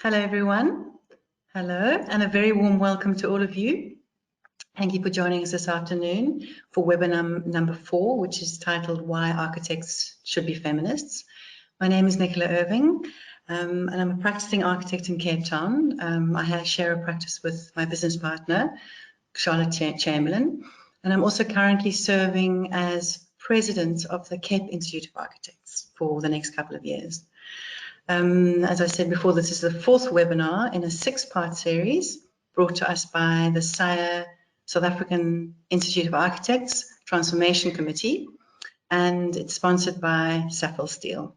Hello everyone. Hello and a very warm welcome to all of you. Thank you for joining us this afternoon for webinar number 4, which is titled Why Architects Should Be Feminists. My name is Nicola Irving and I'm a practicing architect in Cape Town. I share a practice with my business partner, Charlotte Chamberlain, and I'm also currently serving as president of the Cape Institute of Architects for the next couple of years. As I said before, this is the 4th webinar in a 6-part series brought to us by the SAIA, South African Institute of Architects Transformation Committee, and it's sponsored by Safel Steel.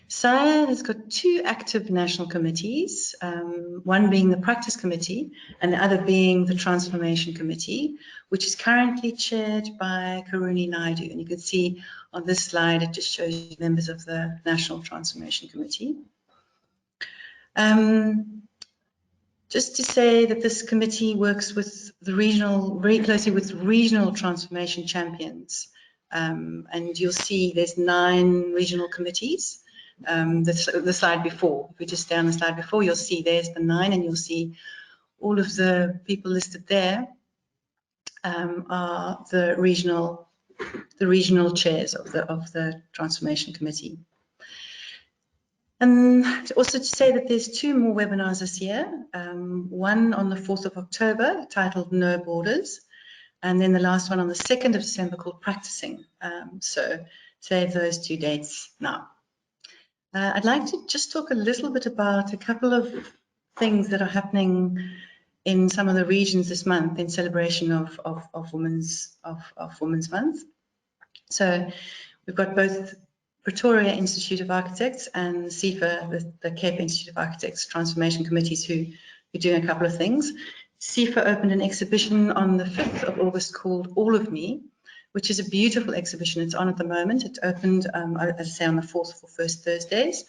SAIA has got 2 active national committees, one being the Practice Committee and the other being the Transformation Committee, which is currently chaired by Karuni Naidu. And you can see on this slide, it just shows you members of the National Transformation Committee. Just to say that this committee works with the very closely with regional transformation champions. And you'll see there's 9 regional committees. The slide before, if we just stay on the slide before, you'll see there's the 9, and you'll see all of the people listed there are the regional chairs of the Transformation Committee. And also to say that there's 2 more webinars this year, one on the 4th of October titled No Borders, and then the last one on the 2nd of December called Practicing. So save those 2 dates now. I'd like to just talk a little bit about a couple of things that are happening in some of the regions this month in celebration of Women's Month. So we've got both Pretoria Institute of Architects and SAIA, the Cape Institute of Architects Transformation Committees, who are doing a couple of things. SAIA opened an exhibition on the 5th of August called All of Me, which is a beautiful exhibition. It's on at the moment. It opened, as I say, on the 4th for First Thursdays.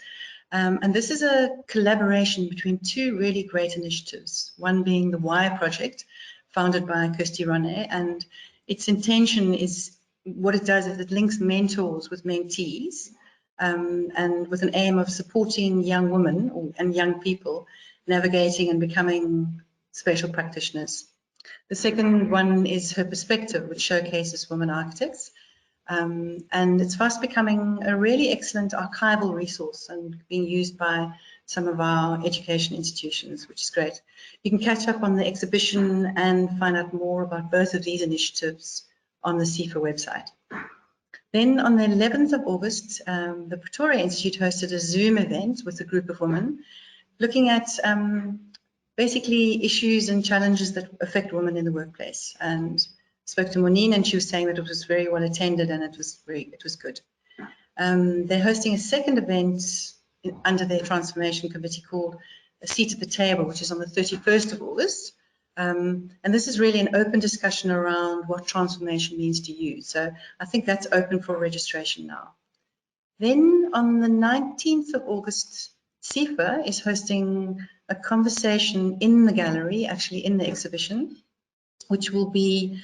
And this is a collaboration between 2 really great initiatives, one being the WIRE project, founded by Kirsty Ronne, and its intention is, what it does is it links mentors with mentees, and with an aim of supporting young women and young people navigating and becoming spatial practitioners. The second one is Her Perspective, which showcases women architects. And it's fast becoming a really excellent archival resource and being used by some of our education institutions, which is great. You can catch up on the exhibition and find out more about both of these initiatives on the SAIA website. Then on the 11th of August, the Pretoria Institute hosted a Zoom event with a group of women looking at basically issues and challenges that affect women in the workplace, and spoke to Monine, and she was saying that it was very well attended and it was good. They're hosting a second event under their Transformation Committee called A Seat at the Table, which is on the 31st of August. And this is really an open discussion around what transformation means to you. So I think that's open for registration now. Then on the 19th of August, SAIA is hosting a conversation in the gallery, actually in the exhibition, which will be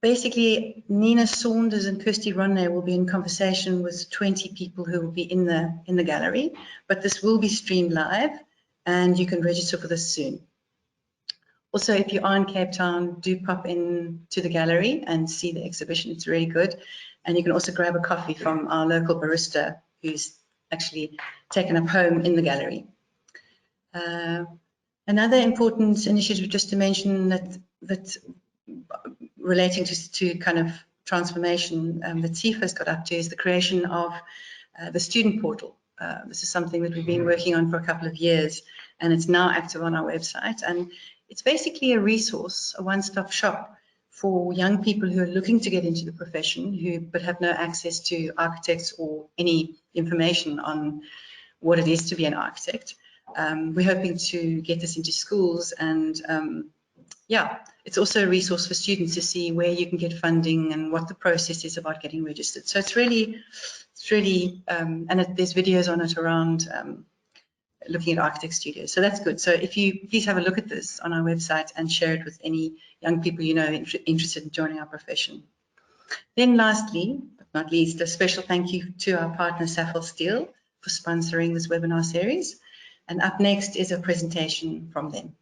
basically Nina Saunders and Kirsty Ronne will be in conversation with 20 people who will be in the gallery, but this will be streamed live and you can register for this soon. Also, if you are in Cape Town, do pop in to the gallery and see the exhibition. It's really good. And you can also grab a coffee from our local barista who's actually taken up home in the gallery. Another important initiative, just to mention that relating to kind of transformation that SAIA has got up to, is the creation of the student portal. This is something that we've been working on for a couple of years, and it's now active on our website. And it's basically a resource, a one-stop shop for young people who are looking to get into the profession, but have no access to architects or any information on what it is to be an architect. We're hoping to get this into schools, and yeah, it's also a resource for students to see where you can get funding and what the process is about getting registered. So it's really, and there's videos on it around looking at architect studios. So that's good. So if you please have a look at this on our website and share it with any young people you know interested in joining our profession. Then lastly, but not least, a special thank you to our partner Safel Steel for sponsoring this webinar series. And up next is a presentation from them.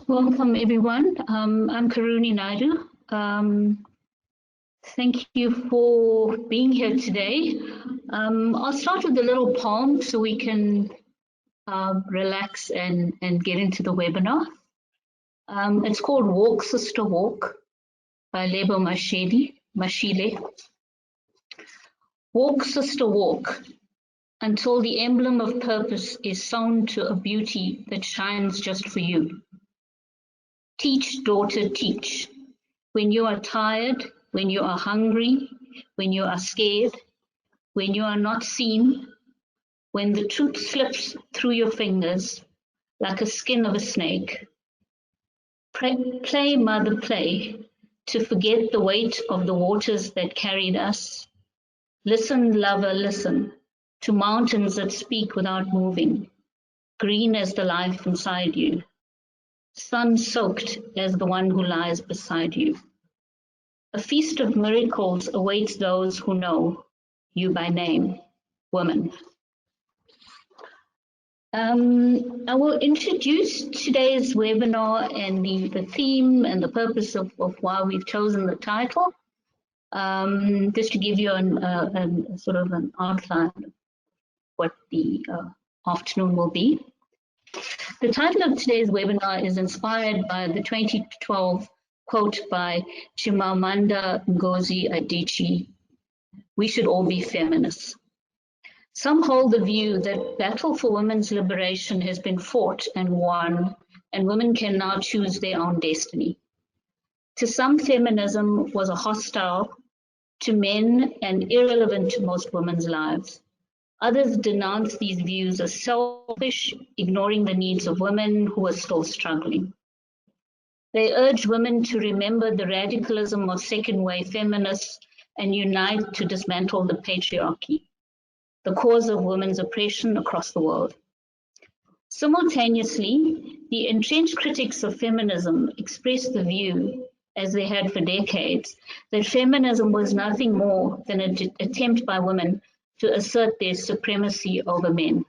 Welcome, everyone. I'm Karuni Naidu. Thank you for being here today. I'll start with a little poem so we can relax and get into the webinar. It's called Walk, Sister Walk by Lebo Mashile. Walk, sister, walk, until the emblem of purpose is sewn to a beauty that shines just for you. Teach, daughter, teach. When you are tired, when you are hungry, when you are scared, when you are not seen, when the truth slips through your fingers like a skin of a snake. Play, mother, play, to forget the weight of the waters that carried us. Listen, lover, listen, to mountains that speak without moving, green as the life inside you, sun-soaked as the one who lies beside you. A feast of miracles awaits those who know you by name, woman. I will introduce today's webinar and the theme and the purpose of why we've chosen the title, just to give you a sort of an outline of what the afternoon will be. The title of today's webinar is inspired by the 2012 quote by Chimamanda Ngozi Adichie, "We should all be feminists." Some hold the view that battle for women's liberation has been fought and won, and women can now choose their own destiny. To some, feminism was a hostile to men and irrelevant to most women's lives. Others denounce these views as selfish, ignoring the needs of women who are still struggling. They urge women to remember the radicalism of second-wave feminists and unite to dismantle the patriarchy, the cause of women's oppression across the world. Simultaneously, the entrenched critics of feminism expressed the view, as they had for decades, that feminism was nothing more than an attempt by women to assert their supremacy over men.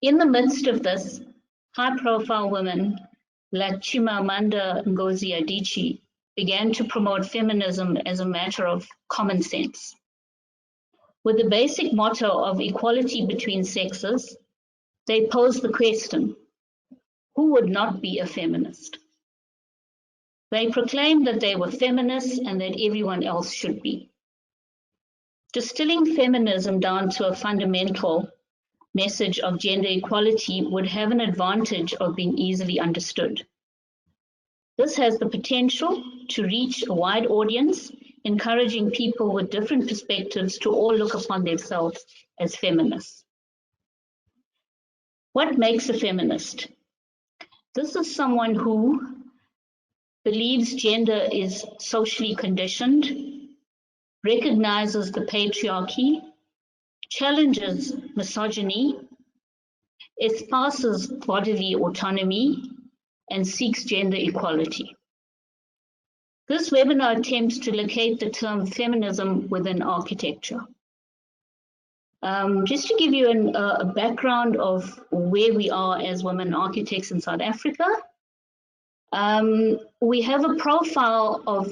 In the midst of this, high-profile women like Chimamanda Ngozi Adichie began to promote feminism as a matter of common sense. With the basic motto of equality between sexes, they posed the question, who would not be a feminist? They proclaimed that they were feminists and that everyone else should be. Distilling feminism down to a fundamental message of gender equality would have an advantage of being easily understood. This has the potential to reach a wide audience, encouraging people with different perspectives to all look upon themselves as feminists. What makes a feminist? This is someone who believes gender is socially conditioned, recognizes the patriarchy, challenges misogyny, espouses bodily autonomy, and seeks gender equality. This webinar attempts to locate the term feminism within architecture. Just to give you a background of where we are as women architects in South Africa, we have a profile of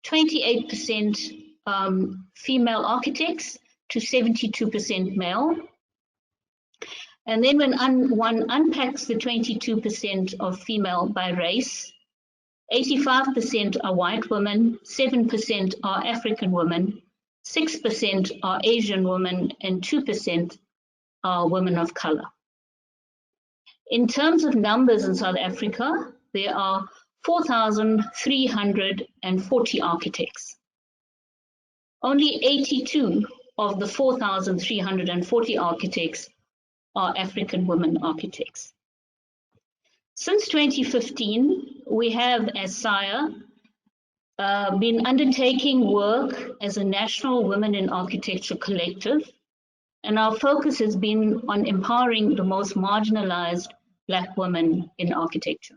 28% female architects to 72% male. And then when one unpacks the 22% of female by race, 85% are white women, 7% are African women, 6% are Asian women, and 2% are women of color. In terms of numbers in South Africa, there are 4,340 architects. Only 82 of the 4,340 architects are African women architects. Since 2015, we have, as SAIA, been undertaking work as a national Women in Architecture collective, and our focus has been on empowering the most marginalized Black women in architecture.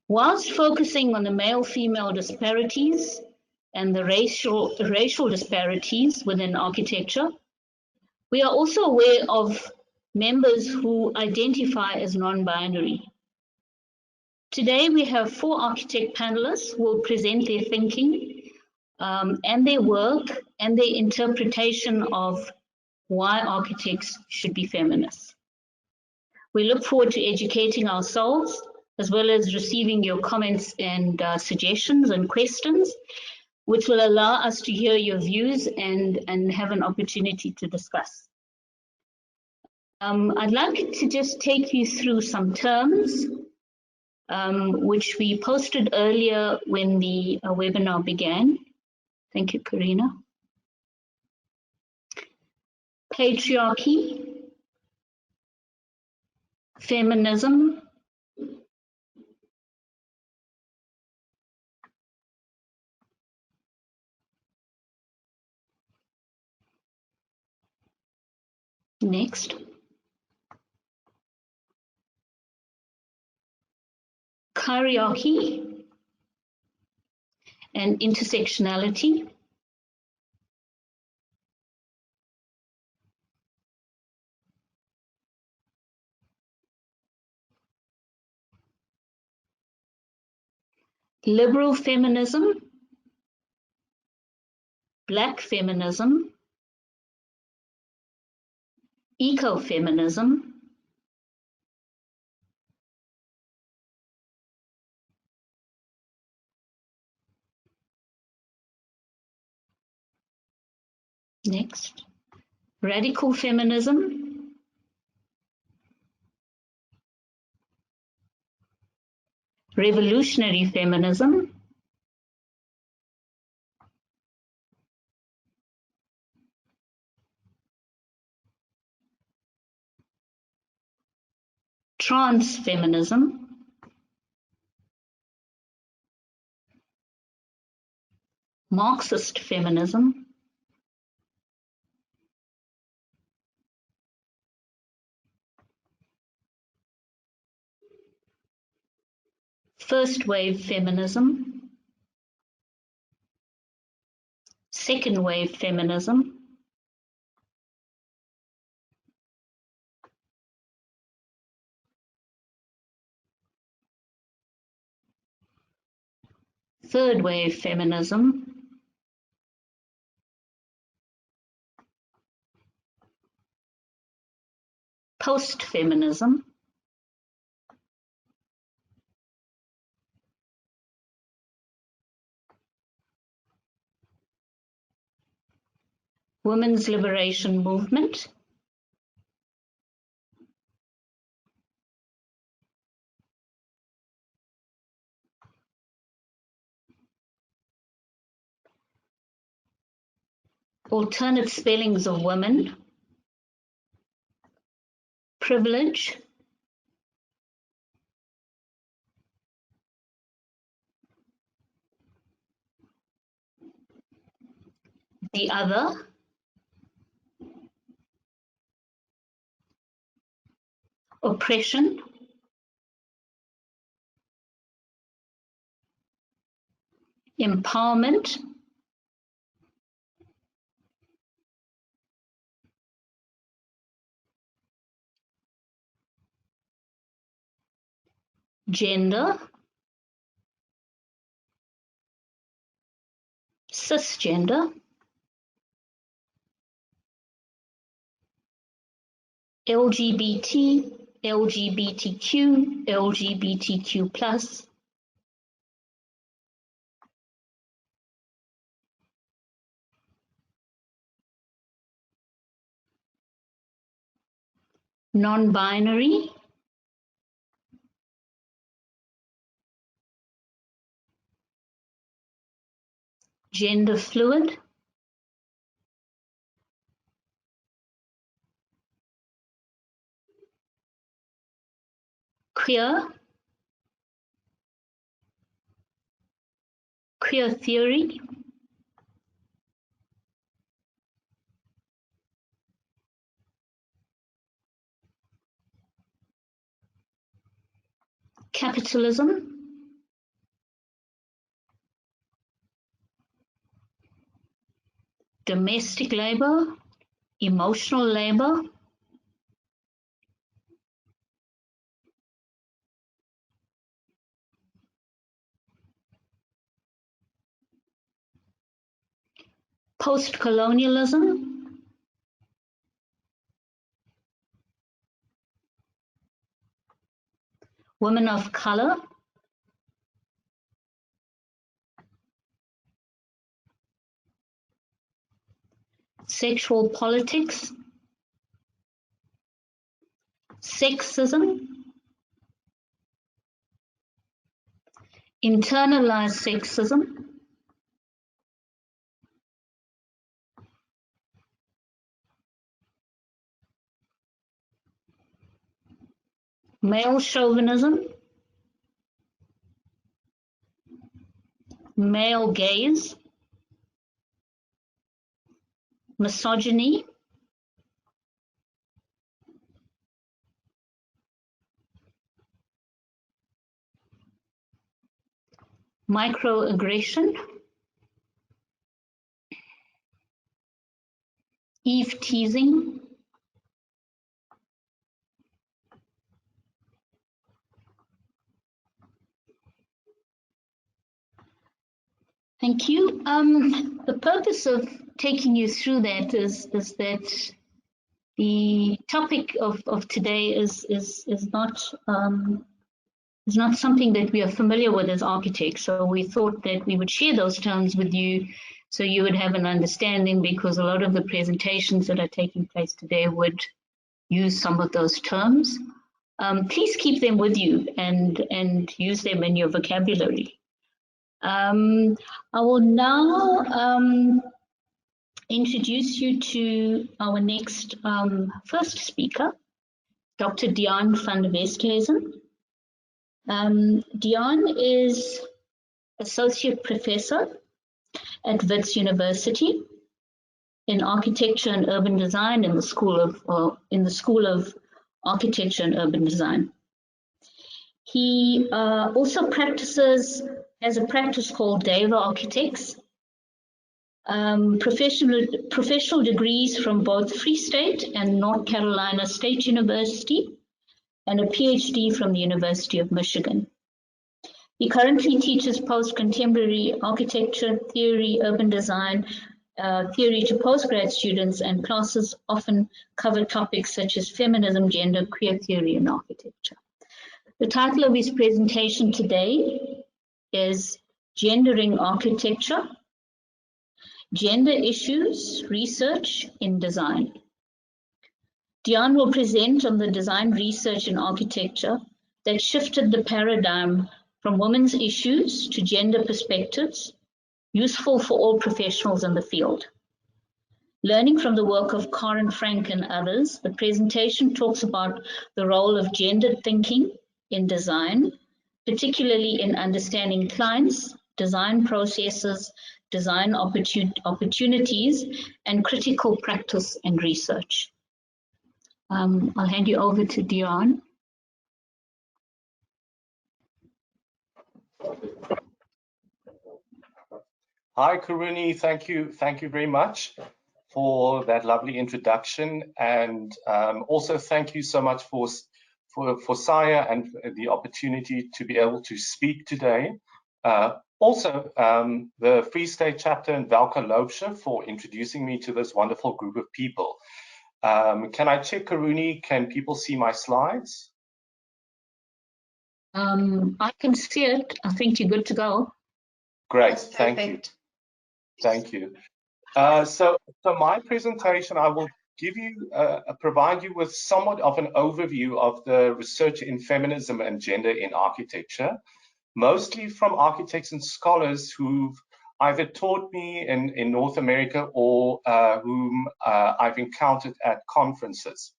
Whilst focusing on the male-female disparities and the racial disparities within architecture, we are also aware of members who identify as non-binary. Today, we have 4 architect panelists who will present their thinking and their work and their interpretation of why architects should be feminists. We look forward to educating ourselves as well as receiving your comments and suggestions and questions, which will allow us to hear your views and have an opportunity to discuss. I'd like to just take you through some terms which we posted earlier when the webinar began. Thank you, Karina. Patriarchy, feminism, next. Hierarchy and intersectionality. Liberal feminism, Black feminism, ecofeminism, next, radical feminism, revolutionary feminism, trans feminism, Marxist feminism, first wave feminism, second wave feminism, third wave feminism, post-feminism, women's liberation movement, alternate spellings of women, privilege, the other, oppression, empowerment, gender, cisgender, LGBT, LGBTQ, LGBTQ+, non-binary, gender fluid, queer, queer theory, capitalism, domestic labor, emotional labor, post-colonialism, women of color, sexual politics, sexism, internalized sexism, male chauvinism, male gaze, misogyny, microaggression, eve teasing, thank you. The purpose of taking you through that is that the topic of today is not something that we are familiar with as architects. So we thought that we would share those terms with you so you would have an understanding, because a lot of the presentations that are taking place today would use some of those terms. Please keep them with you and use them in your vocabulary. I will now introduce you to our next first speaker, Dr. Diane van der Westhuizen. Diane is Associate Professor at Wits University in Architecture and Urban Design in the School of Architecture and Urban Design. He also has a practice called Deva Architects, professional degrees from both Free State and North Carolina State University, and a PhD from the University of Michigan. He currently teaches post-contemporary architecture theory, urban design theory to postgrad students, and classes often cover topics such as feminism, gender, queer theory, and architecture. The title of his presentation today is Gendering Architecture, Gender Issues, Research in Design. Dion will present on the design research in architecture that shifted the paradigm from women's issues to gender perspectives, useful for all professionals in the field. Learning from the work of Karen Frank and others, the presentation talks about the role of gendered thinking in design, particularly in understanding clients, design processes, design opportunities, and critical practice and research. I'll hand you over to Dion. Hi, Karuni. Thank you very much for that lovely introduction, and also thank you so much for SAIA and the opportunity to be able to speak today. Also, the Free State chapter and Valka Loubse for introducing me to this wonderful group of people. Can I check, Karuni? Can people see my slides? I can see it. I think you're good to go. Great, thank you. Thank you. So my presentation, I will give you, provide you with somewhat of an overview of the research in feminism and gender in architecture, mostly from architects and scholars who've either taught me in North America or whom I've encountered at conferences.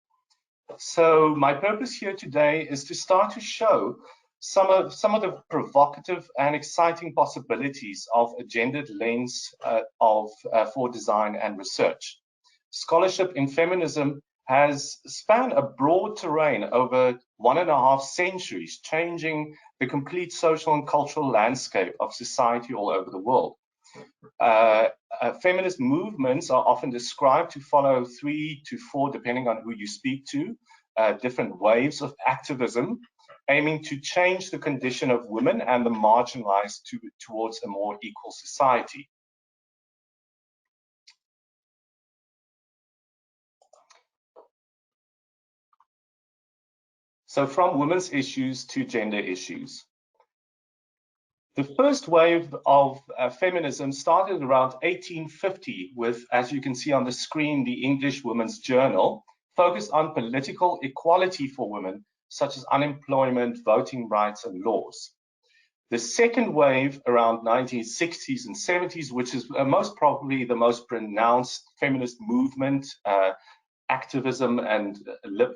So my purpose here today is to start to show some of the provocative and exciting possibilities of a gendered lens for design and research. Scholarship in feminism has spanned a broad terrain over 1.5 centuries, changing the complete social and cultural landscape of society all over the world. Feminist movements are often described to follow 3 to 4, depending on who you speak to, different waves of activism, aiming to change the condition of women and the marginalized towards a more equal society. So from women's issues to gender issues. The first wave of feminism started around 1850 with, as you can see on the screen, the English Women's Journal, focused on political equality for women, such as unemployment, voting rights, and laws. The second wave around 1960s and 70s, which is most probably the most pronounced feminist movement, activism and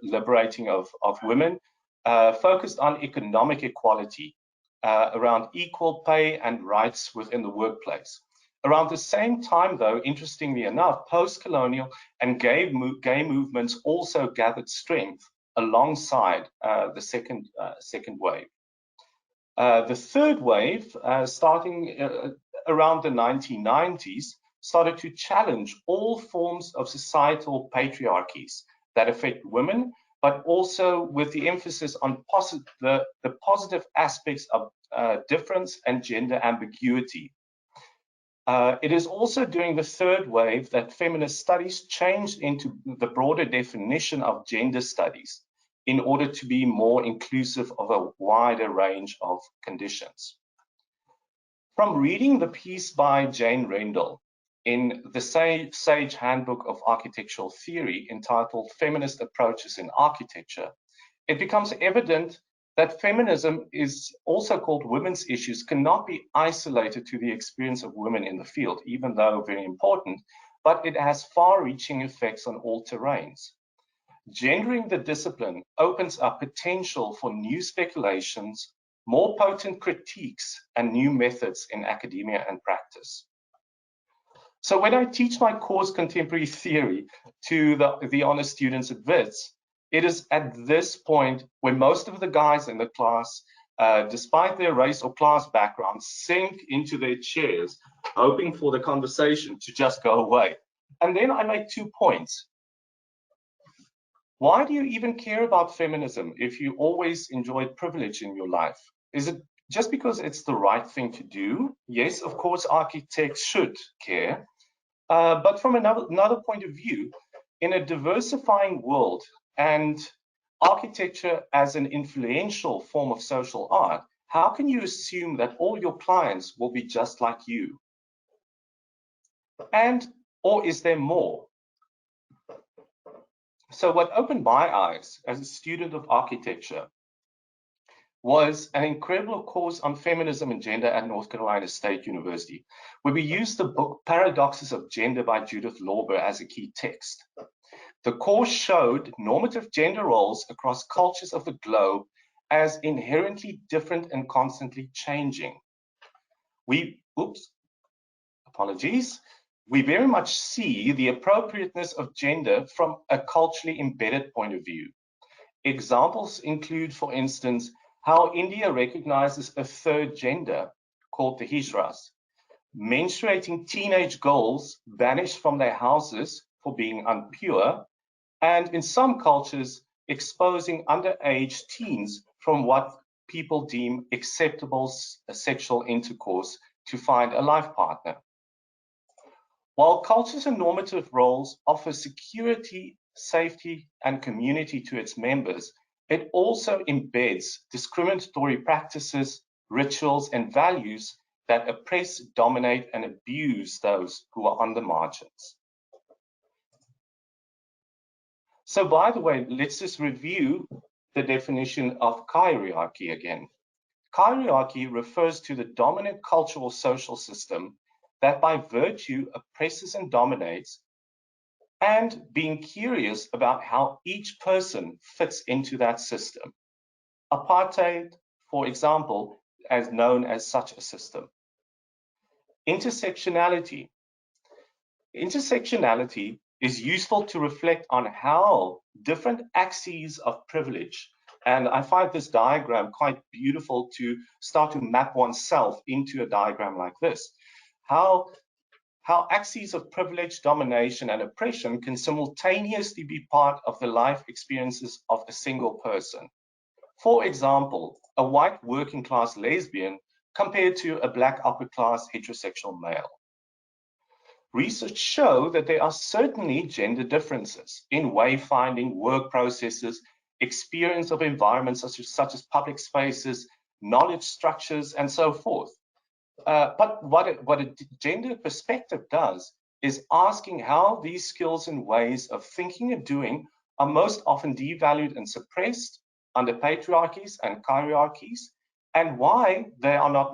liberating of women, focused on economic equality, around equal pay and rights within the workplace. Around the same time, though, interestingly enough, post-colonial and gay movements also gathered strength alongside the second wave. The third wave, starting around the 1990s, started to challenge all forms of societal patriarchies that affect women, but also with the emphasis on the positive aspects of difference and gender ambiguity. It is also during the third wave that feminist studies changed into the broader definition of gender studies in order to be more inclusive of a wider range of conditions. From reading the piece by Jane Rendell in the Sage Handbook of Architectural Theory entitled Feminist Approaches in Architecture, it becomes evident that feminism is also called women's issues cannot be isolated to the experience of women in the field, even though very important, but it has far-reaching effects on all terrains. Gendering the discipline opens up potential for new speculations, more potent critiques, and new methods in academia and practice. So when I teach my course Contemporary Theory to the honor students at WITS, it is at this point when most of the guys in the class, despite their race or class background, sink into their chairs, hoping for the conversation to just go away. And then I make 2 points. Why do you even care about feminism if you always enjoyed privilege in your life? Is it just because it's the right thing to do? Yes, of course, architects should care. But from another point of view, in a diversifying world and architecture as an influential form of social art, how can you assume that all your clients will be just like you? Or is there more? So what opened my eyes as a student of architecture was an incredible course on feminism and gender at North Carolina State University, where we used the book Paradoxes of Gender by Judith Lorber as a key text. The course showed normative gender roles across cultures of the globe as inherently different and constantly changing. We very much see the appropriateness of gender from a culturally embedded point of view. Examples include, for instance, how India recognizes a third gender called the Hijras. Menstruating teenage girls banished from their houses for being impure, and in some cultures, exposing underage teens from what people deem acceptable sexual intercourse to find a life partner. While cultures and normative roles offer security, safety, and community to its members, it also embeds discriminatory practices, rituals, and values that oppress, dominate, and abuse those who are on the margins. So by the way, let's just review the definition of hierarchy again. Hierarchy refers to the dominant cultural social system that by virtue oppresses and dominates, and being curious about how each person fits into that system. Apartheid, for example, as known as such a system. Intersectionality. Intersectionality is useful to reflect on how different axes of privilege, and I find this diagram quite beautiful to start to map oneself into a diagram like this. How axes of privilege, domination, and oppression can simultaneously be part of the life experiences of a single person. For example, a white working class lesbian compared to a black upper class heterosexual male. Research show that there are certainly gender differences in wayfinding, work processes, experience of environments such as public spaces, knowledge structures, and so forth. But what a gender perspective does is asking how these skills and ways of thinking and doing are most often devalued and suppressed under patriarchies and hierarchies, and why they are not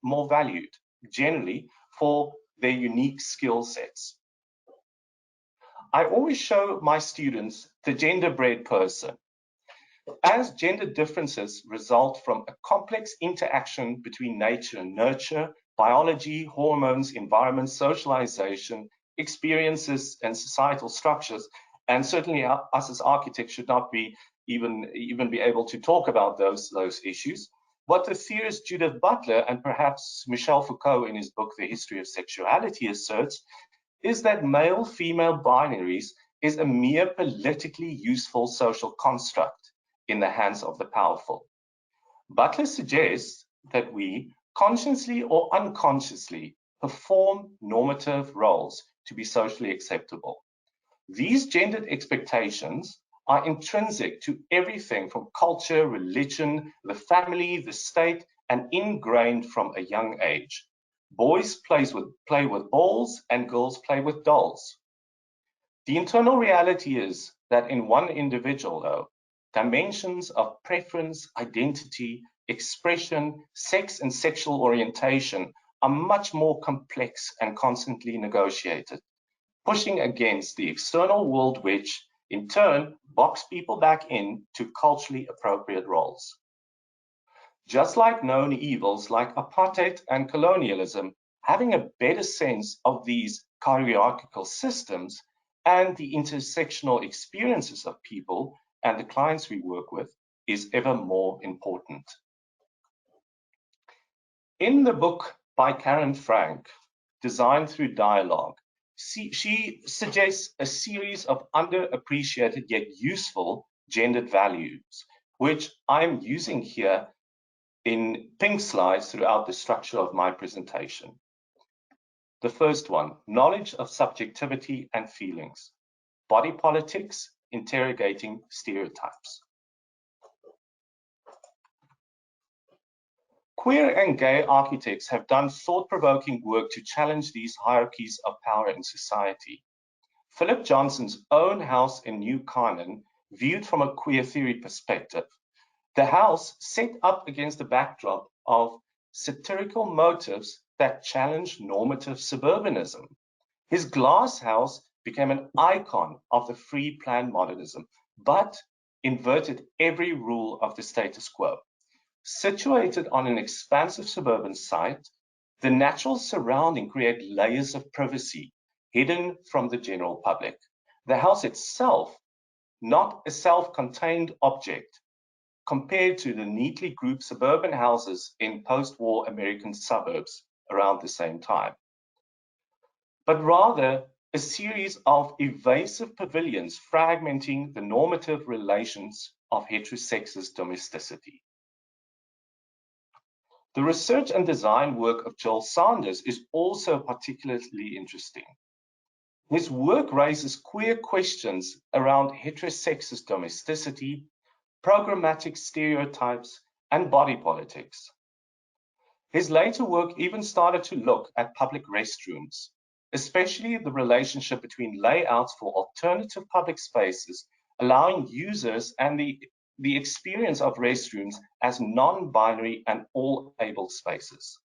more valued generally for their unique skill sets. I always show my students the gender-bred person. As gender differences result from a complex interaction between nature and nurture, biology, hormones, environment, socialization, experiences, and societal structures, and certainly us as architects should not be even be able to talk about those issues. What the theorist Judith Butler and perhaps Michel Foucault in his book The History of Sexuality asserts is that male-female binaries is a mere politically useful social construct in the hands of the powerful. Butler suggests that we, consciously or unconsciously, perform normative roles to be socially acceptable. These gendered expectations are intrinsic to everything from culture, religion, the family, the state, and ingrained from a young age. Boys play with balls and girls play with dolls. The internal reality is that in one individual, though, dimensions of preference, identity, expression, sex, and sexual orientation are much more complex and constantly negotiated, pushing against the external world, which in turn box people back into culturally appropriate roles. Just like known evils like apartheid and colonialism, having a better sense of these hierarchical systems and the intersectional experiences of people and the clients we work with is ever more important. In the book by Karen Frank, Design Through Dialogue, she suggests a series of underappreciated yet useful gendered values, which I'm using here in pink slides throughout the structure of my presentation. The first one, knowledge of subjectivity and feelings. Body politics, interrogating stereotypes. Queer and gay architects have done thought-provoking work to challenge these hierarchies of power in society. Philip Johnson's own house in New Canaan, viewed from a queer theory perspective, the house set up against the backdrop of satirical motives that challenged normative suburbanism. His glass house became an icon of the free plan modernism, but inverted every rule of the status quo. Situated on an expansive suburban site, the natural surrounding created layers of privacy hidden from the general public. The house itself, not a self-contained object, compared to the neatly grouped suburban houses in post-war American suburbs around the same time, but rather a series of evasive pavilions fragmenting the normative relations of heterosexist domesticity. The research and design work of Joel Sanders is also particularly interesting. His work raises queer questions around heterosexist domesticity, programmatic stereotypes, and body politics. His later work even started to look at public restrooms, especially the relationship between layouts for alternative public spaces, allowing users and the experience of restrooms as non-binary and all-able spaces.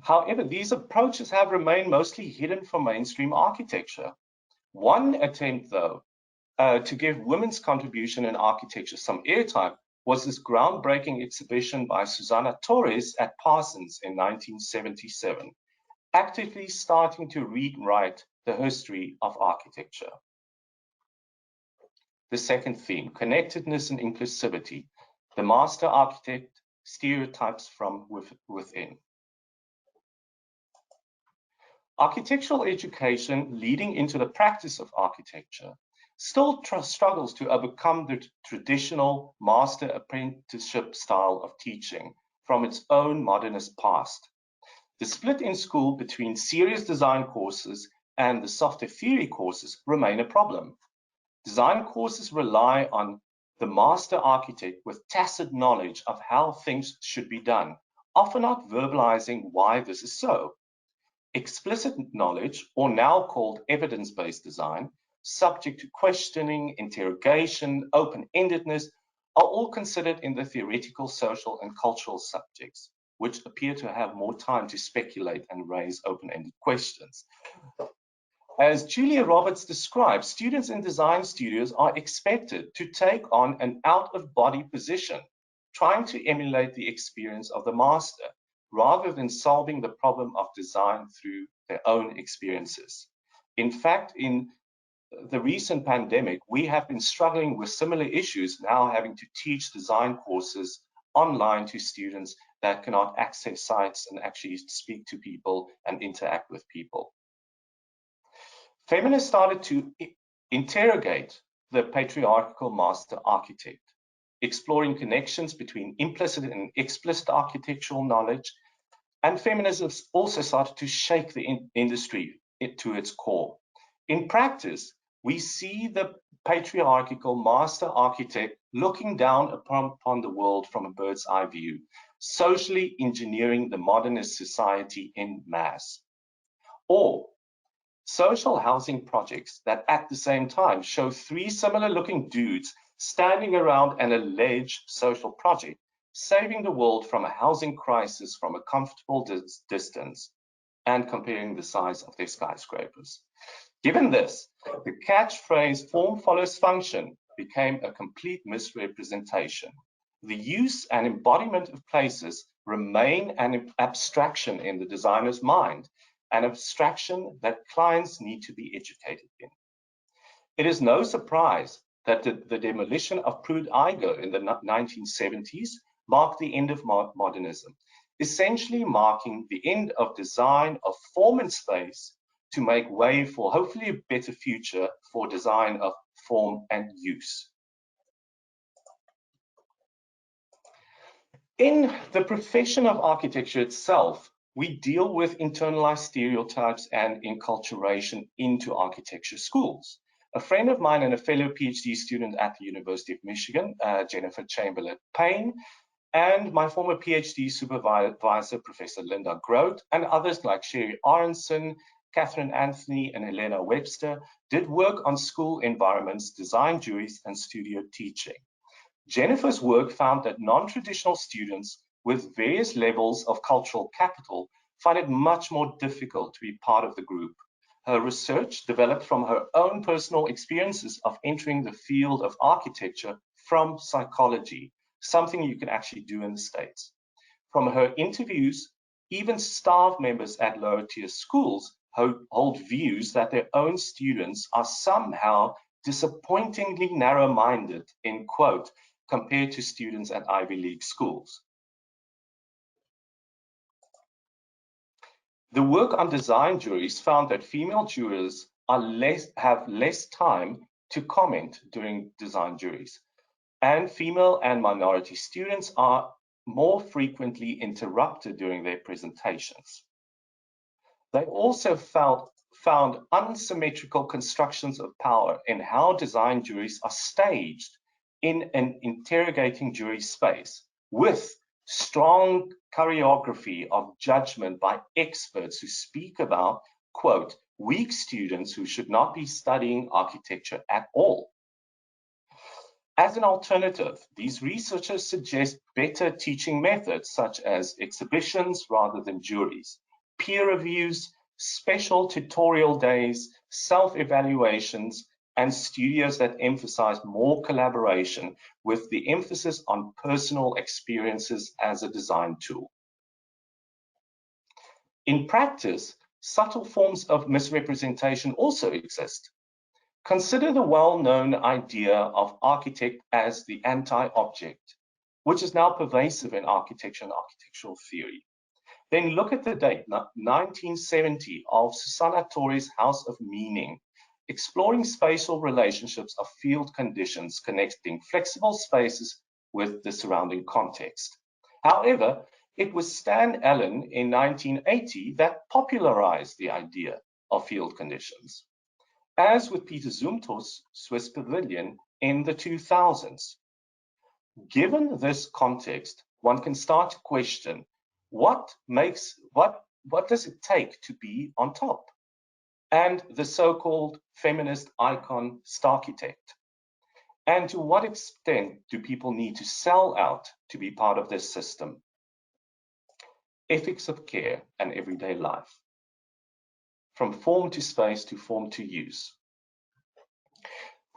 However, these approaches have remained mostly hidden from mainstream architecture. One attempt, though, to give women's contribution in architecture some airtime was this groundbreaking exhibition by Susana Torres at Parsons in 1977, actively starting to rewrite the history of architecture. The second theme, connectedness and inclusivity, the master architect, stereotypes from within. Architectural education leading into the practice of architecture still struggles to overcome the traditional master apprenticeship style of teaching from its own modernist past. The split in school between serious design courses and the softer theory courses remain a problem. Design courses rely on the master architect with tacit knowledge of how things should be done, often not verbalizing why this is so. Explicit knowledge, or now called evidence-based design, subject to questioning, interrogation, open-endedness, are all considered in the theoretical, social, and cultural subjects, which appear to have more time to speculate and raise open-ended questions. As Julia Roberts describes, students in design studios are expected to take on an out-of-body position, trying to emulate the experience of the master, rather than solving the problem of design through their own experiences. In fact, in the recent pandemic, we have been struggling with similar issues, now having to teach design courses online to students that cannot access sites and actually speak to people and interact with people. Feminists started to interrogate the patriarchal master architect, exploring connections between implicit and explicit architectural knowledge, and feminism also started to shake the industry to its core. In practice, we see the patriarchal master architect looking down upon the world from a bird's eye view, socially engineering the modernist society en masse. Or social housing projects that at the same time show three similar looking dudes standing around an alleged social project, saving the world from a housing crisis from a comfortable distance and comparing the size of their skyscrapers. Given this, the catchphrase form follows function became a complete misrepresentation. The use and embodiment of places remain an abstraction in the designer's mind, an abstraction that clients need to be educated in. It is no surprise that the demolition of Prude-Igoe in the 1970s marked the end of modernism, essentially marking the end of design of form and space to make way for hopefully a better future for design of form and use. In the profession of architecture itself, we deal with internalized stereotypes and enculturation into architecture schools. A friend of mine and a fellow PhD student at the University of Michigan, Jennifer Chamberlain-Payne, and my former PhD supervisor, Professor Linda Grote, and others like Sherry Aronson, Catherine Anthony, and Helena Webster did work on school environments, design juries, and studio teaching. Jennifer's work found that non-traditional students with various levels of cultural capital find it much more difficult to be part of the group. Her research developed from her own personal experiences of entering the field of architecture from psychology, something you can actually do in the States. From her interviews, even staff members at lower tier schools hold views that their own students are somehow disappointingly narrow-minded, in quote, compared to students at Ivy League schools. The work on design juries found that female jurors have less time to comment during design juries, and female and minority students are more frequently interrupted during their presentations. They also found unsymmetrical constructions of power in how design juries are staged in an interrogating jury space, with strong choreography of judgment by experts who speak about, quote, weak students who should not be studying architecture at all. As an alternative, these researchers suggest better teaching methods such as exhibitions rather than juries, peer reviews, special tutorial days, self-evaluations, and studios that emphasize more collaboration with the emphasis on personal experiences as a design tool. In practice, subtle forms of misrepresentation also exist. Consider the well-known idea of architect as the anti-object, which is now pervasive in architecture and architectural theory. Then look at the date, 1970, of Susanna Torres' House of Meaning, exploring spatial relationships of field conditions connecting flexible spaces with the surrounding context. However, it was Stan Allen in 1980 that popularized the idea of field conditions, as with Peter Zumthor's Swiss Pavilion in the 2000s. Given this context, one can start to question what does it take to be on top? And the so-called feminist icon Starchitect. And to what extent do people need to sell out to be part of this system? Ethics of care and everyday life. From form to space to form to use.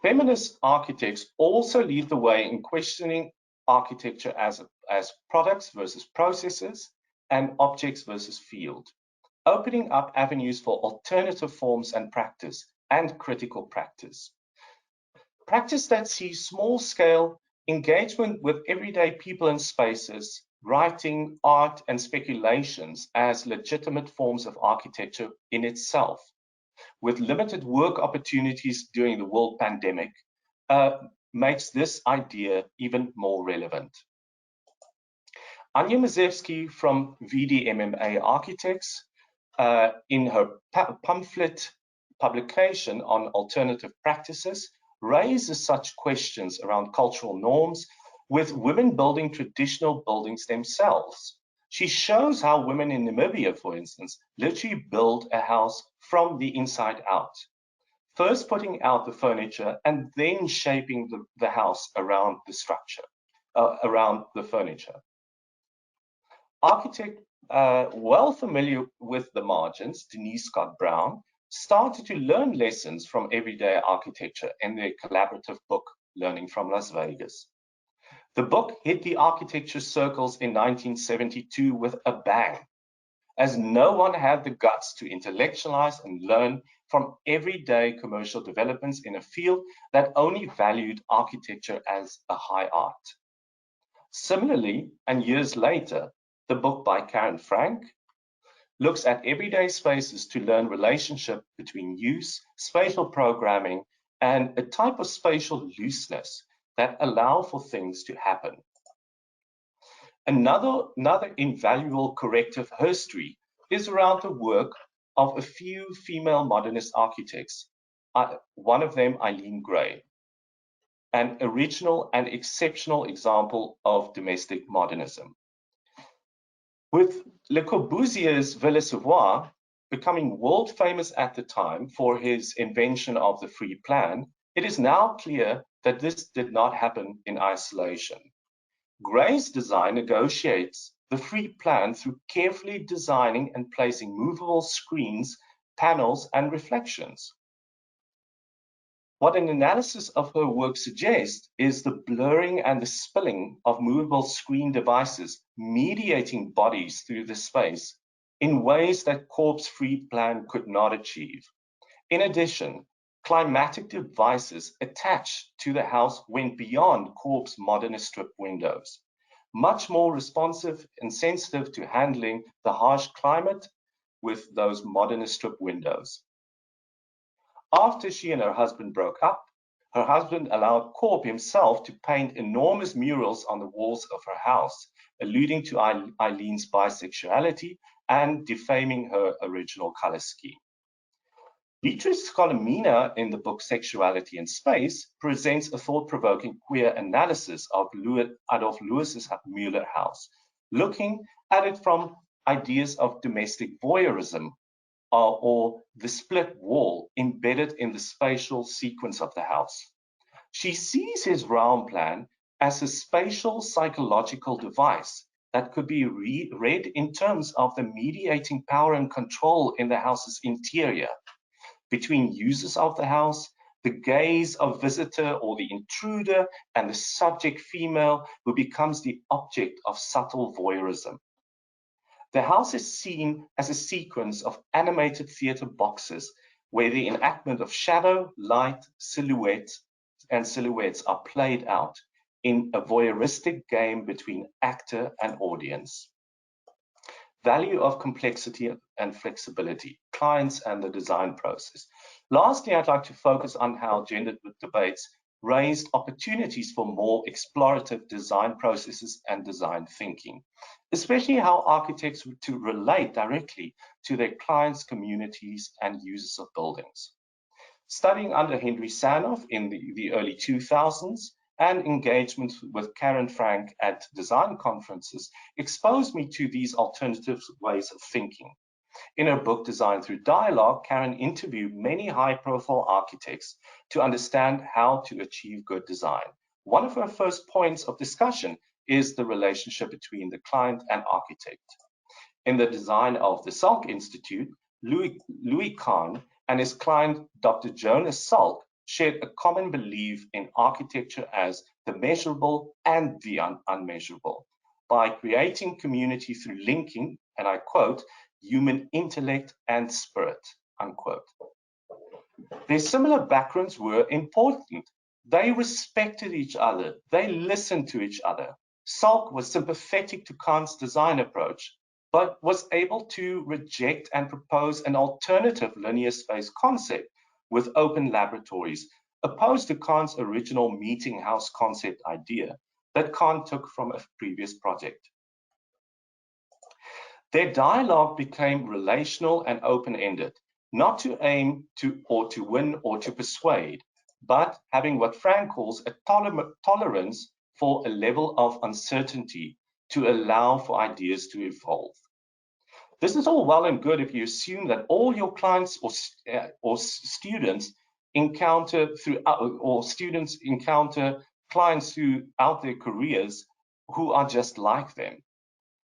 Feminist architects also lead the way in questioning architecture as products versus processes and objects versus field, opening up avenues for alternative forms and practice and critical practice. Practice that sees small-scale engagement with everyday people and spaces, writing, art, and speculations as legitimate forms of architecture in itself, with limited work opportunities during the world pandemic, makes this idea even more relevant. Anja Mazewski from VDMMA Architects, in her pamphlet publication on alternative practices, raises such questions around cultural norms, with women building traditional buildings themselves. She shows how women in Namibia, for instance, literally build a house from the inside out, first putting out the furniture and then shaping the house around the structure, around the furniture. Architect well familiar with the margins, Denise Scott Brown, started to learn lessons from everyday architecture in their collaborative book, Learning from Las Vegas. The book hit the architecture circles in 1972 with a bang, as no one had the guts to intellectualize and learn from everyday commercial developments in a field that only valued architecture as a high art. Similarly, and years later, the book by Karen Frank looks at everyday spaces to learn relationship between use, spatial programming, and a type of spatial looseness that allow for things to happen. Another invaluable corrective history is around the work of a few female modernist architects, one of them Eileen Gray, an original and exceptional example of domestic modernism. With Le Corbusier's Villa Savoie becoming world famous at the time for his invention of the free plan, it is now clear that this did not happen in isolation. Gray's design negotiates the free plan through carefully designing and placing movable screens, panels, and reflections. What an analysis of her work suggests is the blurring and the spilling of movable screen devices mediating bodies through the space in ways that Corp's free plan could not achieve. In addition, climatic devices attached to the house went beyond Corp's modernist strip windows, much more responsive and sensitive to handling the harsh climate with those modernist strip windows. After she and her husband broke up, her husband allowed Corp himself to paint enormous murals on the walls of her house, alluding to Eileen's bisexuality and defaming her original color scheme. Beatrice Scolomina, in the book Sexuality in Space, presents a thought-provoking queer analysis of Adolf Loos's Mueller house, looking at it from ideas of domestic voyeurism or the split wall embedded in the spatial sequence of the house. She sees his round plan as a spatial psychological device that could be read in terms of the mediating power and control in the house's interior, between users of the house, the gaze of visitor or the intruder, and the subject female who becomes the object of subtle voyeurism. The house is seen as a sequence of animated theater boxes where the enactment of shadow, light, silhouettes are played out in a voyeuristic game between actor and audience. Value of complexity and flexibility, clients and the design process. Lastly, I'd like to focus on how gendered debates raised opportunities for more explorative design processes and design thinking, especially how architects were to relate directly to their clients, communities, and users of buildings. Studying under Henry Sanoff in the early 2000s, and engagement with Karen Frank at design conferences exposed me to these alternative ways of thinking. In her book, Design Through Dialogue, Karen interviewed many high-profile architects to understand how to achieve good design. One of her first points of discussion is the relationship between the client and architect. In the design of the Salk Institute, Louis Kahn and his client, Dr. Jonas Salk, shared a common belief in architecture as the measurable and the unmeasurable, by creating community through linking, and I quote, human intellect and spirit, unquote. Their similar backgrounds were important. They respected each other. They listened to each other. Salk was sympathetic to Kahn's design approach, but was able to reject and propose an alternative linear space concept with open laboratories, opposed to Kahn's original meeting house concept idea that Kahn took from a previous project. Their dialogue became relational and open-ended, not to aim to win or to persuade, but having what Frank calls a tolerance for a level of uncertainty to allow for ideas to evolve. This is all well and good if you assume that all your clients or students encounter clients throughout their careers who are just like them,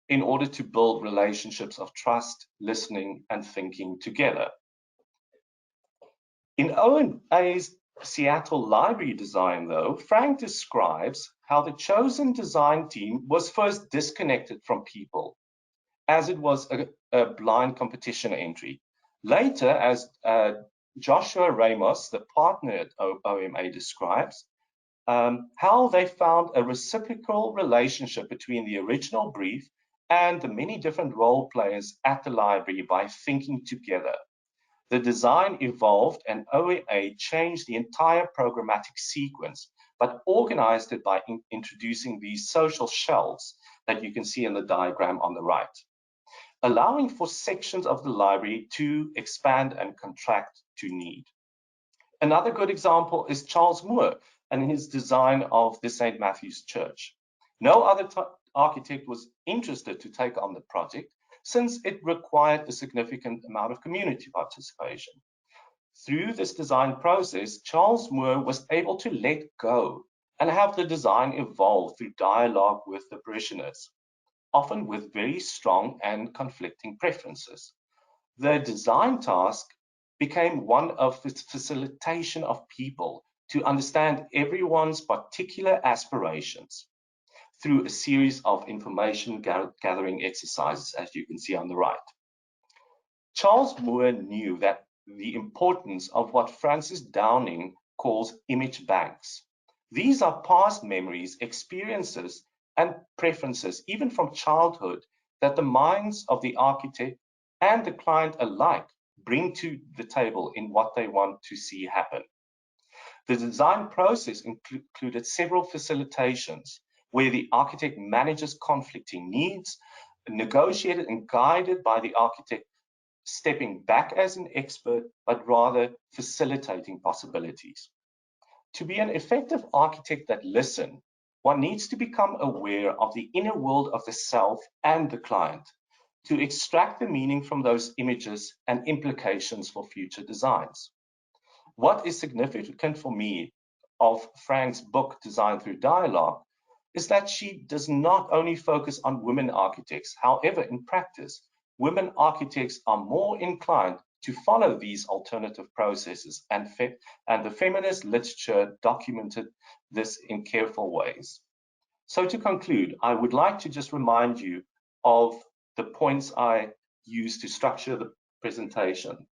in order to build relationships of trust, listening, and thinking together. In Owen A's Seattle library design, though, Frank describes how the chosen design team was first disconnected from people, as it was a blind competition entry. Later, as Joshua Ramos, the partner at OMA, describes, how they found a reciprocal relationship between the original brief and the many different role players at the library by thinking together. The design evolved and OMA changed the entire programmatic sequence, but organized it by introducing these social shelves that you can see in the diagram on the right, allowing for sections of the library to expand and contract to need. Another good example is Charles Moore and his design of the St. Matthew's Church. No other architect was interested to take on the project since it required a significant amount of community participation. Through this design process, Charles Moore was able to let go and have the design evolve through dialogue with the parishioners, often with very strong and conflicting preferences. The design task became one of facilitation of people to understand everyone's particular aspirations through a series of information gathering exercises, as you can see on the right. Charles Moore knew that the importance of what Francis Downing calls image banks. These are past memories, experiences, and preferences, even from childhood, that the minds of the architect and the client alike bring to the table in what they want to see happen. The design process included several facilitations where the architect manages conflicting needs, negotiated and guided by the architect, stepping back as an expert, but rather facilitating possibilities. To be an effective architect that listens, one needs to become aware of the inner world of the self and the client to extract the meaning from those images and implications for future designs. What is significant for me of Frank's book, Design Through Dialogue, is that she does not only focus on women architects. However, in practice, women architects are more inclined to follow these alternative processes, and the feminist literature documented this in careful ways. So to conclude, I would like to just remind you of the points I used to structure the presentation.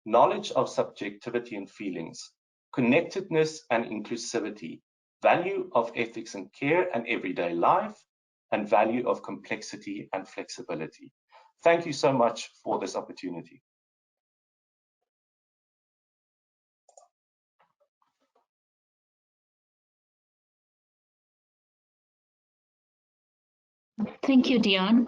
Knowledge of subjectivity and feelings, connectedness and inclusivity, value of ethics and care and everyday life, and value of complexity and flexibility. Thank you so much for this opportunity. Thank you, Dion.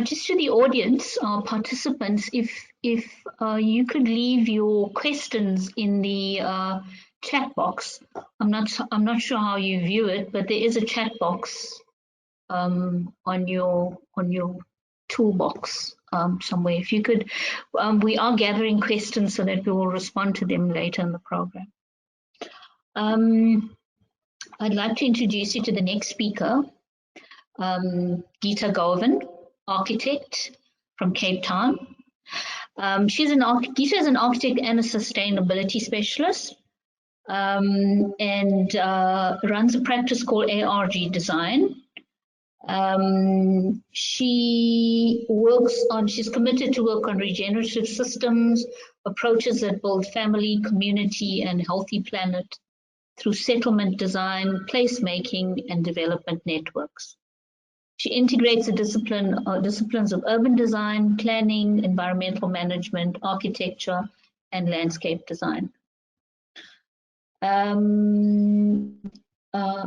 Just to the audience, our participants, if you could leave your questions in the chat box. I'm not sure how you view it, but there is a chat box on your toolbox somewhere. If you could, we are gathering questions so that we will respond to them later in the program. I'd like to introduce you to the next speaker, Geeta Govind, architect from Cape Town. Geeta is an architect and a sustainability specialist, and runs a practice called ARG Design. She's committed to work on regenerative systems, approaches that build family, community, and healthy planet through settlement design, placemaking, and development networks. She integrates the disciplines of urban design, planning, environmental management, architecture, and landscape design. I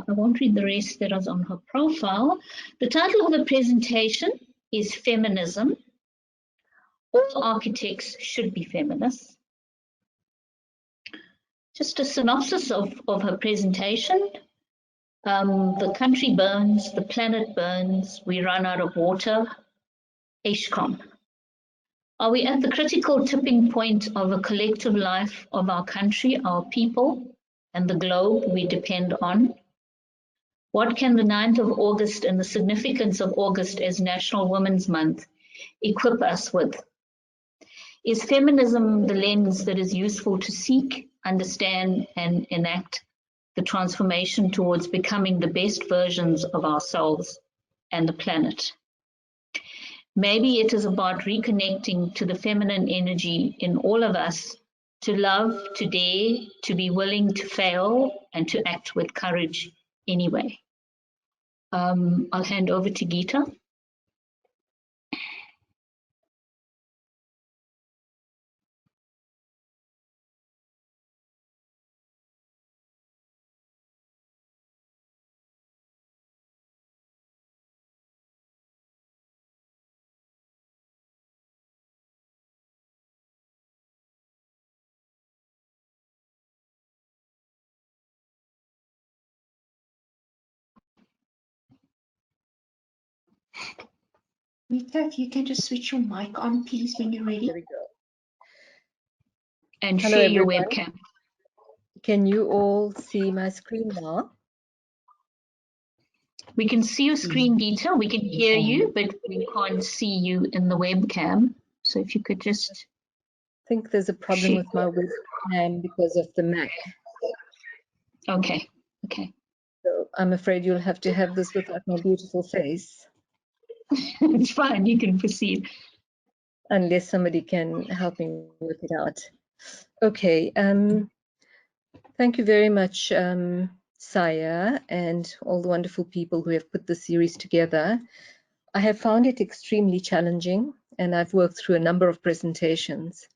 won't read the rest that is on her profile. The title of the presentation is Feminism. All architects should be feminists. Just a synopsis of her presentation. The country burns, the planet burns, we run out of water. Ashcom. Are we at the critical tipping point of a collective life of our country, our people, and the globe we depend on? What can the 9th of August and the significance of August as National Women's Month equip us with? Is feminism the lens that is useful to seek, understand, and enact the transformation towards becoming the best versions of ourselves and the planet. Maybe it is about reconnecting to the feminine energy in all of us, to love, to dare, to be willing to fail, and to act with courage anyway. I'll hand over to Geeta. Rita, if you can just switch your mic on, please, when you're ready. There we go. And Hello, share your everyone. webcam. Can you all see my screen now? We can see your screen, Geeta. We can hear you, but we can't see you in the webcam. So if you could just... I think there's a problem share. with my webcam because of the Mac. Okay, okay. So I'm afraid you'll have to have this without my beautiful face. It's fine, you can proceed. Unless somebody can help me work it out. Okay, thank you very much, SAIA, and all the wonderful people who have put the series together. I have found it extremely challenging, and I've worked through a number of presentations.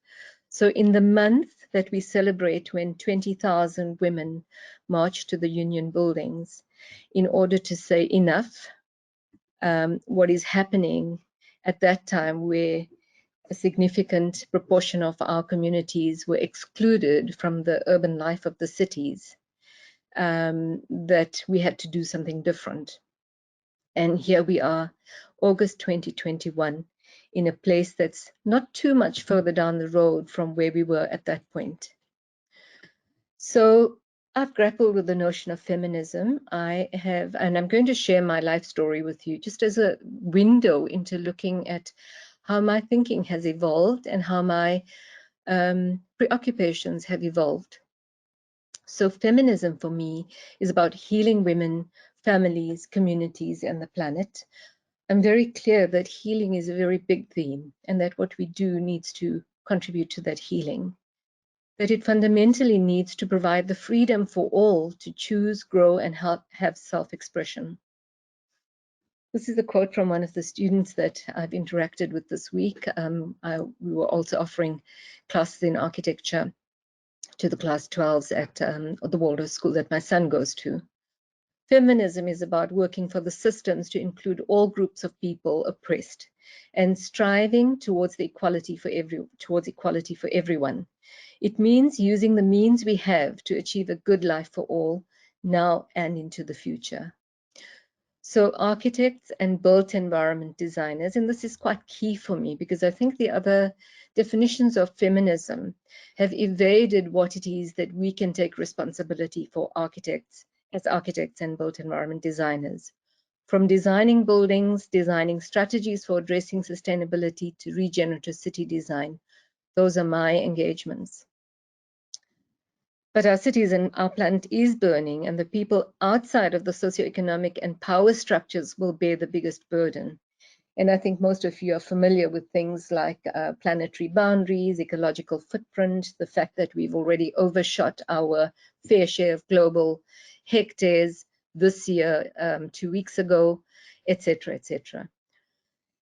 So in the month that we celebrate when 20,000 women march to the union buildings in order to say enough, what is happening at that time where a significant proportion of our communities were excluded from the urban life of the cities, that we had to do something different. And here we are, August 2021, in a place that's not too much further down the road from where we were at that point. So I've grappled with the notion of feminism. I have, and I'm going to share my life story with you just as a window into looking at how my thinking has evolved and how my preoccupations have evolved. So feminism for me is about healing women, families, communities, and the planet. I'm very clear that healing is a very big theme and that what we do needs to contribute to that healing. That it fundamentally needs to provide the freedom for all to choose, grow, and have self-expression. This is a quote from one of the students that I've interacted with this week. We were also offering classes in architecture to the class 12s at the Waldorf school that my son goes to. Feminism is about working for the systems to include all groups of people oppressed and striving towards equality for everyone. It means using the means we have to achieve a good life for all now and into the future. So architects and built environment designers, and this is quite key for me because I think the other definitions of feminism have evaded what it is that we can take responsibility for as architects and built environment designers. From designing buildings, designing strategies for addressing sustainability to regenerative city design, those are my engagements. But our cities and our planet is burning, and the people outside of the socioeconomic and power structures will bear the biggest burden. And I think most of you are familiar with things like planetary boundaries, ecological footprint, the fact that we've already overshot our fair share of global hectares this year, 2 weeks ago, etc., etc.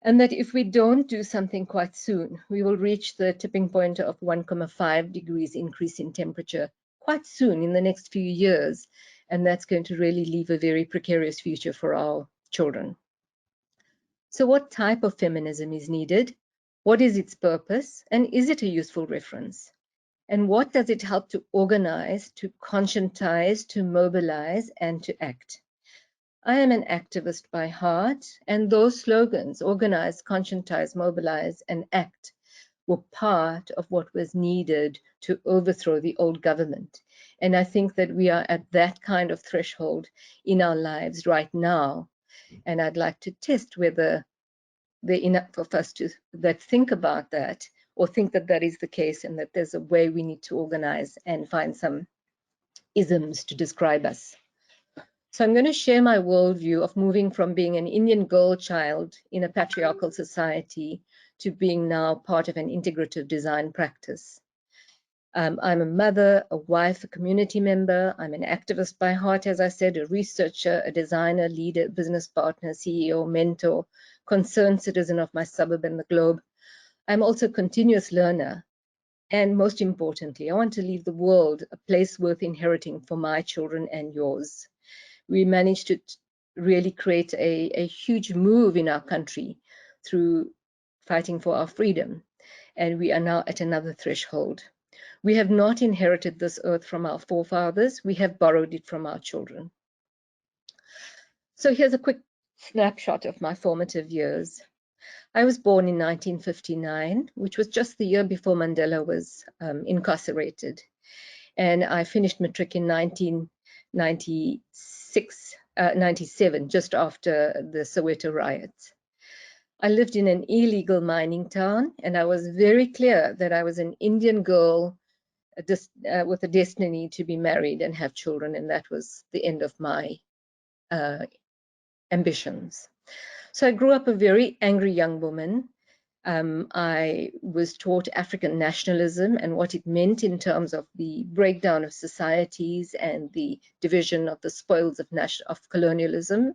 And that if we don't do something quite soon, we will reach the tipping point of 1.5 degrees increase in temperature quite soon in the next few years. And that's going to really leave a very precarious future for our children. So what type of feminism is needed? What is its purpose? And is it a useful reference? And what does it help to organize, to conscientize, to mobilize, and to act? I am an activist by heart, and those slogans, organize, conscientize, mobilize, and act, were part of what was needed to overthrow the old government. And I think that we are at that kind of threshold in our lives right now. And I'd like to test whether they're enough of us that think about that, or think that that is the case and that there's a way we need to organize and find some isms to describe us. So I'm going to share my worldview of moving from being an Indian girl child in a patriarchal society to being now part of an integrative design practice. I'm a mother, a wife, a community member. I'm an activist by heart, as I said, a researcher, a designer, leader, business partner, CEO, mentor, concerned citizen of my suburb and the globe. I'm also a continuous learner. And most importantly, I want to leave the world a place worth inheriting for my children and yours. We managed to really create a huge move in our country through fighting for our freedom. And we are now at another threshold. We have not inherited this earth from our forefathers. We have borrowed it from our children. So here's a quick snapshot of my formative years. I was born in 1959, which was just the year before Mandela was incarcerated. And I finished matric in 1997, just after the Soweto riots. I lived in an illegal mining town, and I was very clear that I was an Indian girl with a destiny to be married and have children, and that was the end of my ambitions. So I grew up a very angry young woman. I was taught African nationalism and what it meant in terms of the breakdown of societies and the division of the spoils of colonialism.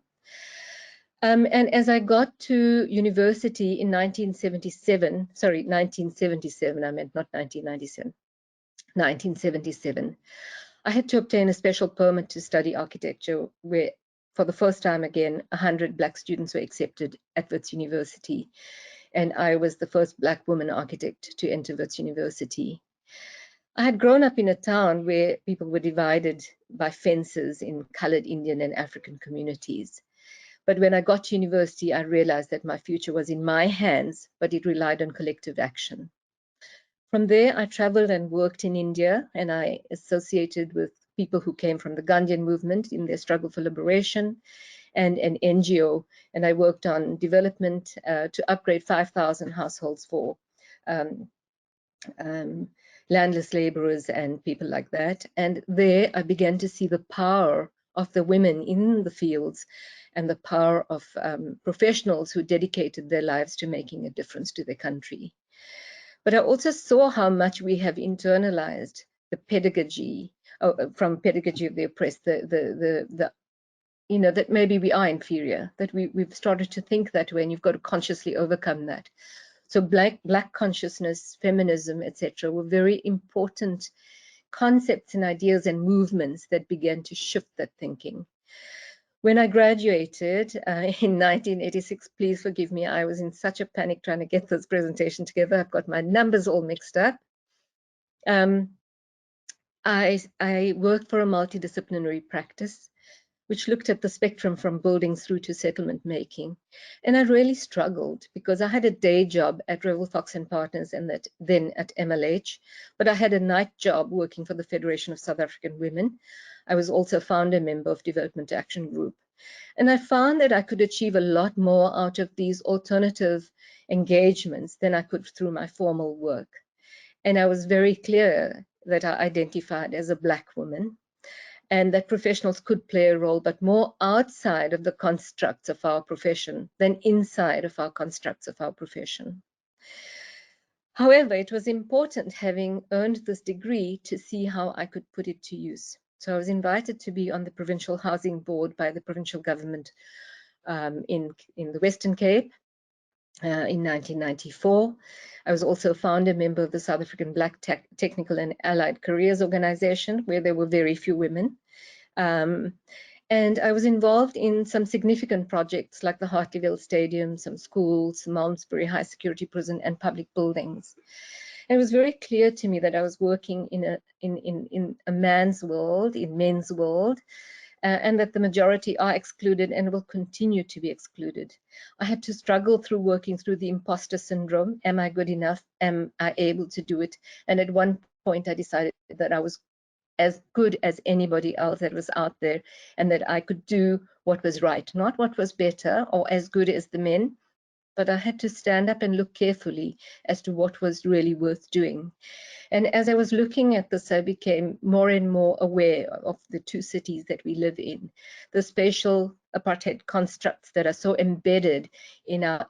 And as I got to university in 1977, I meant not 1997, 1977, I had to obtain a special permit to study architecture, where for the first time again, 100 Black students were accepted at Wits University. And I was the first Black woman architect to enter Wits University. I had grown up in a town where people were divided by fences in colored Indian and African communities. But when I got to university, I realized that my future was in my hands, but it relied on collective action. From there, I traveled and worked in India, and I associated with people who came from the Gandhian movement in their struggle for liberation, and an NGO, and I worked on development to upgrade 5,000 households for landless laborers and people like that. And there I began to see the power of the women in the fields and the power of professionals who dedicated their lives to making a difference to their country. But I also saw how much we have internalized the pedagogy from pedagogy of the oppressed, that maybe we are inferior, that we've started to think that way, and you've got to consciously overcome that. So Black consciousness, feminism, etc., were very important concepts and ideas and movements that began to shift that thinking. When I graduated in 1986, please forgive me, I was in such a panic trying to get this presentation together. I've got my numbers all mixed up. I worked for a multidisciplinary practice, which looked at the spectrum from buildings through to settlement making. And I really struggled because I had a day job at Revel Fox and Partners and then at MLH, but I had a night job working for the Federation of South African Women. I was also a founder member of Development Action Group. And I found that I could achieve a lot more out of these alternative engagements than I could through my formal work. And I was very clear that I identified as a Black woman, and that professionals could play a role, but more outside of the constructs of our profession than inside of our constructs of our profession. However, it was important, having earned this degree, to see how I could put it to use. So I was invited to be on the Provincial Housing Board by the provincial government in the Western Cape in 1994. I was also a founder member of the South African Black Technical and Allied Careers Organization, where there were very few women. And I was involved in some significant projects like the Hartleyville Stadium, some schools, Malmesbury High Security Prison, and public buildings. And it was very clear to me that I was working in a man's world, in men's world, and that the majority are excluded and will continue to be excluded. I had to struggle through working through the imposter syndrome. Am I good enough? Am I able to do it? And at one point I decided that I was as good as anybody else that was out there, and that I could do what was right, not what was better or as good as the men, but I had to stand up and look carefully as to what was really worth doing. And as I was looking at this, I became more and more aware of the two cities that we live in, the spatial apartheid constructs that are so embedded in our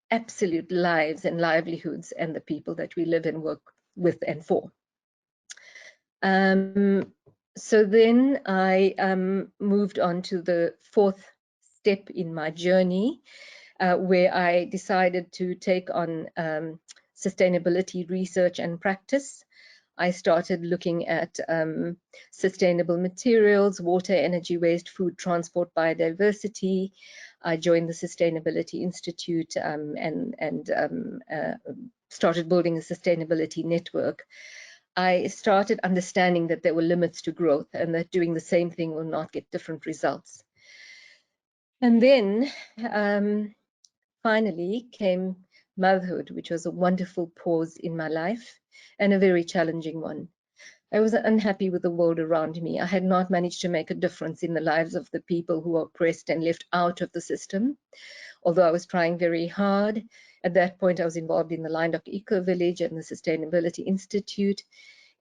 absolute lives and livelihoods and the people that we live and work with and for. So then I moved on to the fourth step in my journey, where I decided to take on sustainability research and practice. I started looking at sustainable materials, water, energy, waste, food, transport, biodiversity. I joined the Sustainability Institute and started building a sustainability network. I started understanding that there were limits to growth and that doing the same thing will not get different results. And then finally came motherhood, which was a wonderful pause in my life and a very challenging one. I was unhappy with the world around me. I had not managed to make a difference in the lives of the people who were oppressed and left out of the system, although I was trying very hard. At that point, I was involved in the Lyndok Eco Village and the Sustainability Institute,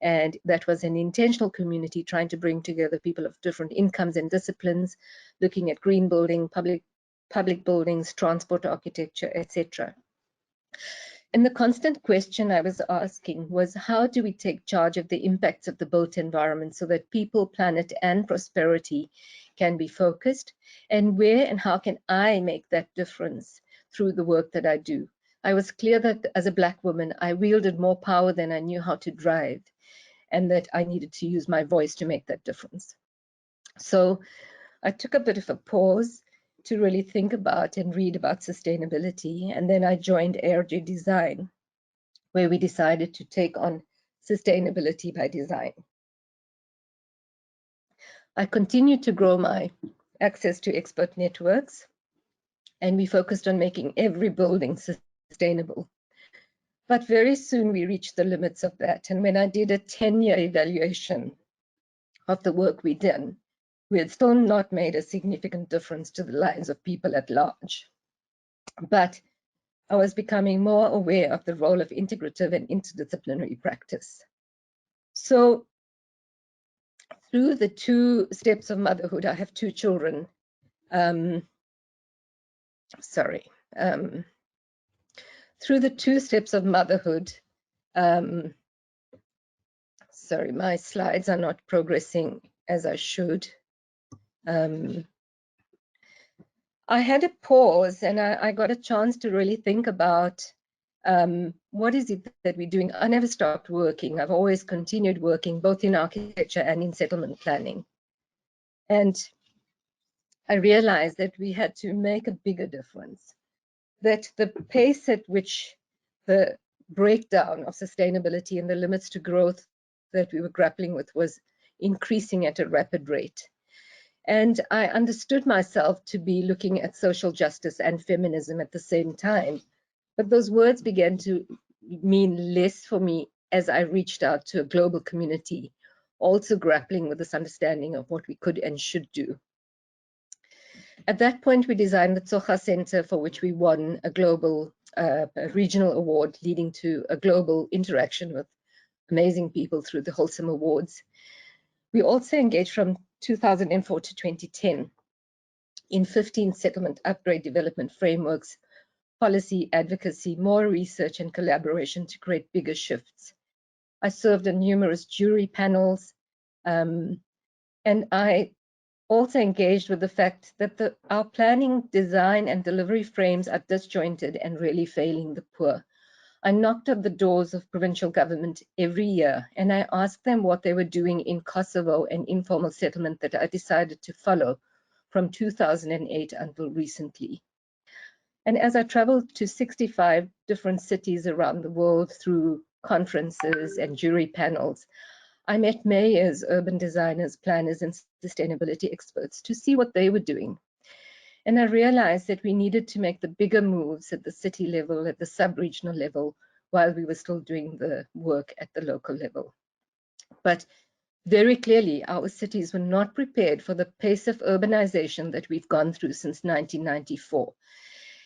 and that was an intentional community trying to bring together people of different incomes and disciplines, looking at green building, public buildings, transport architecture, etc. And the constant question I was asking was, how do we take charge of the impacts of the built environment so that people, planet, and prosperity can be focused? And where and how can I make that difference through the work that I do? I was clear that as a Black woman, I wielded more power than I knew how to drive, and that I needed to use my voice to make that difference. So I took a bit of a pause to really think about and read about sustainability. And then I joined ARG Design, where we decided to take on sustainability by design. I continued to grow my access to expert networks, and we focused on making every building sustainable. But very soon we reached the limits of that. And when I did a 10-year evaluation of the work we did, we had still not made a significant difference to the lives of people at large. But I was becoming more aware of the role of integrative and interdisciplinary practice. So through the 2 steps of motherhood, I have 2 children. Through the 2 steps of motherhood, sorry, my slides are not progressing as I should. I had a pause and I got a chance to really think about what is it that we're doing. I never stopped working. I've always continued working, both in architecture and in settlement planning. And I realized that we had to make a bigger difference, that the pace at which the breakdown of sustainability and the limits to growth that we were grappling with was increasing at a rapid rate. And I understood myself to be looking at social justice and feminism at the same time. But those words began to mean less for me as I reached out to a global community, also grappling with this understanding of what we could and should do. At that point, we designed the Tsoga Center, for which we won a global a regional award, leading to a global interaction with amazing people through the Wholesome Awards. We also engaged from 2004 to 2010 in 15 settlement upgrade development frameworks, policy advocacy, more research and collaboration to create bigger shifts. I served on numerous jury panels, and I also engaged with the fact that our planning, design and delivery frames are disjointed and really failing the poor. I knocked at the doors of provincial government every year, and I asked them what they were doing in Kosovo and informal settlement that I decided to follow from 2008 until recently. And as I traveled to 65 different cities around the world through conferences and jury panels, I met mayors, urban designers, planners, and sustainability experts to see what they were doing. And I realized that we needed to make the bigger moves at the city level, at the sub-regional level, while we were still doing the work at the local level. But very clearly, our cities were not prepared for the pace of urbanization that we've gone through since 1994.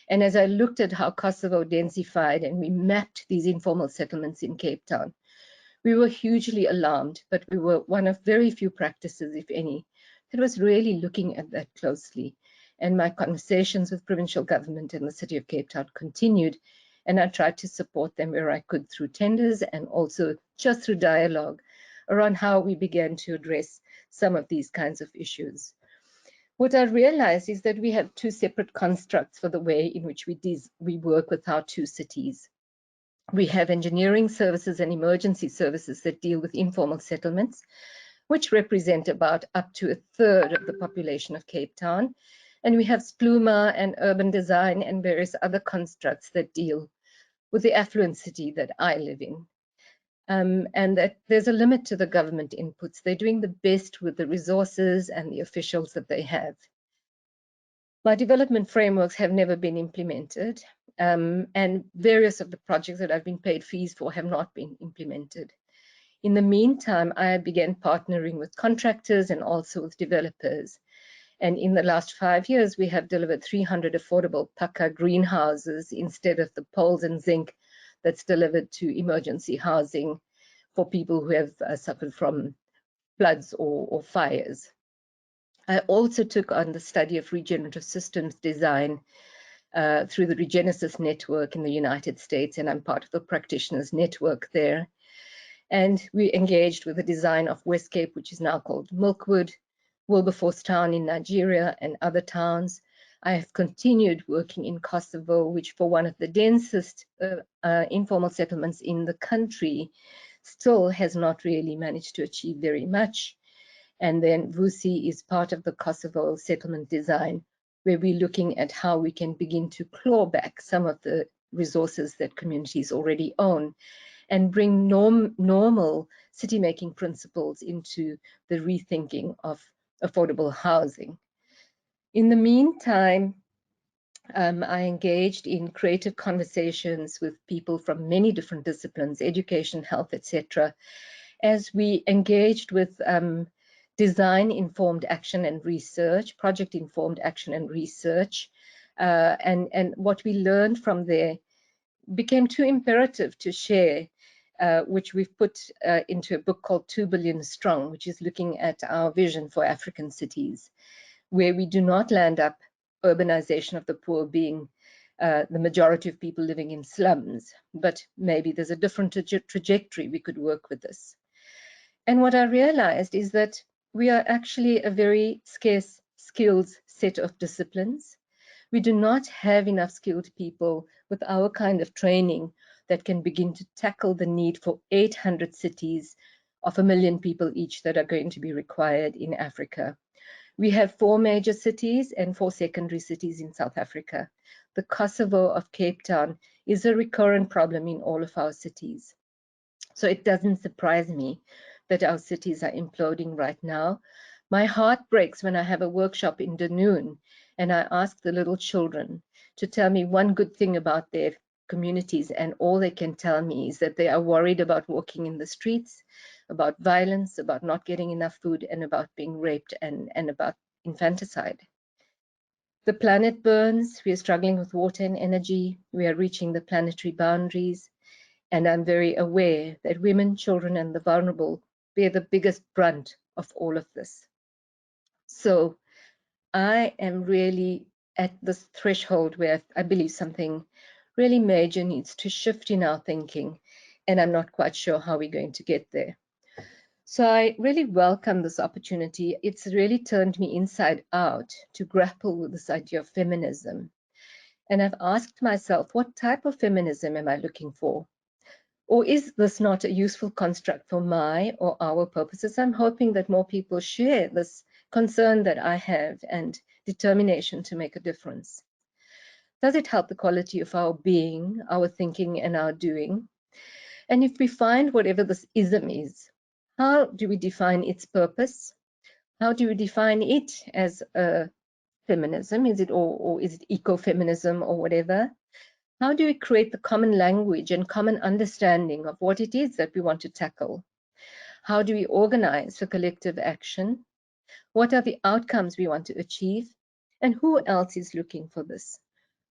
And as I looked at how Kosovo densified and we mapped these informal settlements in Cape Town, we were hugely alarmed, but we were one of very few practices, if any, that was really looking at that closely. And my conversations with provincial government and the city of Cape Town continued, and I tried to support them where I could through tenders and also just through dialogue around how we began to address some of these kinds of issues. What I realized is that we have two separate constructs for the way in which we work with our two cities. We have engineering services and emergency services that deal with informal settlements, which represent about up to 1/3 of the population of Cape Town. And we have SPLUMA and urban design and various other constructs that deal with the affluent city that I live in. And that there's a limit to the government inputs. They're doing the best with the resources and the officials that they have. My development frameworks have never been implemented, and various of the projects that I've been paid fees for have not been implemented. In the meantime, I began partnering with contractors and also with developers. And in the last 5 years, we have delivered 300 affordable paka greenhouses instead of the poles and zinc that's delivered to emergency housing for people who have suffered from floods or fires. I also took on the study of regenerative systems design through the Regenesis Network in the United States, and I'm part of the practitioners network there. And we engaged with the design of West Cape, which is now called Milkwood, Wilberforce Town in Nigeria, and other towns. I have continued working in Kosovo, which for one of the densest informal settlements in the country, still has not really managed to achieve very much. And then VUSI is part of the Kosovo settlement design, where we're looking at how we can begin to claw back some of the resources that communities already own and bring normal city-making principles into the rethinking of affordable housing. In the meantime, I engaged in creative conversations with people from many different disciplines, education, health, etc., as we engaged with design-informed action and research, project-informed action and research. And what we learned from there became too imperative to share, which we've put into a book called 2 Billion Strong, which is looking at our vision for African cities, where we do not land up urbanization of the poor being the majority of people living in slums, but maybe there's a different trajectory we could work with this. And what I realized is that we are actually a very scarce skills set of disciplines. We do not have enough skilled people with our kind of training that can begin to tackle the need for 800 cities of 1 million people each that are going to be required in Africa. We have 4 major cities and 4 secondary cities in South Africa. The Kosovo of Cape Town is a recurrent problem in all of our cities. So it doesn't surprise me that our cities are imploding right now. My heart breaks when I have a workshop in Dunoon and I ask the little children to tell me one good thing about their communities, and all they can tell me is that they are worried about walking in the streets, about violence, about not getting enough food, and about being raped and about infanticide. The planet burns, we are struggling with water and energy, we are reaching the planetary boundaries, and I'm very aware that women, children, and the vulnerable bear the biggest brunt of all of this. So I am really at this threshold where I believe something really major needs to shift in our thinking, and I'm not quite sure how we're going to get there. So I really welcome this opportunity. It's really turned me inside out to grapple with this idea of feminism. And I've asked myself, what type of feminism am I looking for? Or is this not a useful construct for my or our purposes? I'm hoping that more people share this concern that I have and determination to make a difference. Does it help the quality of our being, our thinking, and our doing? And if we find whatever this ism is, how do we define its purpose? How do we define it as a feminism? Is it or is it ecofeminism or whatever? How do we create the common language and common understanding of what it is that we want to tackle? How do we organize for collective action? What are the outcomes we want to achieve? And who else is looking for this?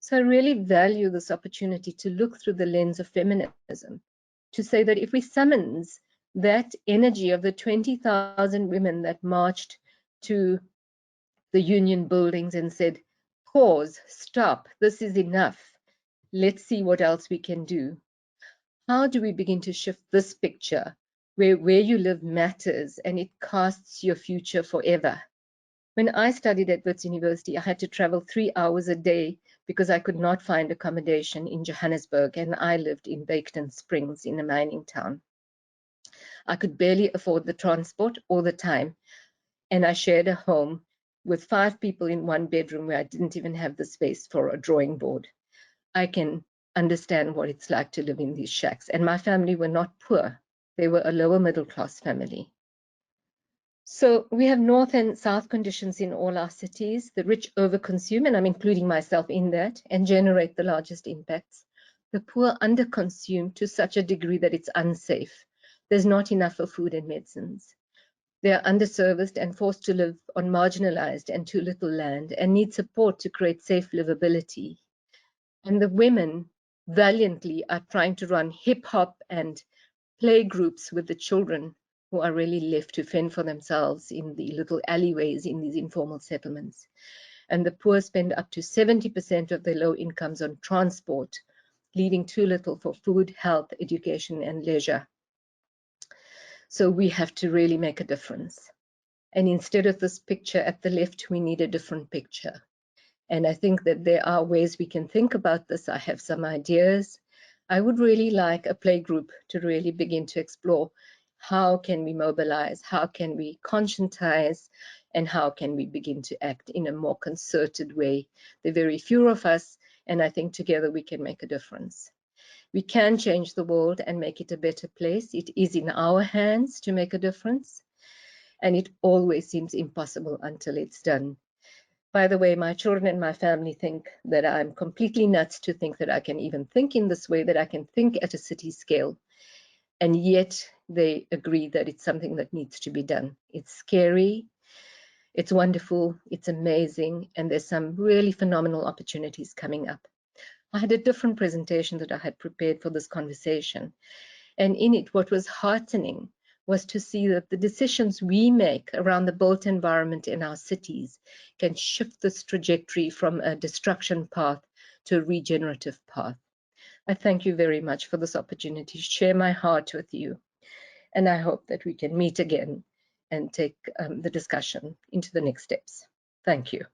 So I really value this opportunity to look through the lens of feminism, to say that if we summons that energy of the 20,000 women that marched to the union buildings and said, pause, stop, this is enough, let's see what else we can do. How do we begin to shift this picture where you live matters and it casts your future forever? When I studied at Wits University, I had to travel 3 hours a day because I could not find accommodation in Johannesburg, and I lived in Baketon Springs in a mining town. I could barely afford the transport or the time, and I shared a home with 5 people in one bedroom where I didn't even have the space for a drawing board. I can understand what it's like to live in these shacks, and my family were not poor. They were a lower middle class family. So we have north and south conditions in all our cities. The rich overconsume, and I'm including myself in that, and generate the largest impacts. The poor underconsume to such a degree that it's unsafe. There's not enough for food and medicines. They are underserviced and forced to live on marginalized and too little land and need support to create safe livability. And the women valiantly are trying to run hip hop and play groups with the children who are really left to fend for themselves in the little alleyways in these informal settlements. And the poor spend up to 70% of their low incomes on transport, leaving too little for food, health, education, and leisure. So we have to really make a difference. And instead of this picture at the left, we need a different picture. And I think that there are ways we can think about this. I have some ideas. I would really like a play group to really begin to explore how can we mobilize, how can we conscientize, and how can we begin to act in a more concerted way. There are very few of us, and I think together we can make a difference. We can change the world and make it a better place. It is in our hands to make a difference, and it always seems impossible until it's done. By the way, my children and my family think that I'm completely nuts to think that I can even think in this way, that I can think at a city scale. And yet they agree that it's something that needs to be done. It's scary, it's wonderful, it's amazing, and there's some really phenomenal opportunities coming up. I had a different presentation that I had prepared for this conversation. And in it, what was heartening was to see that the decisions we make around the built environment in our cities can shift this trajectory from a destruction path to a regenerative path. I thank you very much for this opportunity to share my heart with you. And I hope that we can meet again and take the discussion into the next steps. Thank you.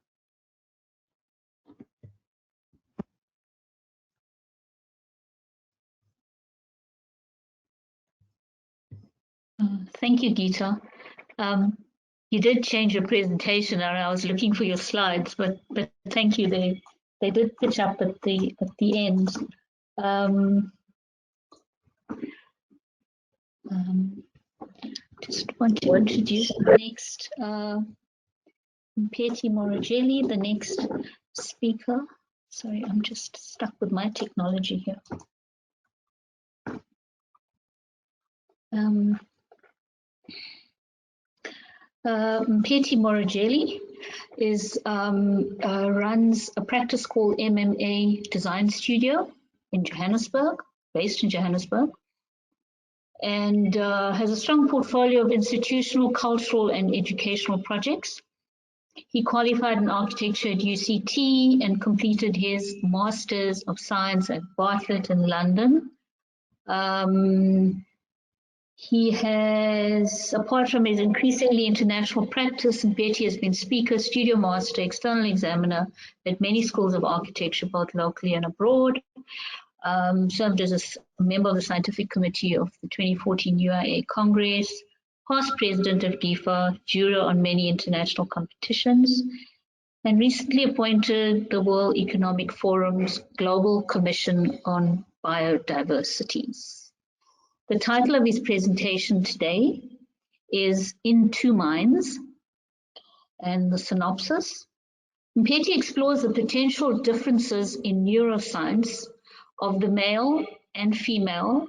Thank you, Geeta. You did change your presentation, and I was looking for your slides, but thank you. They did pitch up at the end. Just want to introduce the next Mphethi Morajeli, the next speaker. Sorry, I'm just stuck with my technology here. Mphethi Morajeli runs a practice called MMA Design Studio in Johannesburg, based in Johannesburg, and has a strong portfolio of institutional, cultural, and educational projects. He qualified in architecture at UCT and completed his Masters of Science at Bartlett in London. He has, apart from his increasingly international practice, Mphethi has been speaker, studio master, external examiner at many schools of architecture, both locally and abroad. Served as a member of the scientific committee of the 2014 UIA Congress, past president of GIFA, juror on many international competitions, and recently appointed the World Economic Forum's Global Commission on Biodiversities. The title of his presentation today is In Two Minds, and the synopsis. Mphethi explores the potential differences in neuroscience of the male and female,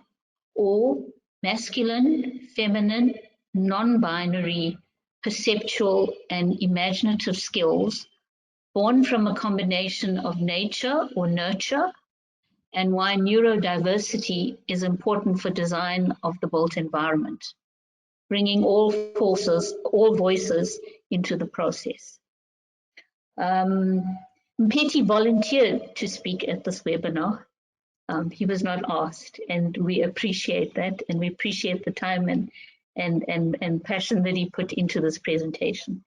or masculine, feminine, non-binary, perceptual, and imaginative skills born from a combination of nature or nurture, and why neurodiversity is important for design of the built environment, bringing all voices into the process. Mpeti volunteered to speak at this webinar. He was not asked, and we appreciate that, and we appreciate the time and passion that he put into this presentation.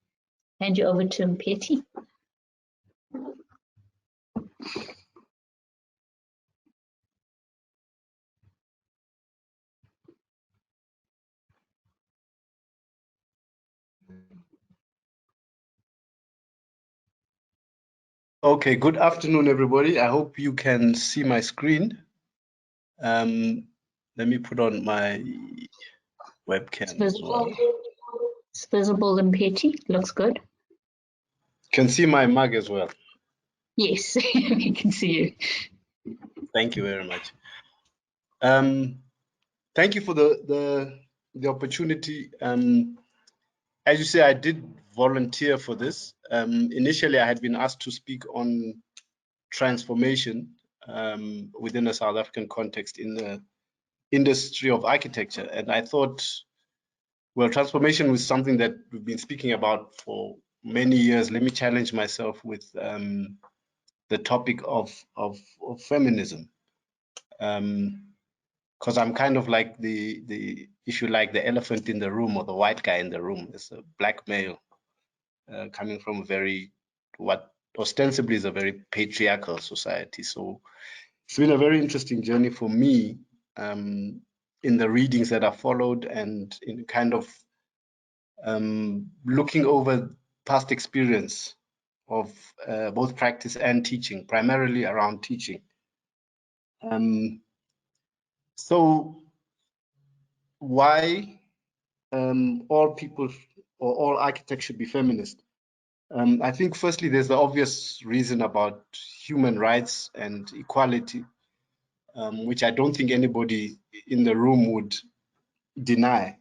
Hand you over to Mpeti. Okay, good afternoon, everybody. I hope you can see my screen. Let me put on my webcam as well. It's visible and Mpeti, looks good. Can see my mug as well. Yes, we can see you. Thank you very much. Thank you for the opportunity. As you say, I did volunteer for this. Initially, I had been asked to speak on transformation within a South African context in the industry of architecture. And I thought, well, transformation was something that we've been speaking about for many years. Let me challenge myself with the topic of feminism. Because I'm kind of like the issue, like the elephant in the room or the white guy in the room. It's a black male coming from a very, what ostensibly is a very patriarchal society. So it's been a very interesting journey for me in the readings that are followed and in kind of looking over past experience of both practice and teaching, primarily around teaching. So why all people or all architects should be feminist? I think firstly, there's the obvious reason about human rights and equality, which I don't think anybody in the room would deny.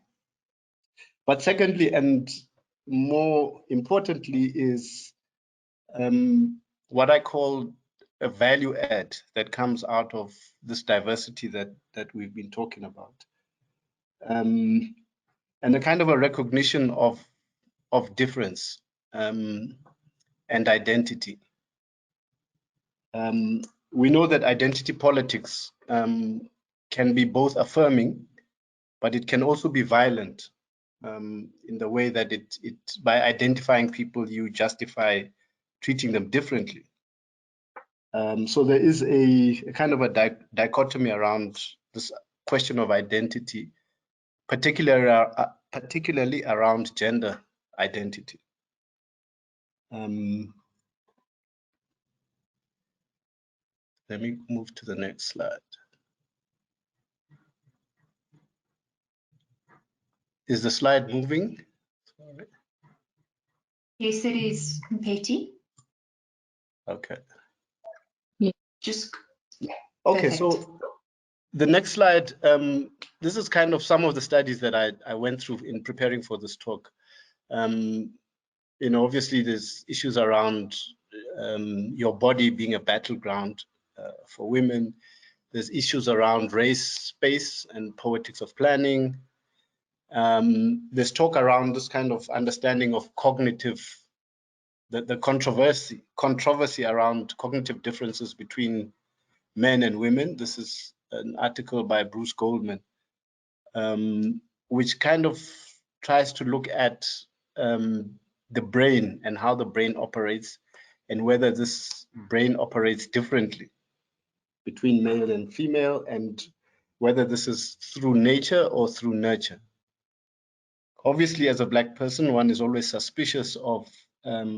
But secondly, and more importantly, is what I call a value add that comes out of this diversity that we've been talking about. And a kind of a recognition of difference and identity. We know that identity politics can be both affirming, but it can also be violent in the way that it by identifying people, you justify treating them differently. So there is a kind of a dichotomy around this question of identity, particularly around gender identity. Let me move to the next slide. Is the slide moving? Sorry. Yes, it is, Mpeti. Okay. Just, yeah. Okay, Perfect. so the next slide, this is kind of some of the studies that I went through in preparing for this talk. You know, obviously there's issues around your body being a battleground for women. There's issues around race, space, and poetics of planning. There's talk around this kind of understanding of cognitive, the controversy around cognitive differences between men and women. This is an article by Bruce Goldman, which kind of tries to look at the brain and how the brain operates and whether this brain operates differently between male and female, and whether this is through nature or through nurture. Obviously, as a Black person, one is always suspicious of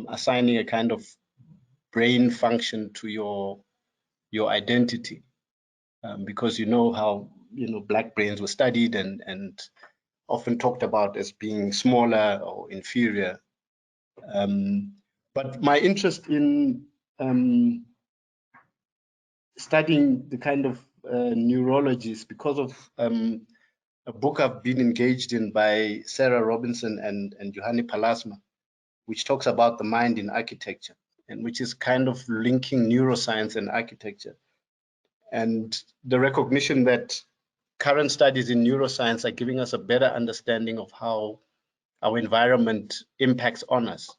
assigning a kind of brain function to your identity, because you know how Black brains were studied and often talked about as being smaller or inferior. But my interest in studying the kind of neurologies because of a book I've been engaged in by Sarah Robinson and Johanni Palasma, which talks about the mind in architecture. and which is kind of linking neuroscience and architecture. And the recognition that current studies in neuroscience are giving us a better understanding of how our environment impacts on us.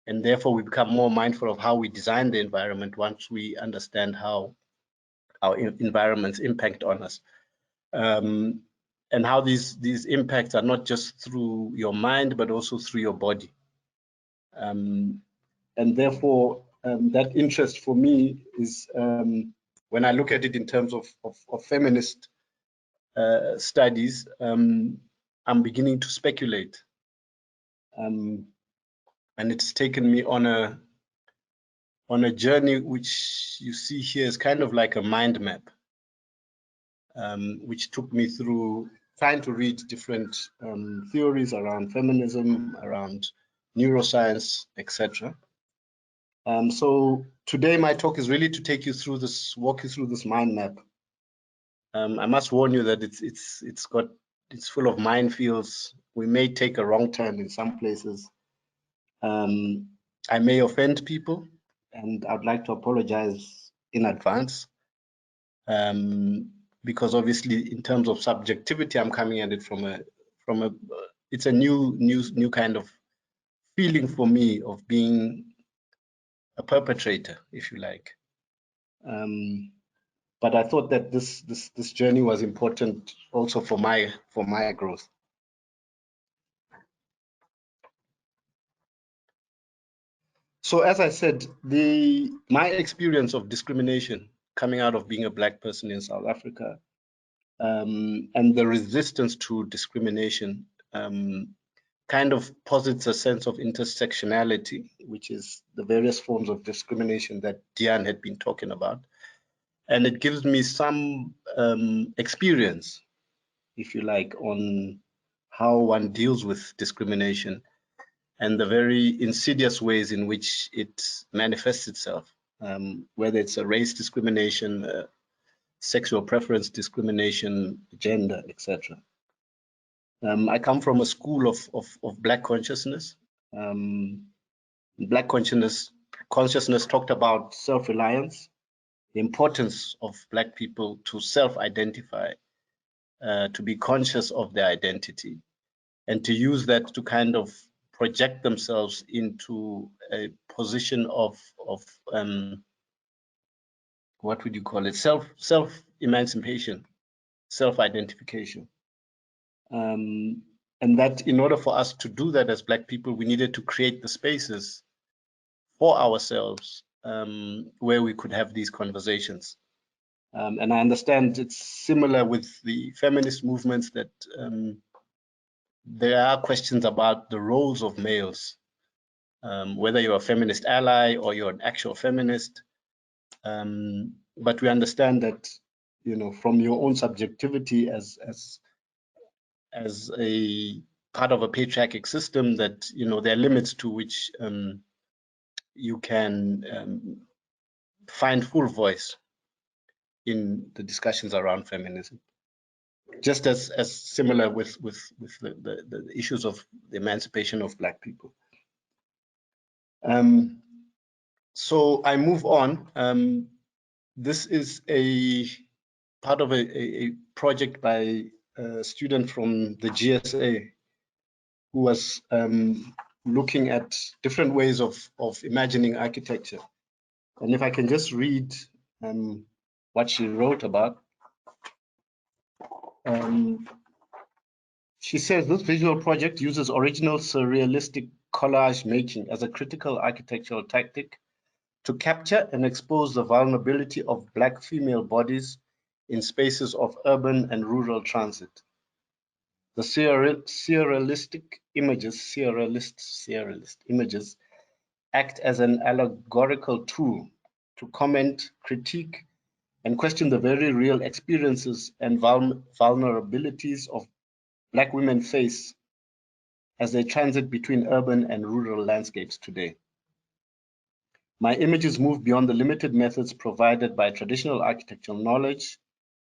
And therefore, we become more mindful of how we design the environment once we understand how our environments impact on us. And how these impacts are not just through your mind, but also through your body. And therefore, that interest for me is, when I look at it in terms of feminist studies, I'm beginning to speculate. And it's taken me on a journey which you see here is kind of like a mind map, which took me through trying to read different theories around feminism, around neuroscience, etc. So today my talk is really to take you through this, walk you through this mind map. I must warn you that it's full of minefields. We may take a wrong turn in some places. I may offend people, and I'd like to apologize in advance. Because obviously, in terms of subjectivity, I'm coming at it from a it's a new kind of feeling for me of being a perpetrator, if you like. But I thought that this journey was important also for my growth. So as I said, my experience of discrimination coming out of being a Black person in South Africa, and the resistance to discrimination kind of posits a sense of intersectionality, which is the various forms of discrimination that Diane had been talking about. And it gives me some experience, if you like, on how one deals with discrimination and the very insidious ways in which it manifests itself, whether it's a race discrimination, sexual preference discrimination, gender, etc. I come from a school of Black consciousness. Black consciousness talked about self-reliance, the importance of Black people to self-identify, to be conscious of their identity, and to use that to kind of project themselves into a position of what would you call it? Self-emancipation, self-identification. And that in order for us to do that as Black people, we needed to create the spaces for ourselves where we could have these conversations. And I understand it's similar with the feminist movements that there are questions about the roles of males, whether you're a feminist ally or you're an actual feminist. But we understand that, you know, from your own subjectivity as a part of a patriarchic system, that, you know, there are limits to which you can find full voice in the discussions around feminism. Just as similar with the issues of the emancipation of Black people. So I move on. This is a part of a project by a student from the GSA who was looking at different ways of imagining architecture. And if I can just read what she wrote about. She says this visual project uses original surrealistic collage making as a critical architectural tactic to capture and expose the vulnerability of Black female bodies in spaces of urban and rural transit. The surrealist images act as an allegorical tool to comment, critique, and question the very real experiences and vulnerabilities of Black women face as they transit between urban and rural landscapes today. My images move beyond the limited methods provided by traditional architectural knowledge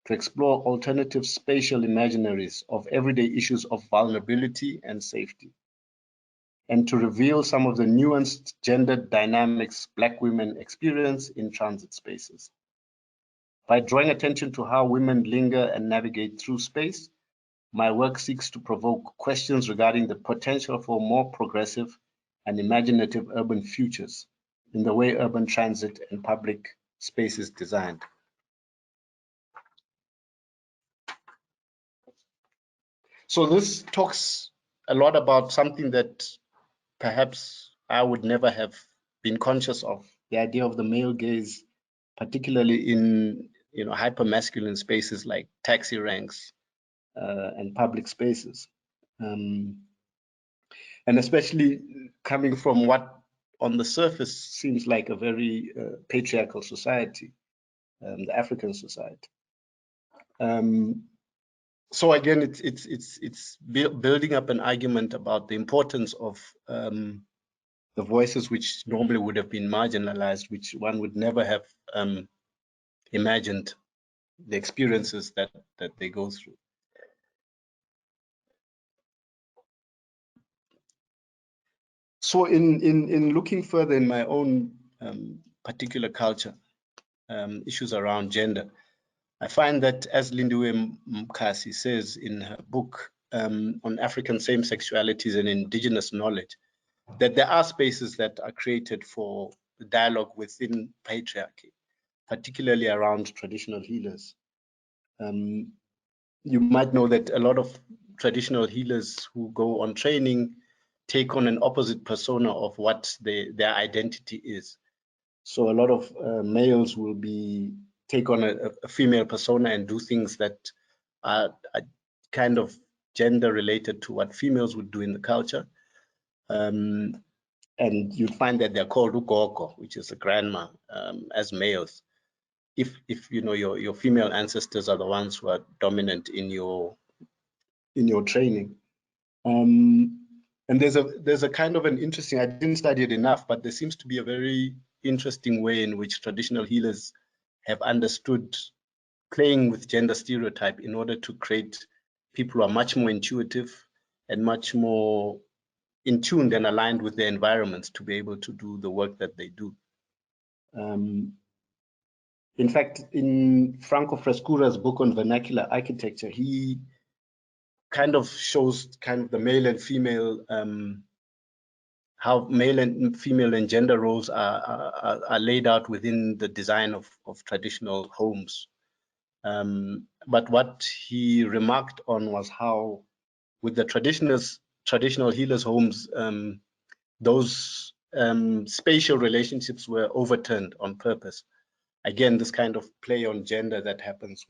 to explore alternative spatial imaginaries of everyday issues of vulnerability and safety. and to reveal some of the nuanced gender dynamics Black women experience in transit spaces. By drawing attention to how women linger and navigate through space, my work seeks to provoke questions regarding the potential for more progressive and imaginative urban futures in the way urban transit and public space is designed. So this talks a lot about something that perhaps I would never have been conscious of, the idea of the male gaze, particularly in hyper-masculine spaces like taxi ranks and public spaces. And especially coming from what on the surface seems like a very patriarchal society, the African society. So again, it's building up an argument about the importance of the voices which normally would have been marginalized, which one would never have imagined the experiences that they go through. So in looking further in my own particular culture, issues around gender, I find that, as Lindiwe Mkasi says in her book on African same sexualities and indigenous knowledge, that there are spaces that are created for dialogue within patriarchy, particularly around traditional healers. You might know that a lot of traditional healers who go on training take on an opposite persona of what their identity is. So a lot of males will take on a female persona and do things that are kind of gender related to what females would do in the culture. And you'd find that they're called ugogo, which is a grandma, as males. If your female ancestors are the ones who are dominant in your training. And there's a kind of an interesting, I didn't study it enough, but there seems to be a very interesting way in which traditional healers have understood playing with gender stereotype in order to create people who are much more intuitive and much more in tune and aligned with their environments to be able to do the work that they do. In fact, in Franco Frescura's book on vernacular architecture, he kind of shows the male and female, how male and female and gender roles are laid out within the design of traditional homes. But what he remarked on was how with the traditional healers' homes, those spatial relationships were overturned on purpose. Again, this kind of play on gender that happens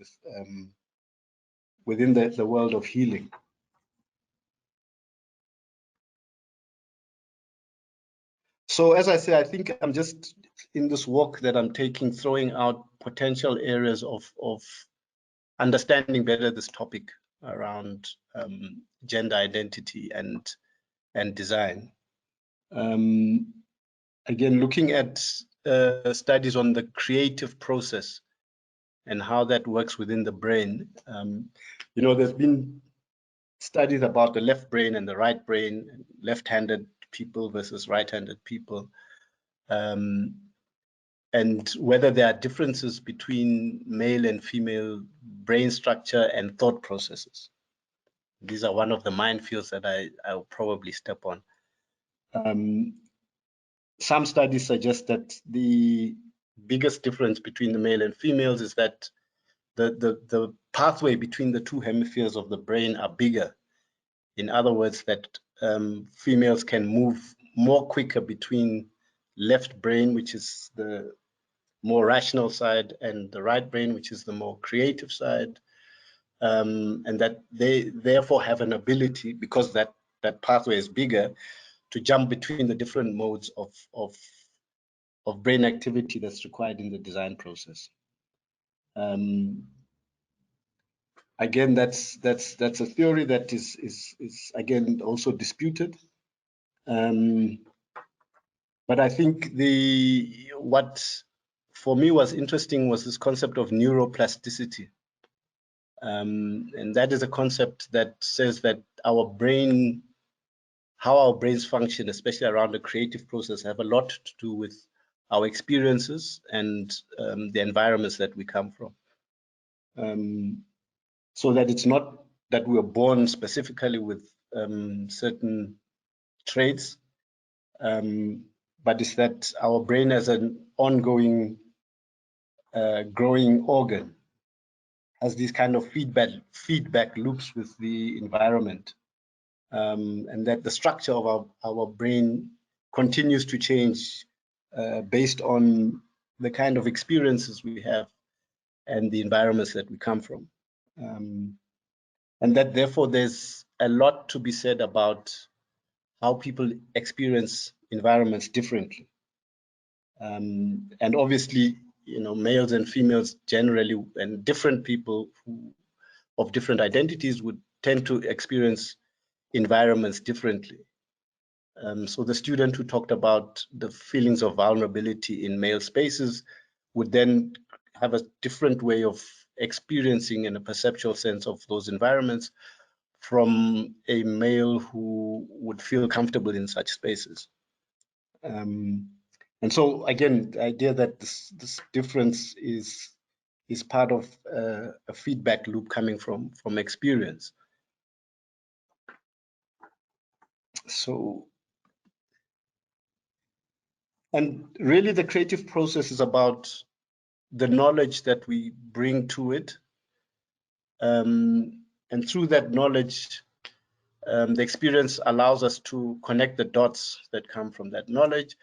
within the world of healing. So as I say, I think I'm just in this walk that I'm taking, throwing out potential areas of understanding better this topic around gender identity and design. Again, looking at studies on the creative process and how that works within the brain. There's been studies about the left brain and the right brain, left-handed people versus right-handed people, and whether there are differences between male and female brain structure and thought processes. These are one of the minefields that I'll probably step on. Some studies suggest that the biggest difference between the male and females is that the pathway between the two hemispheres of the brain are bigger. In other words, that females can move more quicker between left brain, which is the more rational side, and the right brain, which is the more creative side, and that they therefore have an ability, because that pathway is bigger, to jump between the different modes of brain activity that's required in the design process. Again, that's a theory that is again also disputed. But I think what for me was interesting was this concept of neuroplasticity. And that is a concept that says that our brain, how our brains function, especially around the creative process, have a lot to do with our experiences and the environments that we come from. So that it's not that we were born specifically with certain traits, but it's that our brain as an ongoing growing organ has these kind of feedback loops with the environment, and that the structure of our brain continues to change based on the kind of experiences we have and the environments that we come from. And that therefore there's a lot to be said about how people experience environments differently. And obviously, you know, males and females generally, and different people of different identities would tend to experience environments differently. So the student who talked about the feelings of vulnerability in male spaces would then have a different way of experiencing in a perceptual sense of those environments from a male who would feel comfortable in such spaces. And so again, the idea that this difference is part of a feedback loop coming from experience. So, and really the creative process is about the knowledge that we bring to it. And through that knowledge, the experience allows us to connect the dots that come from that knowledge,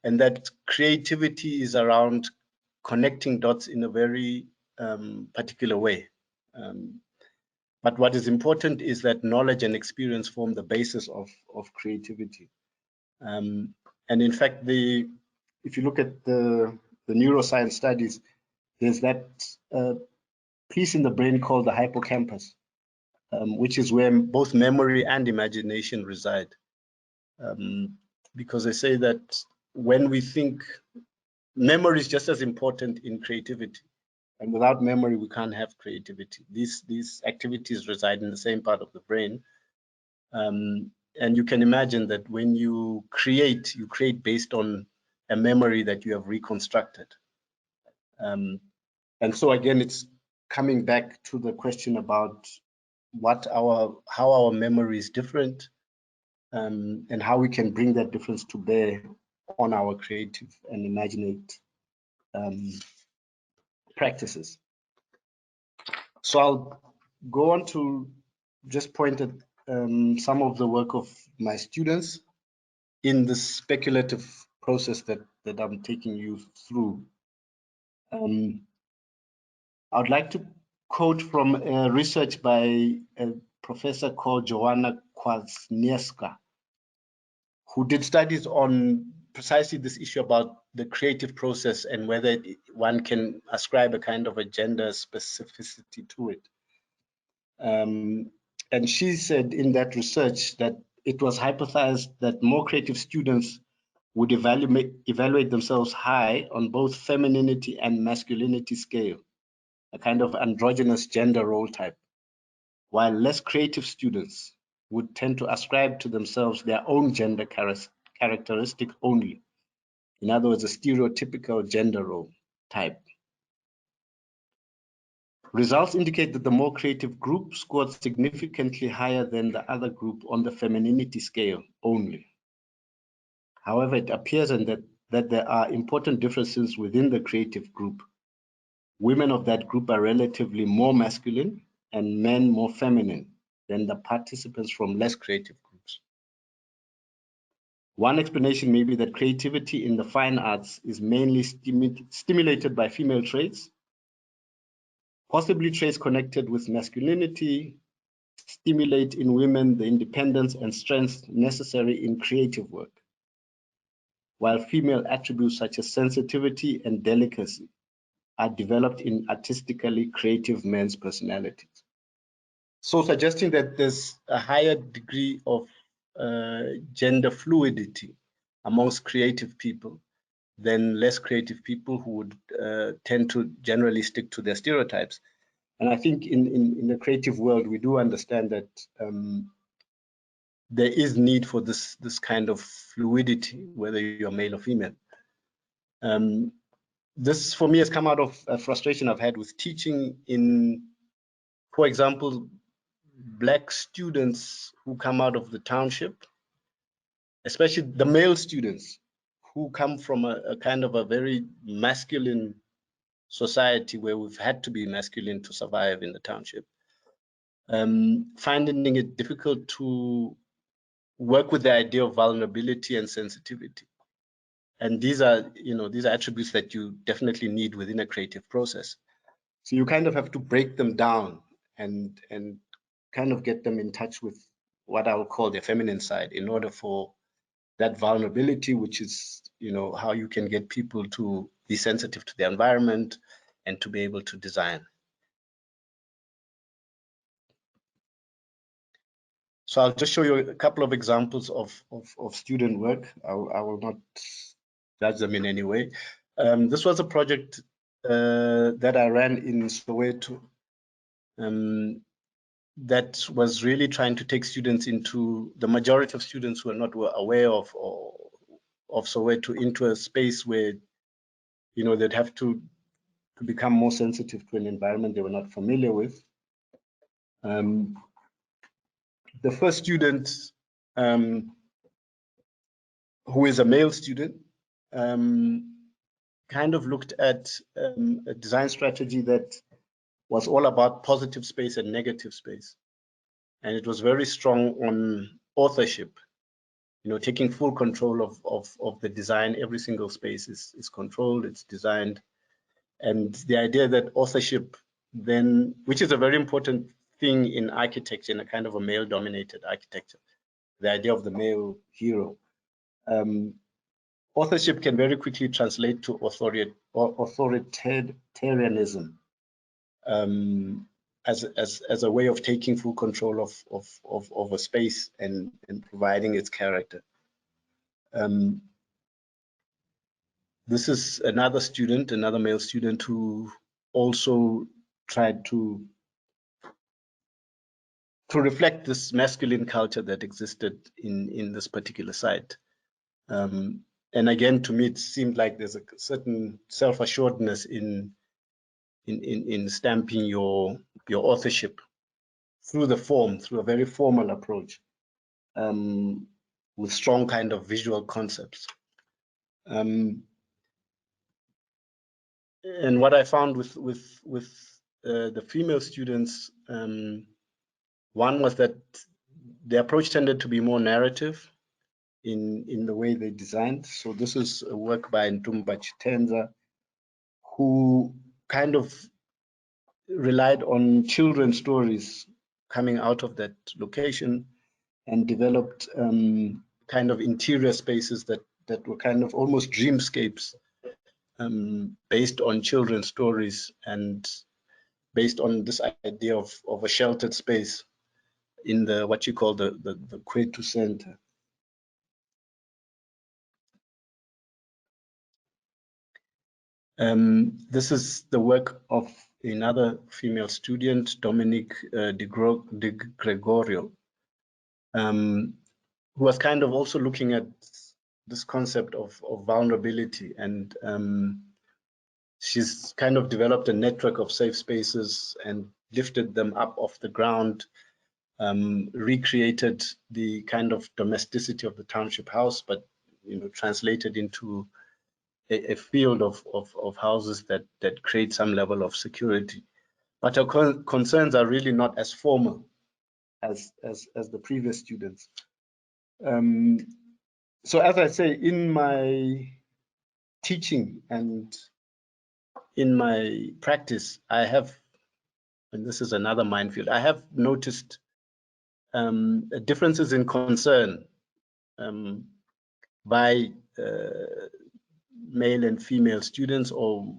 and that creativity is around connecting dots in a very particular way. But what is important is that knowledge and experience form the basis of creativity. And in fact, if you look at the neuroscience studies, there's that piece in the brain called the hippocampus, which is where both memory and imagination reside. Because they say that when we think, memory is just as important in creativity. And without memory, we can't have creativity. These activities reside in the same part of the brain. And you can imagine that when you create based on a memory that you have reconstructed. And so again, it's coming back to the question about how our memory is different, and how we can bring that difference to bear on our creative and imaginative practices. So I'll go on to just point at some of the work of my students in the speculative process that I'm taking you through. I'd like to quote from a research by a professor called Joanna Kwasniewska, who did studies on precisely this issue about the creative process and whether one can ascribe a kind of a gender specificity to it. And she said in that research that it was hypothesized that more creative students would evaluate themselves high on both femininity and masculinity scale, a kind of androgynous gender role type, while less creative students would tend to ascribe to themselves their own gender characteristic only. In other words, a stereotypical gender role type. Results indicate that the more creative group scored significantly higher than the other group on the femininity scale only. However, it appears that there are important differences within the creative group. Women of that group are relatively more masculine and men more feminine than the participants from less creative groups. One explanation may be that creativity in the fine arts is mainly stimulated by female traits, possibly traits connected with masculinity, stimulate in women the independence and strength necessary in creative work, while female attributes such as sensitivity and delicacy are developed in artistically creative men's personalities. So suggesting that there's a higher degree of gender fluidity amongst creative people than less creative people who would tend to generally stick to their stereotypes. And I think in the creative world, we do understand that there is need for this kind of fluidity, whether you're male or female. This for me has come out of a frustration I've had with teaching in, for example, Black students who come out of the township, especially the male students who come from a kind of a very masculine society where we've had to be masculine to survive in the township, finding it difficult to work with the idea of vulnerability and sensitivity. And these are, these are attributes that you definitely need within a creative process. So you kind of have to break them down and kind of get them in touch with what I would call their feminine side in order for that vulnerability, which is, how you can get people to be sensitive to the environment and to be able to design. So I'll just show you a couple of examples of student work. I will not judge them in any way. This was a project that I ran in Soweto that was really trying to take students into, the majority of students who are not aware of Soweto, into a space where, they'd have to become more sensitive to an environment they were not familiar with. The first student, who is a male student, kind of looked at a design strategy that was all about positive space and negative space. And it was very strong on authorship, taking full control of the design. Every single space is controlled, it's designed. And the idea that authorship then, which is a very important thing in architecture, in a kind of a male-dominated architecture, the idea of the male hero. Authorship can very quickly translate to authoritarianism as a way of taking full control of a space and providing its character. This is another student, another male student, who also tried to reflect this masculine culture that existed in this particular site. And again, to me, it seemed like there's a certain self-assuredness in stamping your authorship through the form, through a very formal approach, with strong kind of visual concepts. And what I found with the female students, one was that the approach tended to be more narrative in the way they designed. So this is a work by Ntumba Chitenza, who kind of relied on children's stories coming out of that location and developed kind of interior spaces that were kind of almost dreamscapes, based on children's stories and based on this idea of a sheltered space in the what you call the Kwetu Center. This is the work of another female student, Dominique de Gregorio, who was kind of also looking at this concept of vulnerability, and she's kind of developed a network of safe spaces and lifted them up off the ground, recreated the kind of domesticity of the township house, but translated into a field of houses that create some level of security. But her concerns are really not as formal as the previous students. So as I say, in my teaching and in my practice, I have, and this is another minefield, I have noticed differences in concern by male and female students, or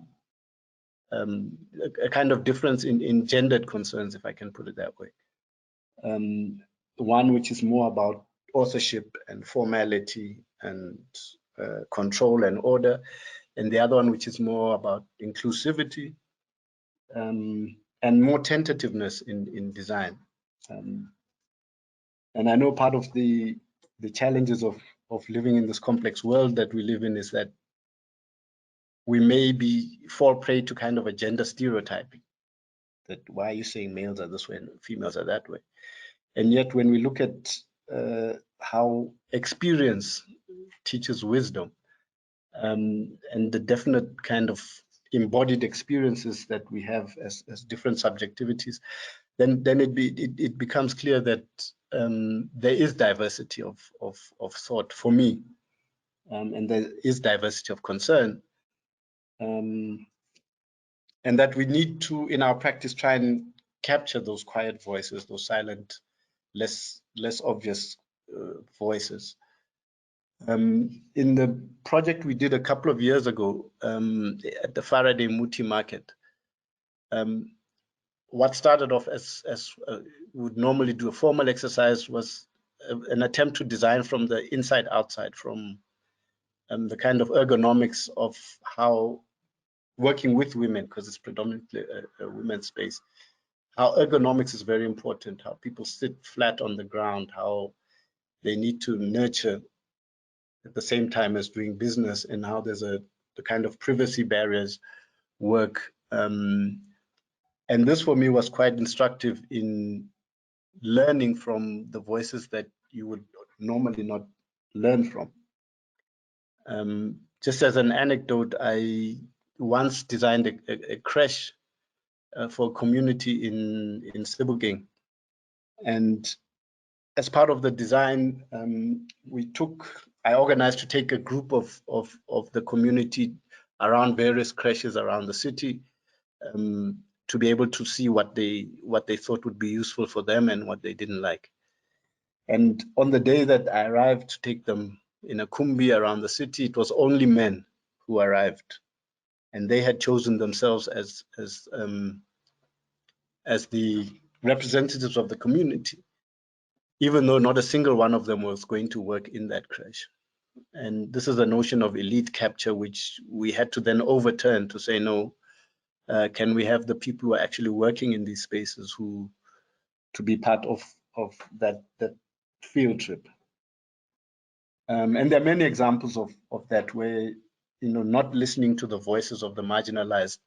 a kind of difference in gendered concerns, if I can put it that way. One which is more about authorship and formality and control and order, and the other one which is more about inclusivity and more tentativeness in design. And I know part of the challenges of living in this complex world that we live in is that we maybe fall prey to kind of a gender stereotyping, that why are you saying males are this way and females are that way? And yet when we look at how experience teaches wisdom, and the definite kind of embodied experiences that we have as different subjectivities, then it becomes clear that there is diversity of thought for me, and there is diversity of concern, and that we need to, in our practice, try and capture those quiet voices, those silent, less obvious voices. In the project we did a couple of years ago at the Faraday Muti market, what started off as would normally do a formal exercise was an attempt to design from the inside outside, from the kind of ergonomics of how working with women, because it's predominantly a women's space, how ergonomics is very important, how people sit flat on the ground, how they need to nurture at the same time as doing business, and how there's the kind of privacy barriers work. And this for me was quite instructive in learning from the voices that you would normally not learn from. Just as an anecdote, I once designed a creche for a community in Sebokeng. And as part of the design, I organized to take a group of the community around various creches around the city, to be able to see what they thought would be useful for them and what they didn't like. And on the day that I arrived to take them in a kumbi around the city, it was only men who arrived, and they had chosen themselves as the representatives of the community, even though not a single one of them was going to work in that creche. And this is a notion of elite capture, which we had to then overturn to say, no, can we have the people who are actually working in these spaces to be part of that field trip? And there are many examples of that where, not listening to the voices of the marginalized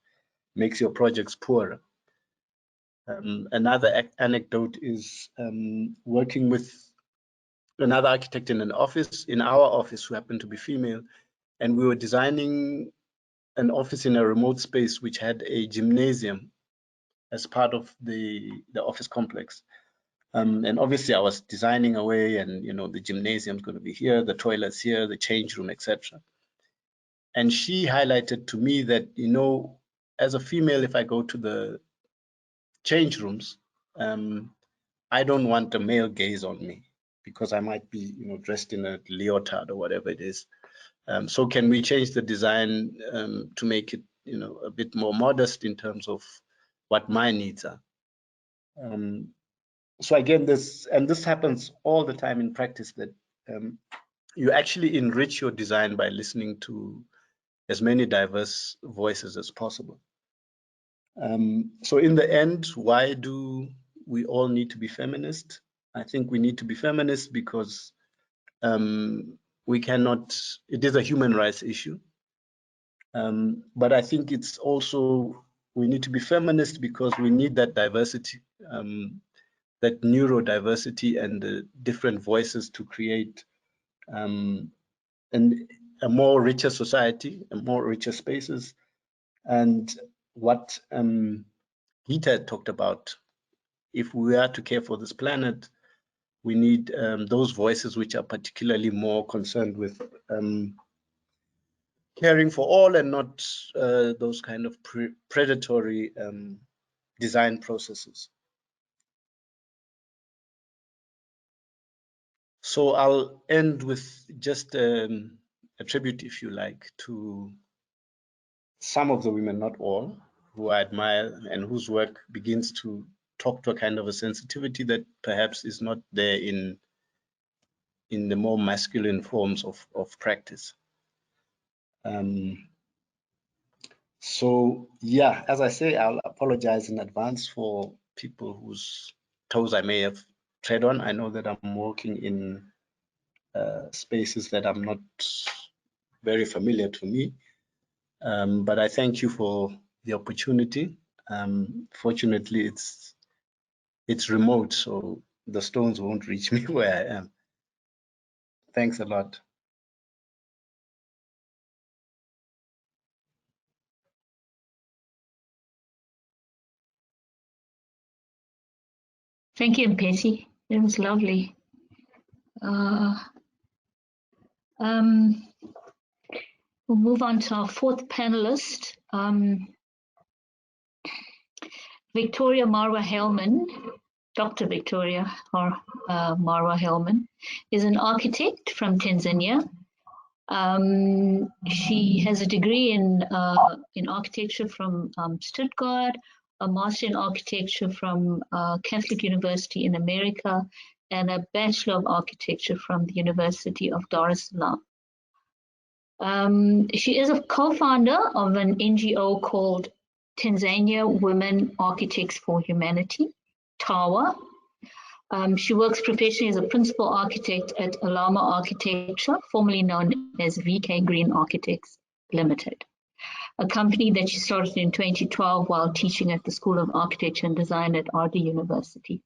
makes your projects poorer. Another anecdote is working with another architect in our office who happened to be female, and we were designing an office in a remote space which had a gymnasium as part of the office complex. And obviously I was designing away, and the gymnasium is going to be here, the toilets here, the change room, etc. And she highlighted to me that, as a female, if I go to the change rooms, I don't want a male gaze on me because I might be, dressed in a leotard or whatever it is. So can we change the design to make it, a bit more modest in terms of what my needs are? So again, this happens all the time in practice, that you actually enrich your design by listening to as many diverse voices as possible. So in the end, why do we all need to be feminist? I think we need to be feminist because we cannot, it is a human rights issue. But I think it's also, we need to be feminist because we need that diversity, that neurodiversity and the different voices to create a more richer society, a more richer spaces. And what Gita talked about, if we are to care for this planet, we need those voices which are particularly more concerned with caring for all and not those kind of predatory design processes. So I'll end with just a tribute, if you like, to some of the women, not all, who I admire and whose work begins to talk to a kind of a sensitivity that perhaps is not there in the more masculine forms of practice. So yeah, as I say, I'll apologize in advance for people whose toes I may have tread on. I know that I'm working in spaces that I'm not very familiar to me, but I thank you for the opportunity. Fortunately, it's remote, so the stones won't reach me where I am. Thanks a lot. Thank you, Mpesi. It was lovely. We'll move on to our fourth panelist, Victoria Marwa Helman. Dr. Victoria Marwa Helman is an architect from Tanzania. She has a degree in architecture from Stuttgart, a master in architecture from Catholic University in America, and a Bachelor of Architecture from the University of Dar es Salaam. She is a co-founder of an NGO called Tanzania Women Architects for Humanity, TAWA. She works professionally as a principal architect at Alama Architecture, formerly known as VK Green Architects Limited, a company that she started in 2012 while teaching at the School of Architecture and Design at RD University.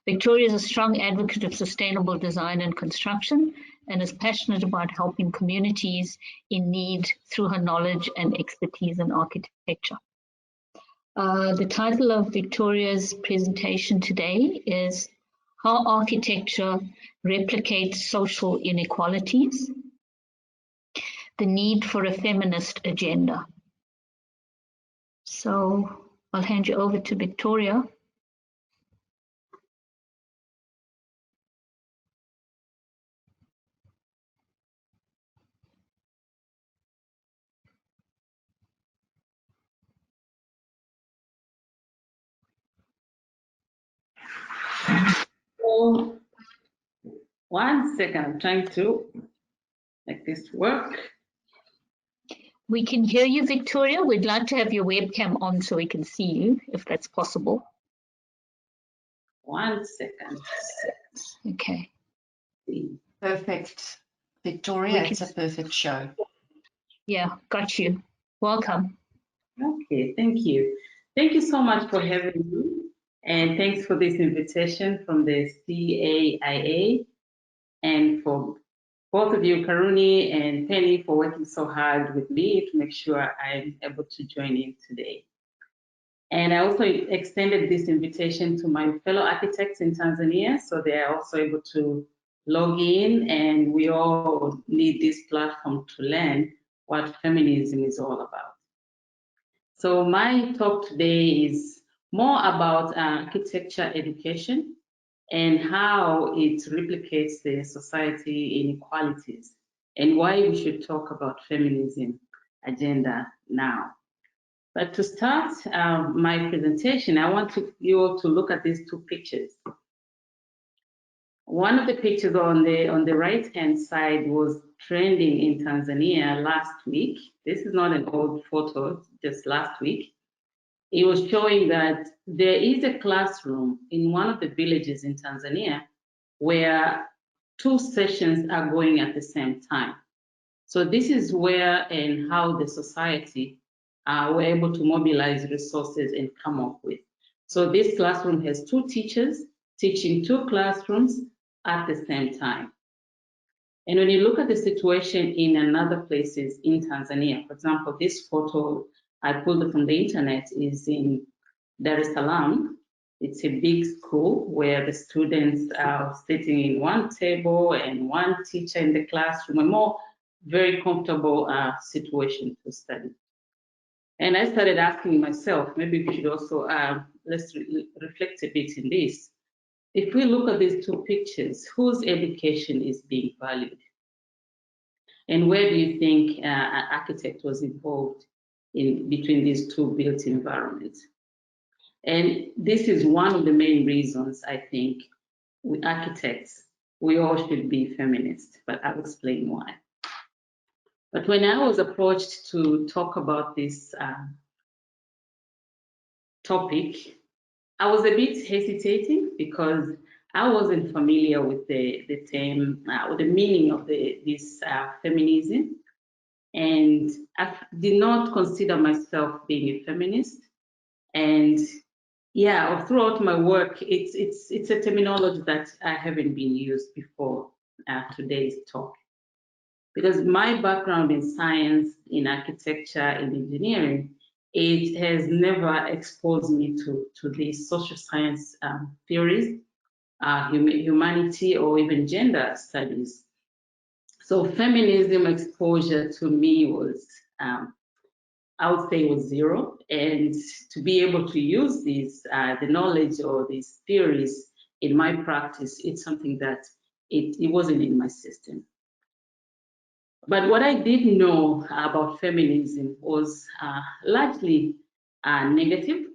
Victoria is a strong advocate of sustainable design and construction and is passionate about helping communities in need through her knowledge and expertise in architecture. The title of Victoria's presentation today is How Architecture Replicates Social Inequalities, the Need for a Feminist Agenda. So I'll hand you over to Victoria. So, 1 second, I'm trying to make this work. We can hear you, Victoria. We'd like to have your webcam on so we can see you, if that's possible. 1 second. Okay. Perfect. Victoria, it's a perfect show. Yeah, got you. Welcome. Okay, thank you. Thank you so much for having me. And thanks for this invitation from the SAIA and for both of you, Karuni and Penny, for working so hard with me to make sure I'm able to join in today. And I also extended this invitation to my fellow architects in Tanzania, so they are also able to log in, and we all need this platform to learn what feminism is all about. So my talk today is more about architecture education and how it replicates the society inequalities and why we should talk about feminism agenda now. But to start my presentation, I want you all to look at these two pictures. One of the pictures on the right-hand side was trending in Tanzania last week. This is not an old photo, just last week. It was showing that there is a classroom in one of the villages in Tanzania where 2 sessions are going at the same time. So this is where and how the society were able to mobilize resources and come up with. So this classroom has 2 teachers teaching 2 classrooms at the same time. And when you look at the situation in other places in Tanzania, for example, this photo I pulled from the internet is in Dar es Salaam. It's a big school where the students are sitting in one table and one teacher in the classroom, a more very comfortable situation to study. And I started asking myself, maybe we should also, let's reflect a bit in this. If we look at these 2 pictures, whose education is being valued? And where do you think an architect was involved in between these 2 built environments? And this is one of the main reasons I think we architects, we all should be feminists, but I'll explain why. But when I was approached to talk about this topic, I was a bit hesitating because I wasn't familiar with the term or the meaning of this feminism, and I did not consider myself being a feminist. And yeah, throughout my work, it's a terminology that I haven't been used before today's talk. Because my background in science, in architecture, in engineering, it has never exposed me to these social science theories, humanity, or even gender studies. So feminism exposure to me was, I would say, was zero. And to be able to use these, the knowledge or these theories in my practice, it's something that it wasn't in my system. But what I did know about feminism was largely negative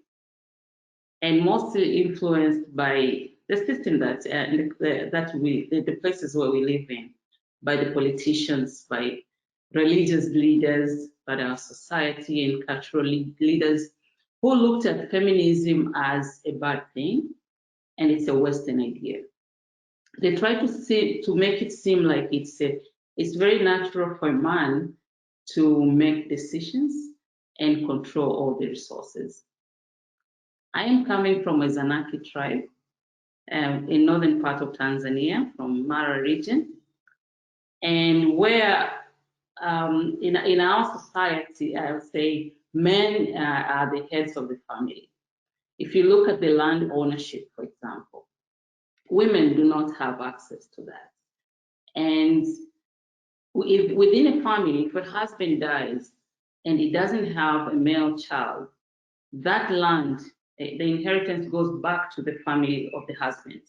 and mostly influenced by the system that the places where we live in, by the politicians, by religious leaders, by our society and cultural leaders who looked at feminism as a bad thing and it's a Western idea. They try to make it seem like it's very natural for a man to make decisions and control all the resources. I am coming from a Zanaki tribe in northern part of Tanzania, from Mara region, and where in our society, I would say men are the heads of the family. If you look at the land ownership, for example, women do not have access to that. And if within a family, if a husband dies and he doesn't have a male child, that land, the inheritance goes back to the family of the husband.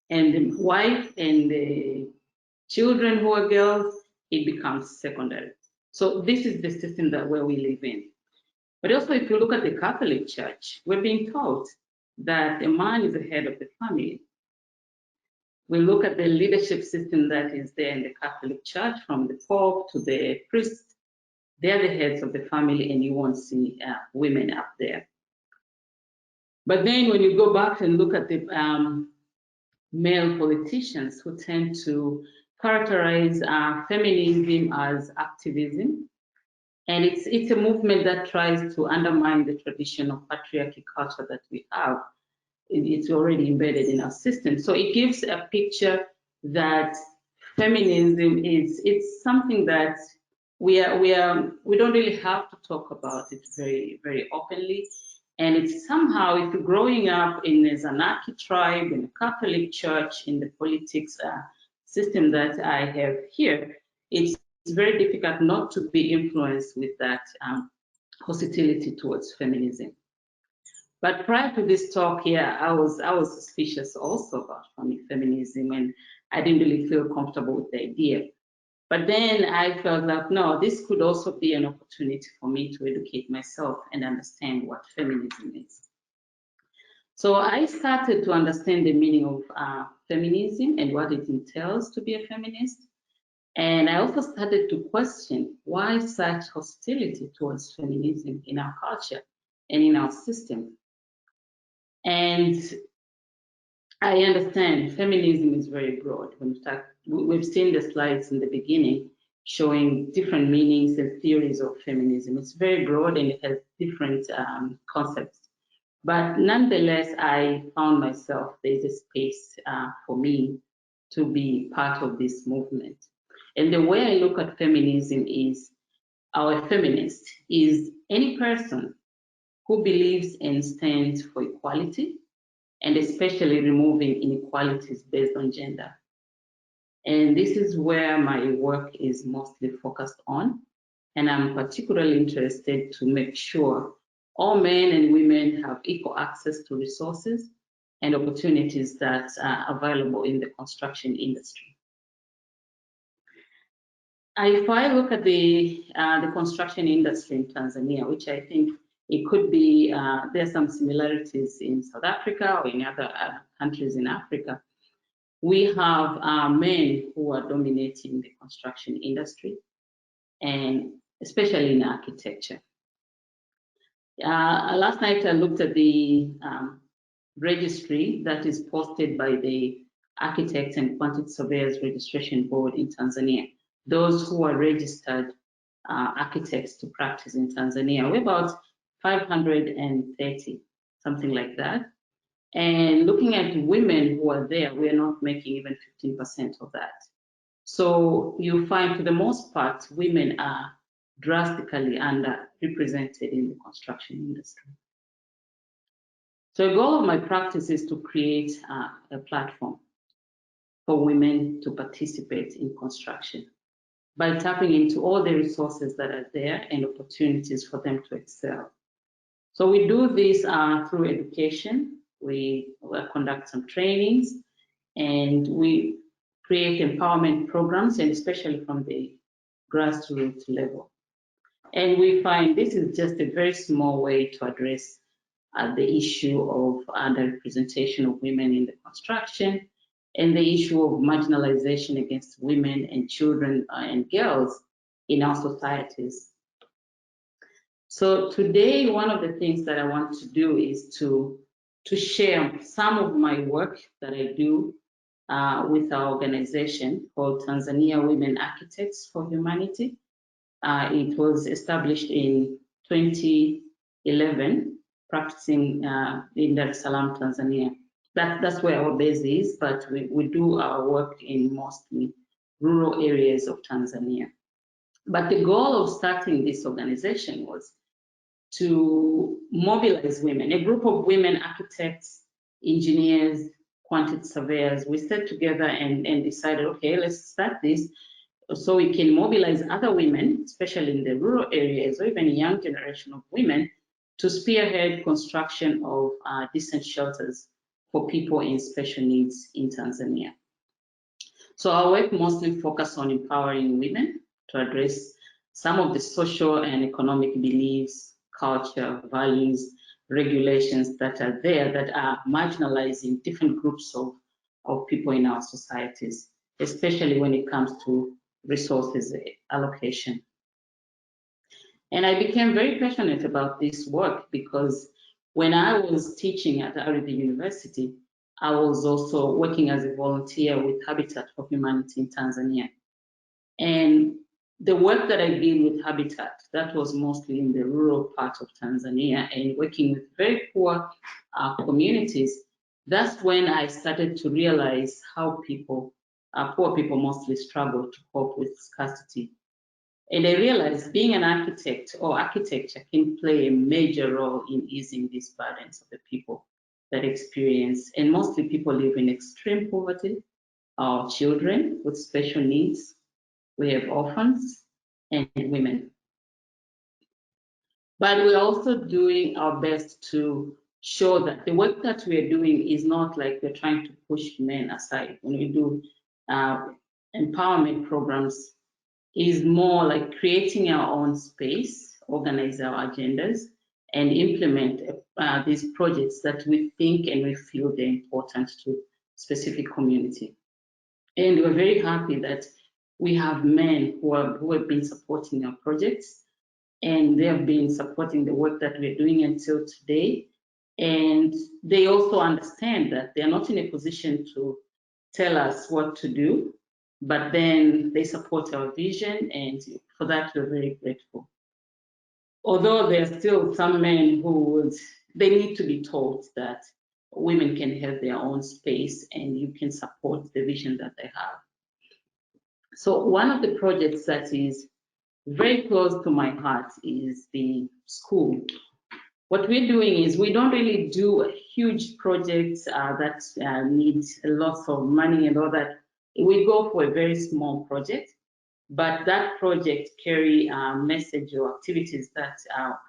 And the wife and the children who are girls, it becomes secondary. So this is the system where we live in. But also, if you look at the Catholic Church, we're being taught that a man is the head of the family. We look at the leadership system that is there in the Catholic Church, from the Pope to the priest. They're the heads of the family, and you won't see women up there. But then when you go back and look at the male politicians who tend to characterize feminism as activism, and it's a movement that tries to undermine the traditional patriarchy culture that we have. It's already embedded in our system. So it gives a picture that feminism it's something that we don't really have to talk about it very, very openly. And it's somehow, if you're growing up in a Zanaki tribe, in a Catholic church, in the politics system that I have here, it's very difficult not to be influenced with that hostility towards feminism. But prior to this talk here, I was suspicious also about feminism, and I didn't really feel comfortable with the idea. But then I felt that, no, this could also be an opportunity for me to educate myself and understand what feminism is. So I started to understand the meaning of feminism and what it entails to be a feminist. And I also started to question why such hostility towards feminism in our culture and in our system. And I understand feminism is very broad. We've seen the slides in the beginning showing different meanings and theories of feminism. It's very broad and it has different concepts. But nonetheless, I found myself, there's a space for me to be part of this movement. And the way I look at feminism is, our feminist is any person who believes and stands for equality, and especially removing inequalities based on gender. And this is where my work is mostly focused on. And I'm particularly interested to make sure all men and women have equal access to resources and opportunities that are available in the construction industry. If I look at the construction industry in Tanzania, which I think it could be, there's some similarities in South Africa or in other countries in Africa. We have men who are dominating the construction industry, and especially in architecture. Last night I looked at the registry that is posted by the Architects and Quantity Surveyors Registration Board in Tanzania. Those who are registered architects to practice in Tanzania. We're about 530, something like that. And looking at women who are there, we're not making even 15% of that. So you find, for the most part, women are drastically underrepresented in the construction industry. So the goal of my practice is to create a platform for women to participate in construction by tapping into all the resources that are there and opportunities for them to excel. So we do this through education. We conduct some trainings, and we create empowerment programs, and especially from the grassroots level. And we find this is just a very small way to address the issue of underrepresentation of women in the construction, and the issue of marginalization against women and children and girls in our societies. So today, one of the things that I want to do is to share some of my work that I do with our organization called Tanzania Women Architects for Humanity. It was established in 2011, practicing in Dar es Salaam, Tanzania. That's where our base is, but we do our work in mostly rural areas of Tanzania. But the goal of starting this organization was to mobilize women, a group of women architects, engineers, quantity surveyors. We sat together and decided, okay, let's start this so we can mobilize other women, especially in the rural areas, or even a young generation of women, to spearhead construction of decent shelters for people in special needs in Tanzania. So our work mostly focuses on empowering women to address some of the social and economic beliefs, culture, values, regulations that are there that are marginalizing different groups of people in our societies, especially when it comes to resources allocation. And I became very passionate about this work because when I was teaching at Arusha University, I was also working as a volunteer with Habitat for Humanity in Tanzania. And the work that I did with Habitat, that was mostly in the rural part of Tanzania and working with very poor communities. That's when I started to realize how poor people mostly struggle to cope with scarcity. And I realized being an architect or architecture can play a major role in easing these burdens of the people that experience, and mostly people live in extreme poverty, our children with special needs. We have orphans and women. But we're also doing our best to show that the work that we're doing is not like we're trying to push men aside. When we do empowerment programs, is more like creating our own space, organize our agendas, and implement these projects that we think and we feel they're important to specific community. And we're very happy that we have men who have been supporting our projects, and they have been supporting the work that we're doing until today. And they also understand that they're not in a position to tell us what to do, but then they support our vision, and for that we're very grateful. Although there are still some men who they need to be taught that women can have their own space and you can support the vision that they have. So one of the projects that is very close to my heart is the school. What we're doing is we don't really do huge projects that need lots of money and all that. We go for a very small project, but that project carry a message or activities that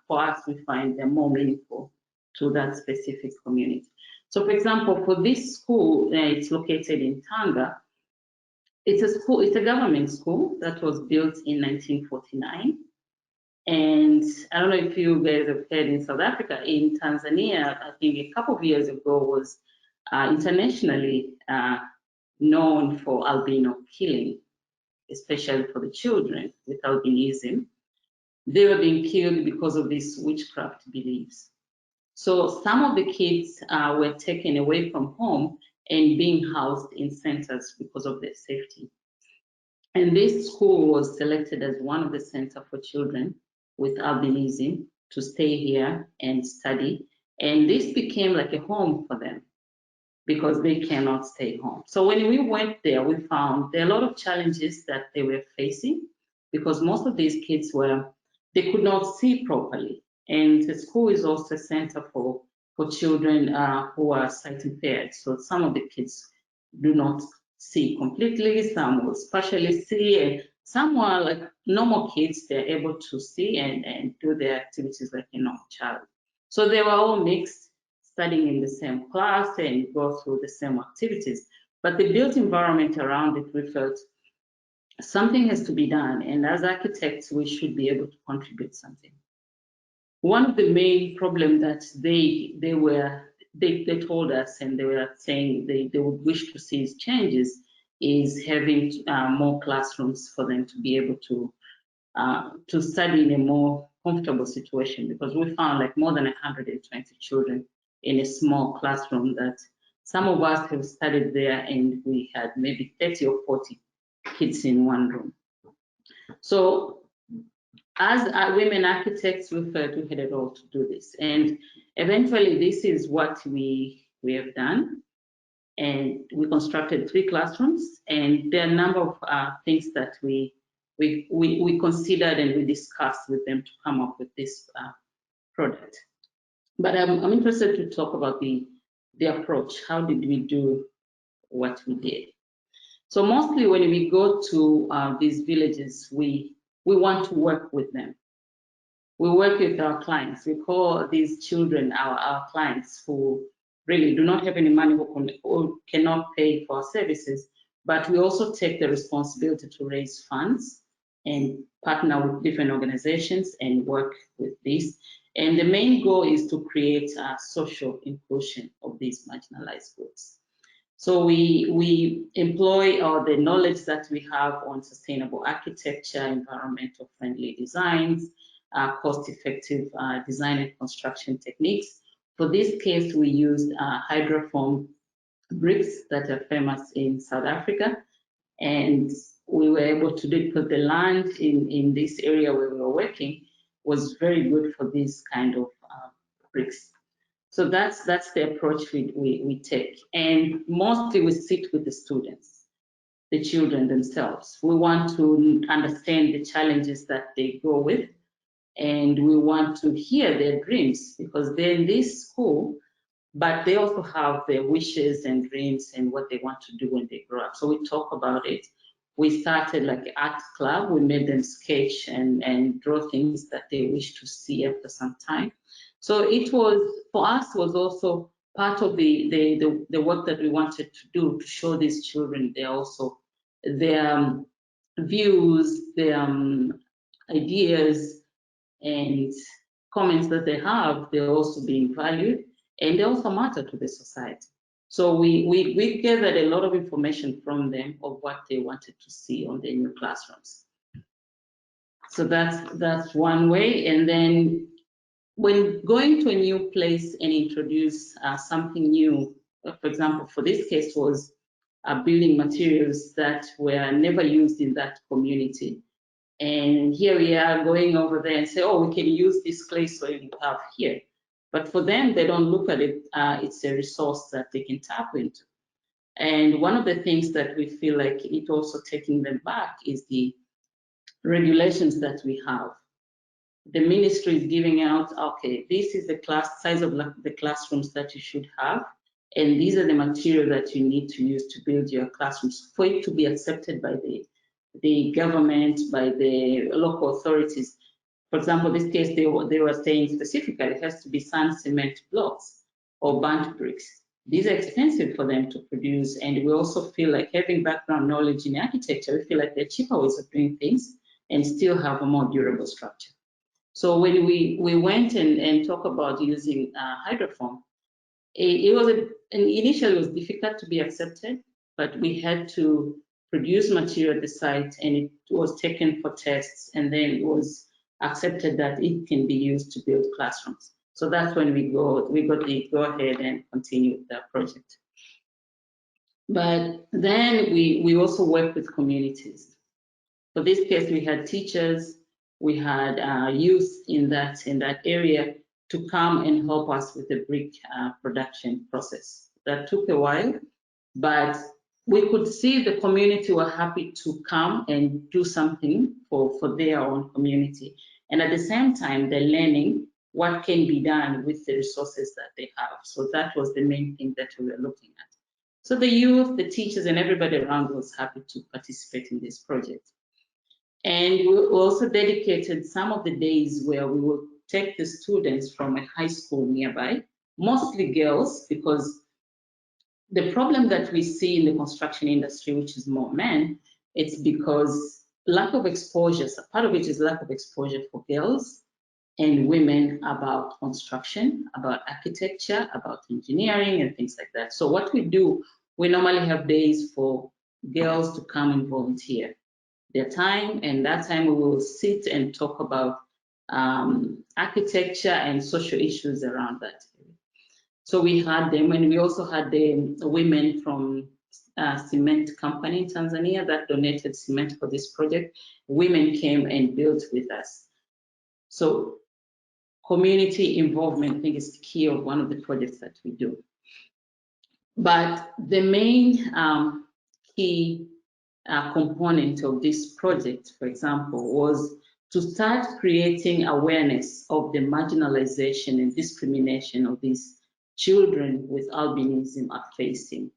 for us we find they're more meaningful to that specific community. So for example, for this school, it's located in Tanga. It's a school, it's a government school that was built in 1949. And I don't know if you guys have heard in South Africa, in Tanzania, I think a couple of years ago was internationally known for albino killing, especially for the children with albinism. They were being killed because of these witchcraft beliefs. So some of the kids were taken away from home and being housed in centers because of their safety. And this school was selected as one of the centers for children with albinism to stay here and study. And this became like a home for them because they cannot stay home. So when we went there, we found there are a lot of challenges that they were facing because most of these kids they could not see properly. And the school is also a center for children who are sight impaired. So some of the kids do not see completely, some will partially see, and some are like normal kids, they're able to see and do their activities like a normal child. So they were all mixed, studying in the same class and go through the same activities. But the built environment around it, we felt something has to be done. And as architects, we should be able to contribute something. One of the main problems that they told us, and they were saying they would wish to see changes, is having more classrooms for them to be able to study in a more comfortable situation, because we found like more than 120 children in a small classroom that some of us have studied there, and we had maybe 30 or 40 kids in one room. So as women architects, we felt we had a role to do this. And eventually this is what we have done. And we constructed 3 classrooms, and there are a number of things that we considered and we discussed with them to come up with this product. But I'm interested to talk about the approach. How did we do what we did? So mostly when we go to these villages, we want to work with them. We work with our clients. We call these children our clients who really do not have any money or cannot pay for our services, but we also take the responsibility to raise funds and partner with different organizations and work with this. And the main goal is to create a social inclusion of these marginalized groups. So we employ the knowledge that we have on sustainable architecture, environmental friendly designs, cost-effective design and construction techniques. For this case, we used hydroform bricks that are famous in South Africa, and we were able to do it because the land in this area where we were working was very good for this kind of bricks. So that's the approach we take, and mostly we sit with the students, the children themselves. We want to understand the challenges that they go with, and we want to hear their dreams, because they're in this school, but they also have their wishes and dreams and what they want to do when they grow up. So we talk about it. We started like an art club. We made them sketch and draw things that they wish to see after some time. So it was, for us, was also part of the work that we wanted to do, to show these children their views, their ideas and comments that they have, they're also being valued, and they also matter to the society. So we gathered a lot of information from them of what they wanted to see on their new classrooms. So that's one way. And then when going to a new place and introduce something new, for example, for this case was building materials that were never used in that community. And here we are going over there and say, oh, we can use this clay soil you have here. But for them, they don't look at it, it's a resource that they can tap into. And one of the things that we feel like it also taking them back is the regulations that we have. The ministry is giving out, okay, this is the size of the classrooms that you should have, and these are the material that you need to use to build your classrooms for it to be accepted by the government, by the local authorities. For example, this case, they were saying specifically it has to be sand cement blocks or burnt bricks. These are expensive for them to produce, and we also feel like having background knowledge in architecture, we feel like they're cheaper ways of doing things and still have a more durable structure. So when we went and talked about using hydroform, initially it was difficult to be accepted, but we had to produce material at the site, and it was taken for tests, and then it was accepted that it can be used to build classrooms. So that's when we got the go ahead and continue that project. But then we also work with communities. For this case, we had teachers, we had youth in that area to come and help us with the brick production process. That took a while, but we could see the community were happy to come and do something for their own community. And at the same time, they're learning what can be done with the resources that they have. So that was the main thing that we were looking at. So the youth, the teachers, and everybody around was happy to participate in this project. And we also dedicated some of the days where we would take the students from a high school nearby, mostly girls, because the problem that we see in the construction industry, which is more men, it's because lack of exposure. So part of it is lack of exposure for girls and women about construction, about architecture, about engineering, and things like that. So what we do, we normally have days for girls to come and volunteer their time, and that time we will sit and talk about architecture and social issues around that. So we had them, and we also had the women from cement company in Tanzania that donated cement for this project. Women came and built with us. So community involvement, I think, is the key of one of the projects that we do. But the main key component of this project, for example, was to start creating awareness of the marginalization and discrimination of these children with albinism are facing.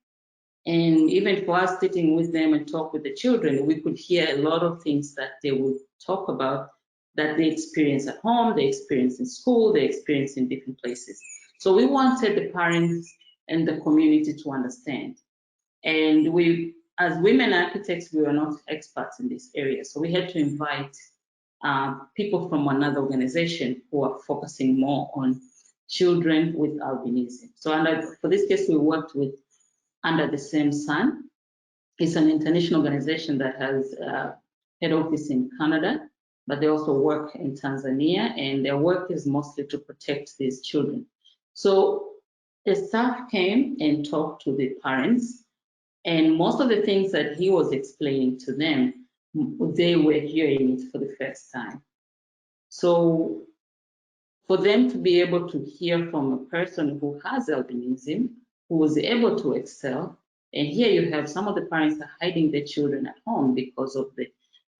And even for us sitting with them and talk with the children, we could hear a lot of things that they would talk about that they experience at home, they experience in school, they experience in different places. So we wanted the parents and the community to understand. And we, as women architects, we were not experts in this area. So we had to invite people from another organization who are focusing more on children with albinism. So for this case, we worked with Under the Same Sun. It's an international organization that has head office in Canada, but they also work in Tanzania, and their work is mostly to protect these children. So the staff came and talked to the parents, and most of the things that he was explaining to them, they were hearing it for the first time. So for them to be able to hear from a person who has albinism, who was able to excel, and here you have some of the parents are hiding their children at home because of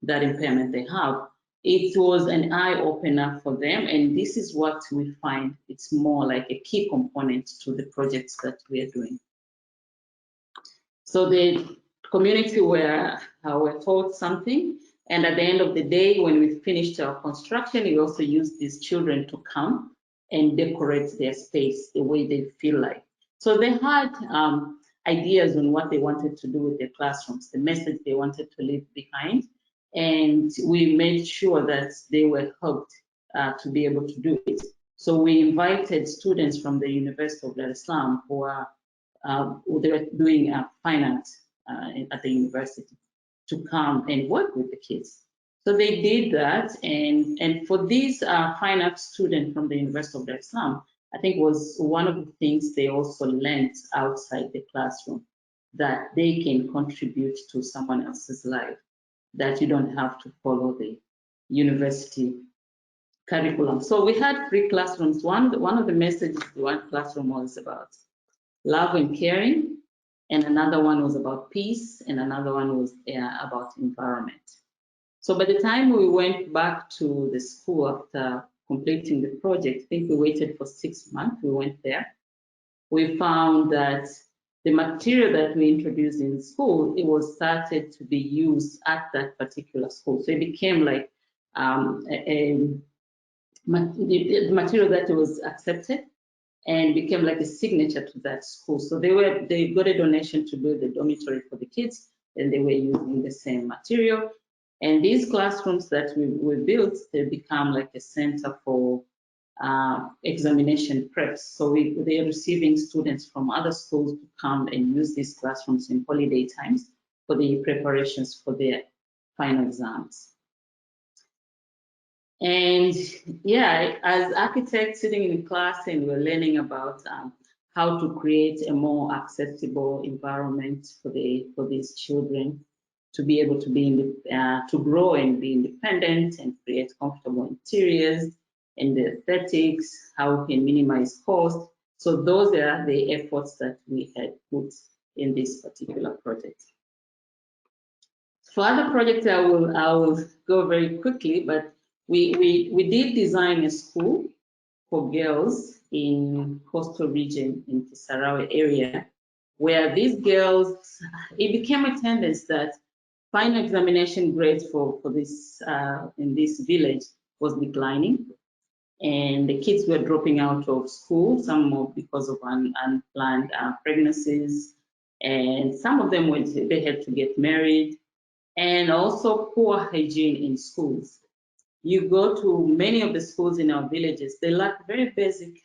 that impairment they have. It was an eye-opener for them, and this is what we find it's more like a key component to the projects that we are doing. So the community were taught something, and at the end of the day, when we finished our construction, we also used these children to come and decorate their space the way they feel like. So they had ideas on what they wanted to do with their classrooms, the message they wanted to leave behind, and we made sure that they were helped to be able to do it. So we invited students from the University of Dar es Salaam who are they were doing fine art at the university to come and work with the kids. So they did that, and for these fine art students from the University of Dar es Salaam, I think was one of the things they also learned outside the classroom, that they can contribute to someone else's life, that you don't have to follow the university curriculum. So we had 3 classrooms. One of the messages, one classroom was about love and caring, and another one was about peace, and another one was about environment. So by the time we went back to the school after completing the project, I think we waited for 6 months, we went there. We found that the material that we introduced in school, it was started to be used at that particular school. So it became like the material that was accepted and became like a signature to that school. So they got a donation to build a dormitory for the kids, and they were using the same material. And these classrooms that we built, they become like a center for examination preps. So they are receiving students from other schools to come and use these classrooms in holiday times for the preparations for their final exams. And yeah, as architects sitting in class and we're learning about how to create a more accessible environment for these children to be able to to grow and be independent and create comfortable interiors and the aesthetics, how we can minimize cost. So those are the efforts that we had put in this particular project. For other projects, I will go very quickly, but we did design a school for girls in coastal region in Kisarawe area, where these girls, it became a tendency that final examination grades for this in this village was declining, and the kids were dropping out of school, some more because of unplanned pregnancies, and some of them they had to get married, and also poor hygiene in schools. You go to many of the schools in our villages, they lack very basic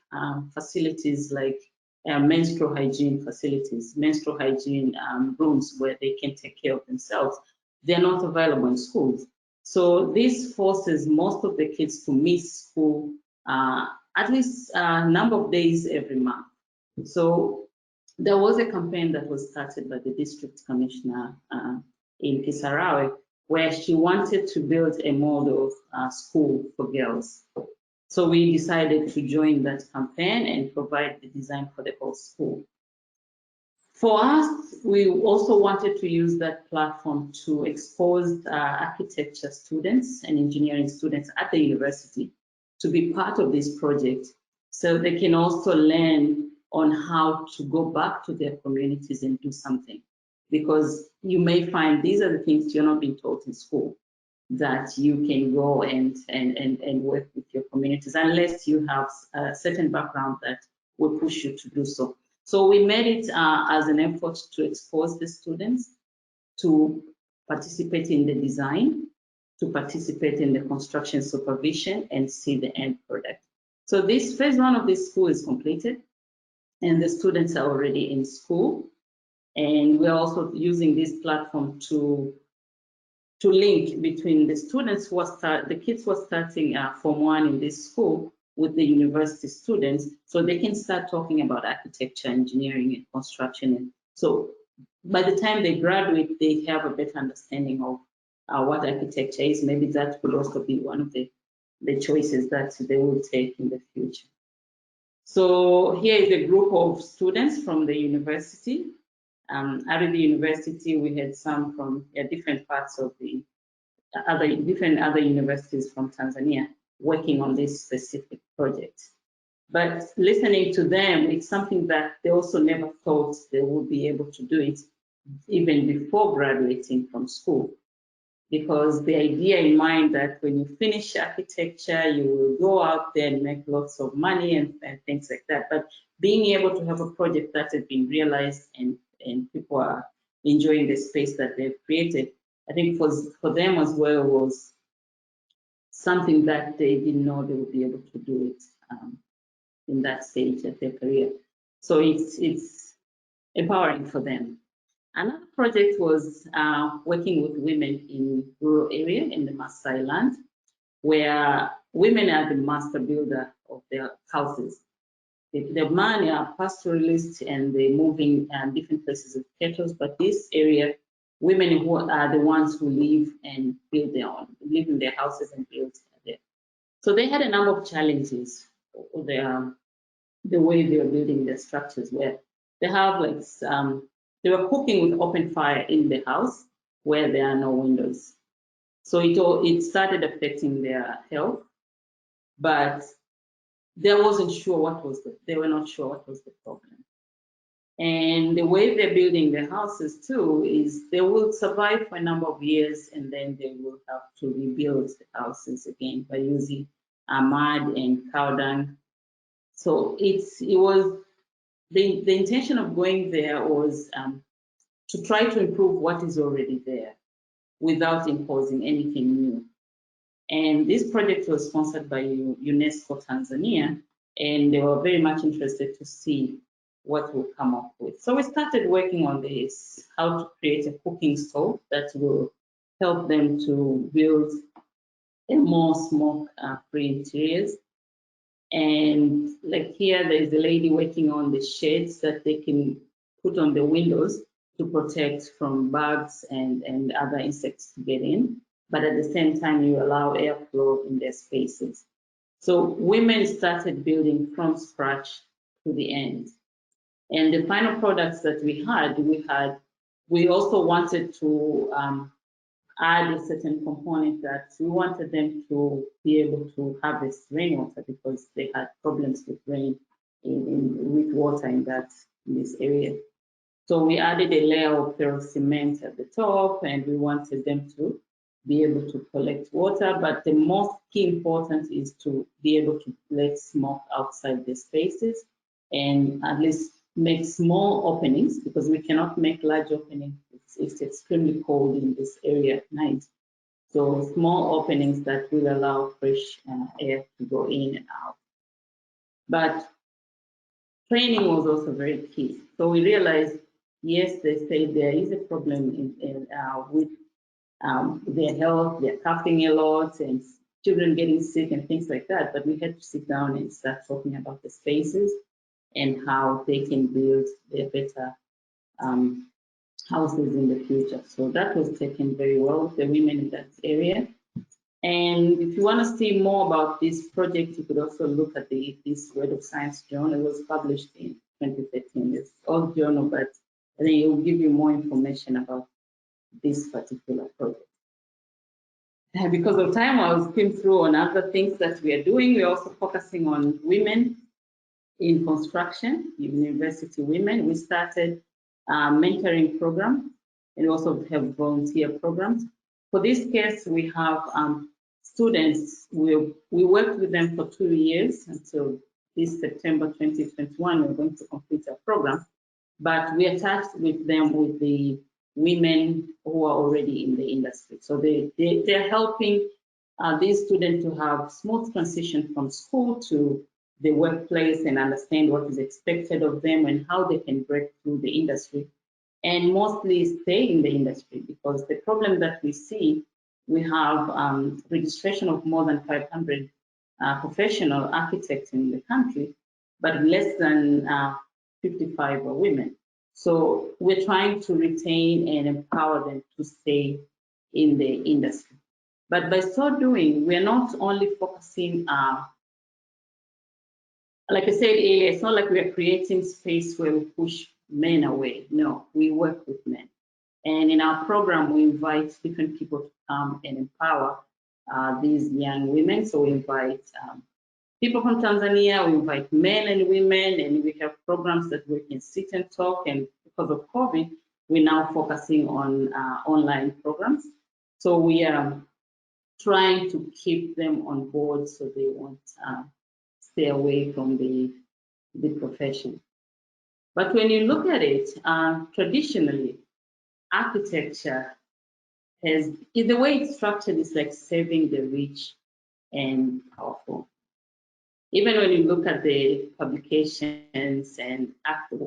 facilities like menstrual hygiene facilities, menstrual hygiene rooms where they can take care of themselves. They're not available in schools. So this forces most of the kids to miss school at least a number of days every month. So there was a campaign that was started by the district commissioner in Kisarawe, where she wanted to build a model school for girls. So we decided to join that campaign and provide the design for the whole school. For us, we also wanted to use that platform to expose architecture students and engineering students at the university to be part of this project, so they can also learn on how to go back to their communities and do something. Because you may find these are the things you're not being taught in school, that you can go and work with your communities, unless you have a certain background that will push you to do so. So we made it as an effort to expose the students to participate in the design, to participate in the construction supervision and see the end product. So this phase one of this school is completed and the students are already in school. And we're also using this platform to link between the students who are the kids who are starting Form 1 in this school with the university students, so they can start talking about architecture, engineering, and construction. And so by the time they graduate, they have a better understanding of what architecture is. Maybe that could also be one of the choices that they will take in the future. So here is a group of students from the university. Out of the university, we had some from different parts of the other universities from Tanzania working on this specific project. But listening to them, it's something that they also never thought they would be able to do it even before graduating from school. Because the idea in mind that when you finish architecture, you will go out there and make lots of money and things like that. But being able to have a project that has been realized and people are enjoying the space that they've created, I think for them as well was something that they didn't know they would be able to do it in that stage of their career. So it's empowering for them. Another project was working with women in rural area in the Maasai land, where women are the master builder of their houses. The men are pastoralists and they move in different places with cattle, but this area, women who are the ones who live and build their own, live in their houses and build there. So they had a number of challenges. The way they were building their structures, where they have like they were cooking with open fire in the house where there are no windows. So it started affecting their health, but they were not sure what was the problem. And the way they're building their houses too is they will survive for a number of years and then they will have to rebuild the houses again by using mud and cow dung. So it was the intention of going there was to try to improve what is already there without imposing anything new. And this project was sponsored by UNESCO Tanzania, and they were very much interested to see what we'll come up with. So we started working on this, how to create a cooking stove that will help them to build and more smoke-free interiors. And like here, there's a lady working on the shades that they can put on the windows to protect from bugs and other insects to get in. But at the same time, you allow airflow in their spaces. So women started building from scratch to the end. And the final products that we also wanted to add a certain component that we wanted them to be able to harvest rainwater because they had problems with rain with water in this area. So we added a layer of ferrous cement at the top, and we wanted them to be able to collect water. But the most key important is to be able to let smoke outside the spaces and at least make small openings, because we cannot make large openings. It's extremely cold in this area at night. So small openings that will allow fresh air to go in and out. But training was also very key. So we realized, yes, they say there is a problem with their health, they're coughing a lot and children getting sick and things like that. But we had to sit down and start talking about the spaces and how they can build their better houses in the future. So that was taken very well with the women in that area. And if you want to see more about this project, you could also look at this Word of Science journal. It was published in 2013. It's an old journal, but I think it will give you more information about this particular project. And because of time, I was skimming through on other things that we are doing. We're also focusing on women in construction, university women. We started a mentoring program, and we also have volunteer programs. For this case, we have students. We worked with them for 2 years until this September 2021. We're going to complete our program, but we attached with them with the women who are already in the industry. So they're helping these students to have smooth transition from school to the workplace and understand what is expected of them and how they can break through the industry and mostly stay in the industry, because the problem that we see, we have registration of more than 500 professional architects in the country, but less than 55 are women. So we're trying to retain and empower them to stay in the industry. But by so doing, we're not only focusing like I said earlier, it's not like we're creating space where we push men away. No, we work with men. And in our program, we invite different people to come and empower these young women. So we invite people from Tanzania, we invite men and women, and we have programs that we can sit and talk. And because of COVID, we're now focusing on online programs. So we are trying to keep them on board so they won't stay away from the profession. But when you look at it, traditionally, architecture has, the way it's structured is like serving the rich and powerful. Even when you look at the publications and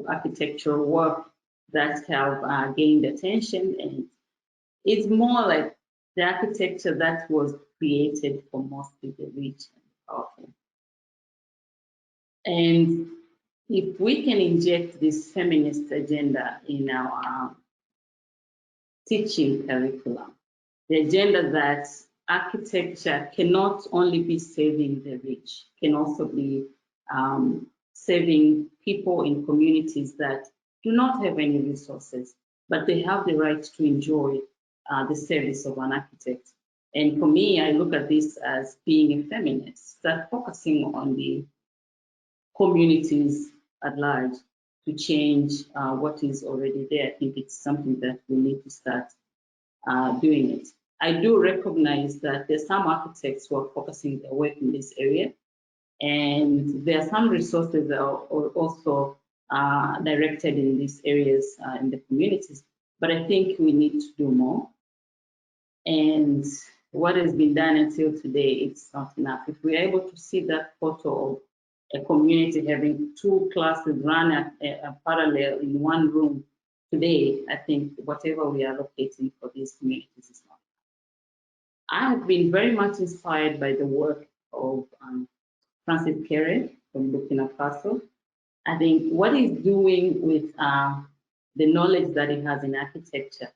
architectural work that have gained attention, and it's more like the architecture that was created for mostly the rich and powerful. And if we can inject this feminist agenda in our teaching curriculum, the agenda that architecture cannot only be saving the rich, can also be saving people in communities that do not have any resources, but they have the right to enjoy the service of an architect. And for me, I look at this as being a feminist, start focusing on the communities at large to change what is already there. I think it's something that we need to start doing it. I do recognize that there's some architects who are focusing their work in this area, and there are some resources that are also directed in these areas in the communities, but I think we need to do more. And what has been done until today, it's not enough. If we're able to see that photo of a community having 2 classes run at parallel in one room today, I think whatever we are allocating for these communities is not I have been very much inspired by the work of Francis Kere from Burkina Faso. I think what he's doing with the knowledge that he has in architecture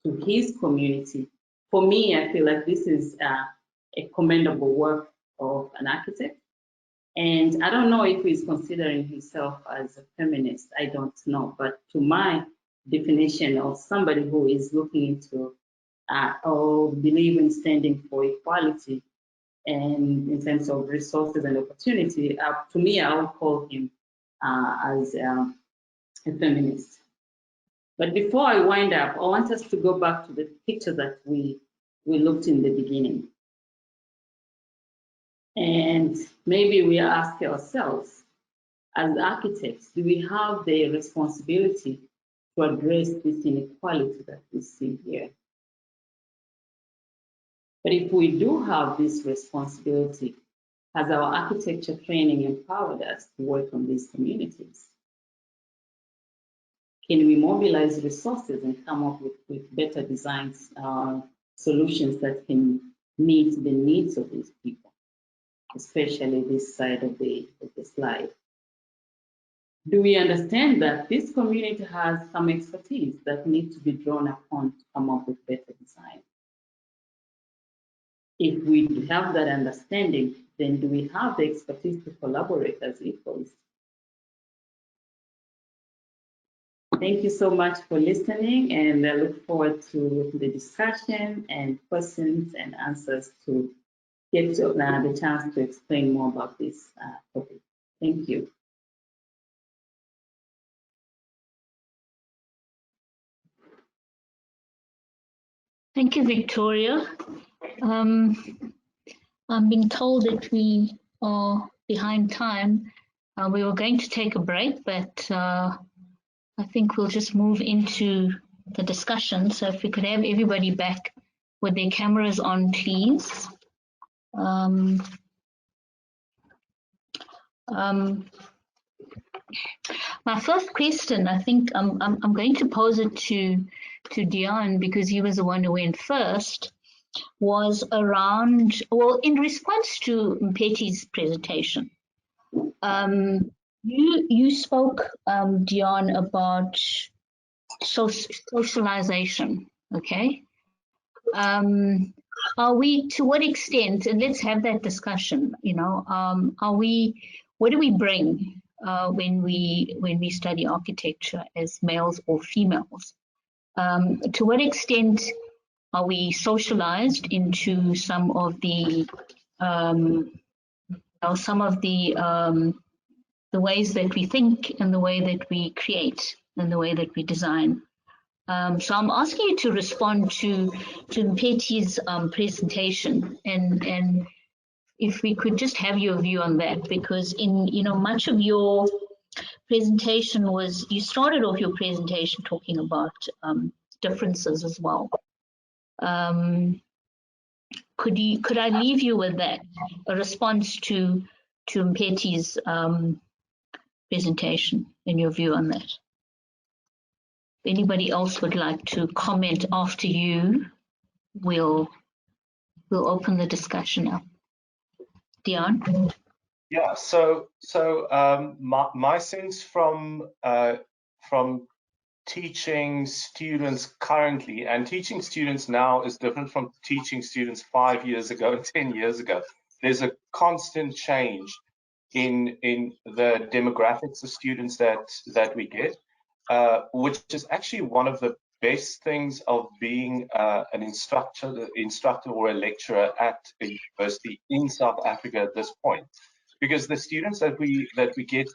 to his community, for me, I feel like this is a commendable work of an architect. And I don't know if he's considering himself as a feminist, I don't know. But to my definition of somebody who is looking into or believe in standing for equality and in terms of resources and opportunity, to me, I would call him as a feminist. But before I wind up, I want us to go back to the picture that we looked in the beginning. And maybe we ask ourselves, as architects, do we have the responsibility to address this inequality that we see here? But if we do have this responsibility, has our architecture training empowered us to work on these communities? Can we mobilize resources and come up with better designs, solutions that can meet the needs of these people, especially this side of the slide? Do we understand that this community has some expertise that need to be drawn upon to come up with better design? If we have that understanding, then do we have the expertise to collaborate as equals? Thank you so much for listening, and I look forward to the discussion and questions and answers to get the chance to explain more about this topic. Thank you. Thank you, Victoria. I'm being told that we are behind time. We were going to take a break, but I think we'll just move into the discussion. So if we could have everybody back with their cameras on, please. My first question, I think I'm going to pose it to Dion because he was the one who went first, was around, well, in response to Mpeti's presentation. You spoke, Dion, about socialization, okay? Are we, to what extent, and let's have that discussion, you know, what do we bring when we study architecture as males or females? To what extent are we socialized into some of the ways that we think and the way that we create and the way that we design? So I'm asking you to respond to Mpeti's presentation, and if we could just have your view on that, because in much of your presentation was, you started off your presentation talking about differences as well. Could I leave you with that, a response to Mpeti's presentation and your view on that? If anybody else would like to comment after you, we'll open the discussion up. Dion? Yeah, so my sense from teaching students currently, and teaching students now is different from teaching students 5 years ago and 10 years ago. There's a constant change in the demographics of students that we get, which is actually one of the best things of being an instructor or a lecturer at a university in South Africa at this point, because the students that we get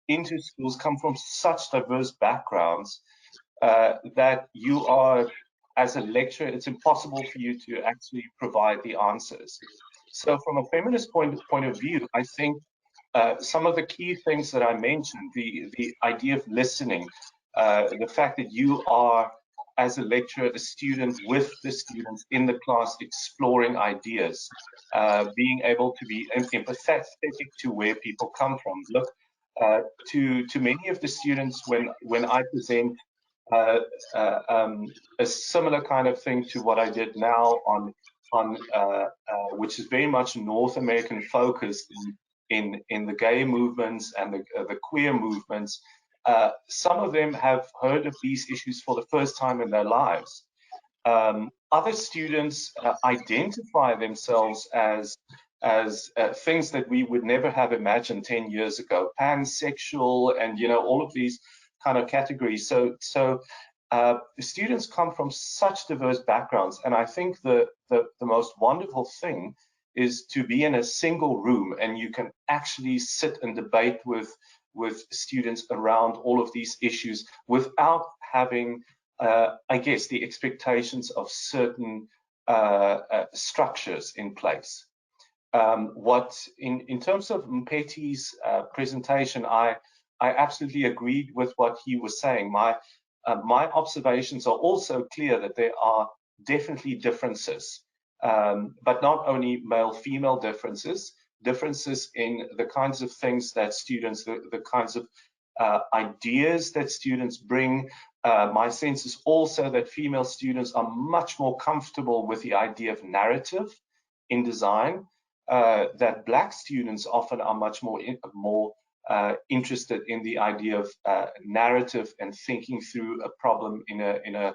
into schools come from such diverse backgrounds that you are, as a lecturer, it's impossible for you to actually provide the answers. So from a feminist point of view, I think some of the key things that I mentioned, the idea of listening, the fact that you are, as a lecturer, a student with the students in the class, exploring ideas, being able to be empathetic to where people come from. Look, to many of the students, when I present a similar kind of thing to what I did now on which is very much North American focused in the gay movements and the queer movements. Some of them have heard of these issues for the first time in their lives. Other students identify themselves as things that we would never have imagined 10 years ago, pansexual, and all of these kind of categories. So the students come from such diverse backgrounds, and I think the most wonderful thing is to be in a single room and you can actually sit and debate with students around all of these issues without having, I guess, the expectations of certain structures in place. In terms of Mpeti's presentation, I absolutely agreed with what he was saying. My observations are also clear that there are definitely differences, but not only male-female differences in the kinds of things that students, the kinds of ideas that students bring. My sense is also that female students are much more comfortable with the idea of narrative in design, that Black students often are much more interested in the idea of narrative and thinking through a problem in a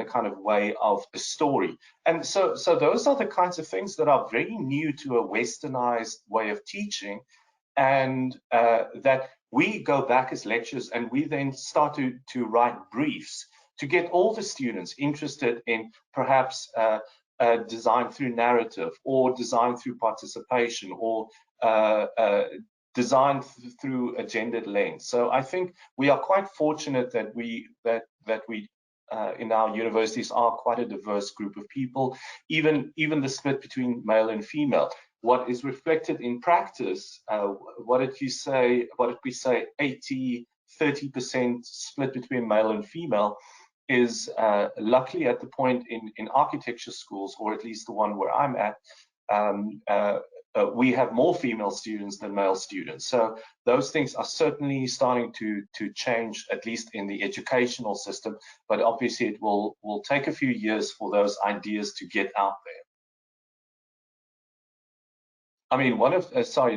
kind of way of a story. And so those are the kinds of things that are very new to a westernized way of teaching, and that we go back as lecturers and we then start to write briefs to get all the students interested in perhaps design through narrative, or design through participation, or design through a gendered lens. So I think we are quite fortunate that we in our universities are quite a diverse group of people, even the split between male and female. What is reflected in practice, what did we say, 80-30% split between male and female, is luckily at the point in architecture schools, or at least the one where I'm at, we have more female students than male students. So those things are certainly starting to change, at least in the educational system, but obviously it will take a few years for those ideas to get out there. I mean,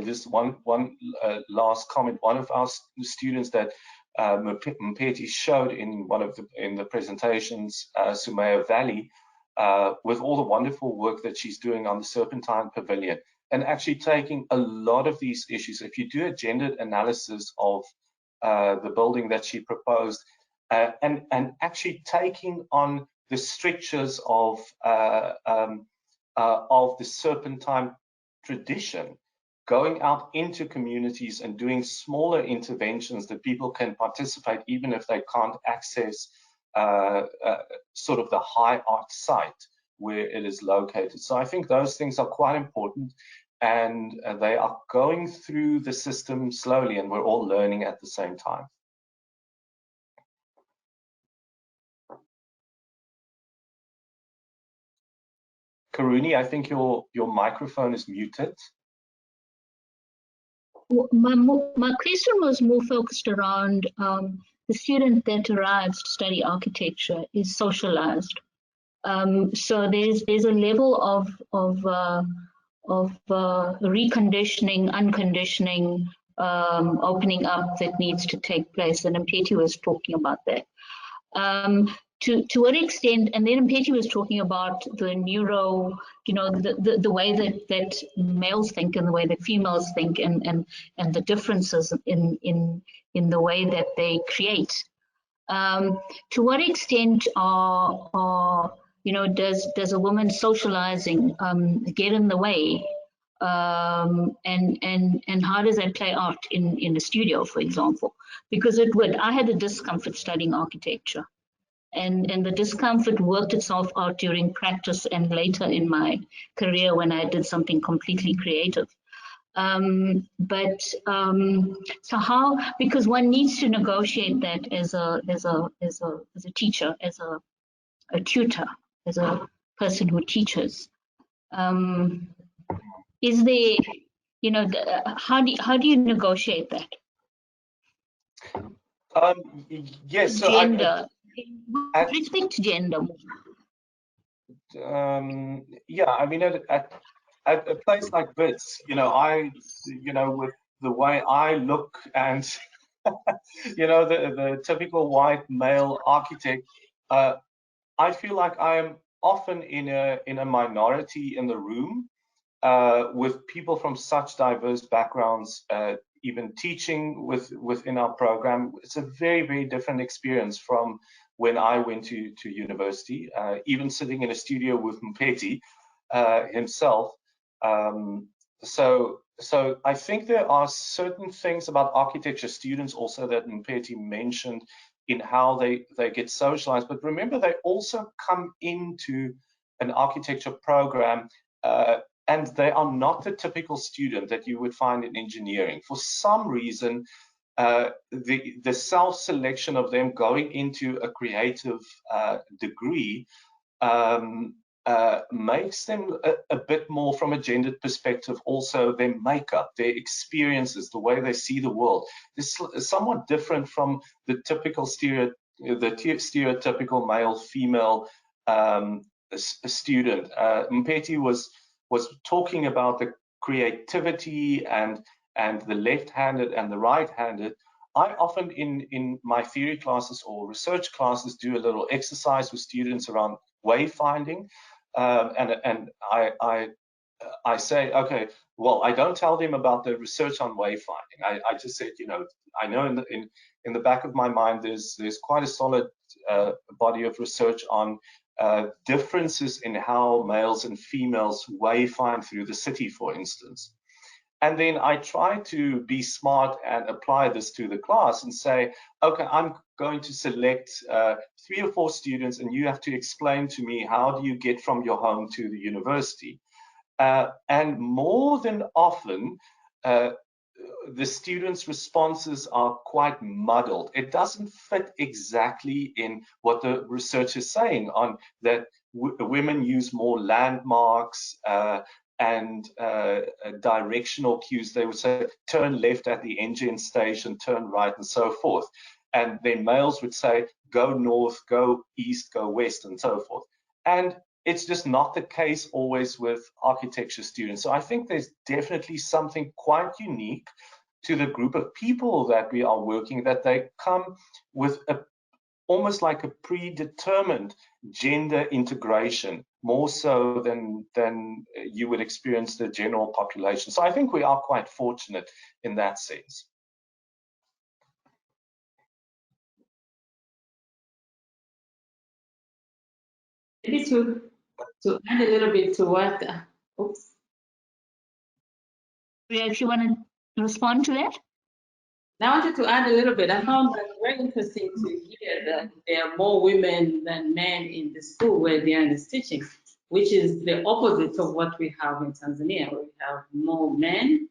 this one last comment. One of our students that Mpeti showed in the presentations, Sumaya Valley, with all the wonderful work that she's doing on the Serpentine Pavilion, and actually taking a lot of these issues. If you do a gendered analysis of the building that she proposed, and actually taking on the strictures of the Serpentine tradition, going out into communities and doing smaller interventions that people can participate even if they can't access sort of the high art site where it is located. So I think those things are quite important, and they are going through the system slowly, and we're all learning at the same time. Karuni, I think your microphone is muted. My question was more focused around the student that arrives to study architecture is socialized. So there's a level of reconditioning, unconditioning, opening up that needs to take place, and Mpeti was talking about that. To what extent, and then Mpeti was talking about the neuro, the way that males think and the way that females think, and the differences in the way that they create. To what extent does a woman socializing get in the way, and how does that play out in the studio, for example? Because I had a discomfort studying architecture, and the discomfort worked itself out during practice and later in my career when I did something completely creative. So how, because one needs to negotiate that as a teacher, as a tutor, as a person who teaches. Is there, how do you negotiate that? Yes, so gender. With respect to gender. yeah, I mean, at a place like BITS, with the way I look and, the typical white male architect, I feel like I am often in a minority in the room with people from such diverse backgrounds. Even teaching within our program, it's a very, very different experience from when I went to university. Even sitting in a studio with Mpeti himself. So I think there are certain things about architecture students also that Mpeti mentioned in how they get socialized. But remember, they also come into an architecture program and they are not the typical student that you would find in engineering. For some reason, the self-selection of them going into a creative degree makes them a bit more, from a gendered perspective, also their makeup, their experiences, the way they see the world. This is somewhat different from the typical stereotypical male-female student. Mpeti was talking about the creativity and the left-handed and the right-handed. I often in my theory classes or research classes do a little exercise with students around wayfinding, and I say, okay, well, I don't tell them about the research on wayfinding. I just said, I know in the back of my mind there's quite a solid body of research on differences in how males and females wayfind through the city, for instance. And then I try to be smart and apply this to the class and say, okay, I'm going to select 3 or 4 students, and you have to explain to me, how do you get from your home to the university? And more than often, the students' responses are quite muddled. It doesn't fit exactly in what the research is saying on that women use more landmarks and directional cues. They would say, turn left at the engine station, turn right, and so forth. And then males would say, go north, go east, go west, and so forth. And it's just not the case always with architecture students. So I think there's definitely something quite unique to the group of people that we are working, that they come with almost like a predetermined gender integration, more so than you would experience the general population. So I think we are quite fortunate in that sense. Maybe to add a little bit to what, oops. If you want to respond to that? I wanted to add a little bit. I found that very interesting to hear that there are more women than men in the school where they are teaching, which is the opposite of what we have in Tanzania, where we have more men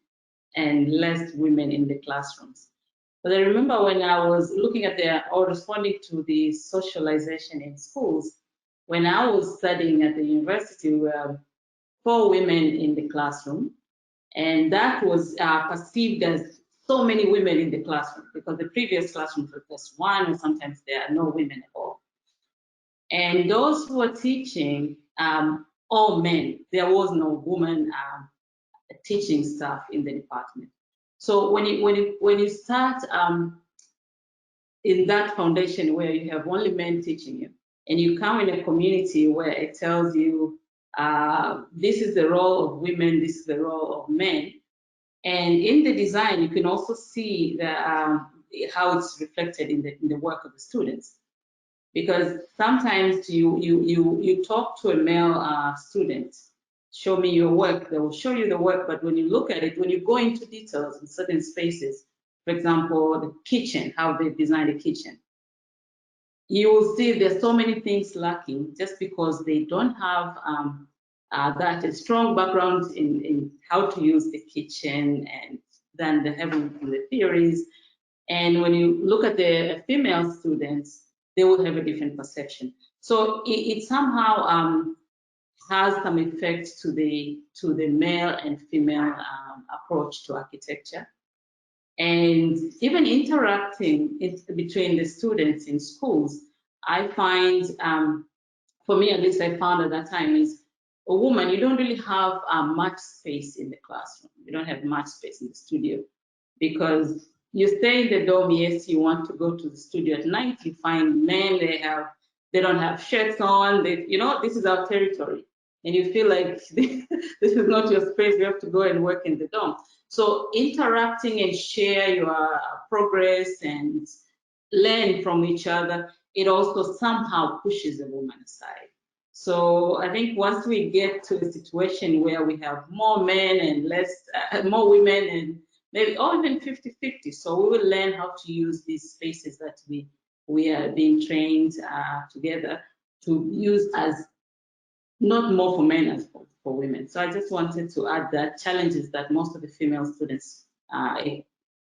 and less women in the classrooms. But I remember when I was looking at or responding to the socialization in schools, when I was studying at the university, we were 4 women in the classroom, and that was perceived as so many women in the classroom, because the previous classrooms were just 1, or sometimes there are no women at all. And those who were teaching, all men. There was no woman teaching staff in the department. So when you start in that foundation where you have only men teaching you, and you come in a community where it tells you this is the role of women, this is the role of men, and in the design you can also see how it's reflected in the work of the students. Because sometimes you talk to a male student, show me your work, they will show you the work, but when you look at it, when you go into details in certain spaces, for example, the kitchen, how they design the kitchen, you will see there's so many things lacking just because they don't have that a strong background in how to use the kitchen, and then they haven't the theories. And when you look at the female students, they will have a different perception. So it somehow has some effect to the male and female approach to architecture. And even interacting between the students in schools, I find for me at least, I found at that time is a woman, you don't really have much space in the classroom. You don't have much space in the studio because you stay in the dorm. Yes, you want to go to the studio at night. You find men, they don't have shirts on. This is our territory, and you feel like this is not your space. You have to go and work in the dorm. So interacting and share your progress and learn from each other, it also somehow pushes a woman aside. So I think once we get to a situation where we have more men and more women, and maybe even 50-50, so we will learn how to use these spaces that we are being trained together to use as not more for men as for women. So I just wanted to add that challenges that most of the female students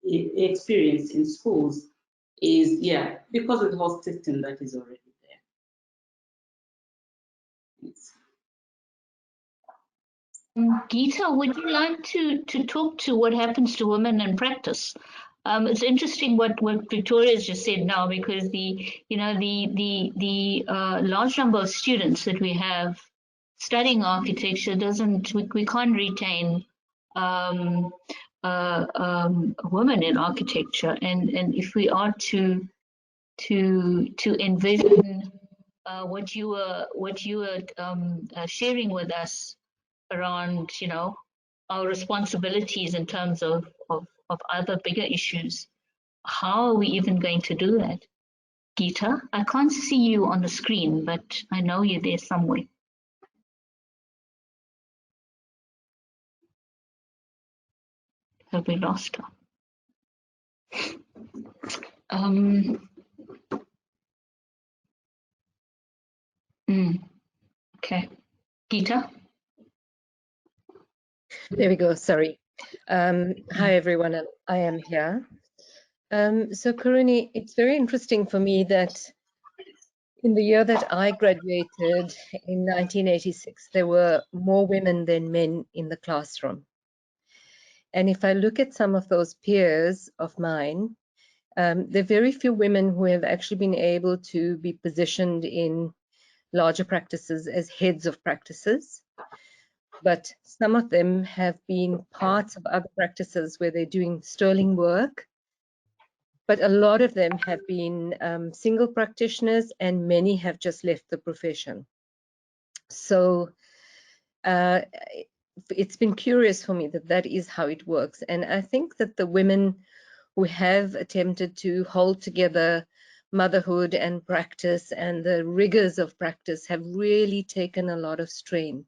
experience in schools is, because of the whole system that is already there. Thanks. Geeta, would you like to talk to what happens to women in practice? It's interesting what Victoria's just said now, because the large number of students that we have studying architecture we can't retain women in architecture, and if we are to envision what you were sharing with us around, our responsibilities in terms of other bigger issues. How are we even going to do that? Geeta, I can't see you on the screen, but I know you're there somewhere. Have we lost her? Okay. Geeta? There we go. Sorry. Hi, everyone. I am here. So, Karuni, it's very interesting for me that in the year that I graduated in 1986, there were more women than men in the classroom. And if I look at some of those peers of mine, there are very few women who have actually been able to be positioned in larger practices as heads of practices. But some of them have been parts of other practices where they're doing sterling work. But a lot of them have been single practitioners, and many have just left the profession. So it's been curious for me that is how it works. And I think that the women who have attempted to hold together motherhood and practice and the rigors of practice have really taken a lot of strain.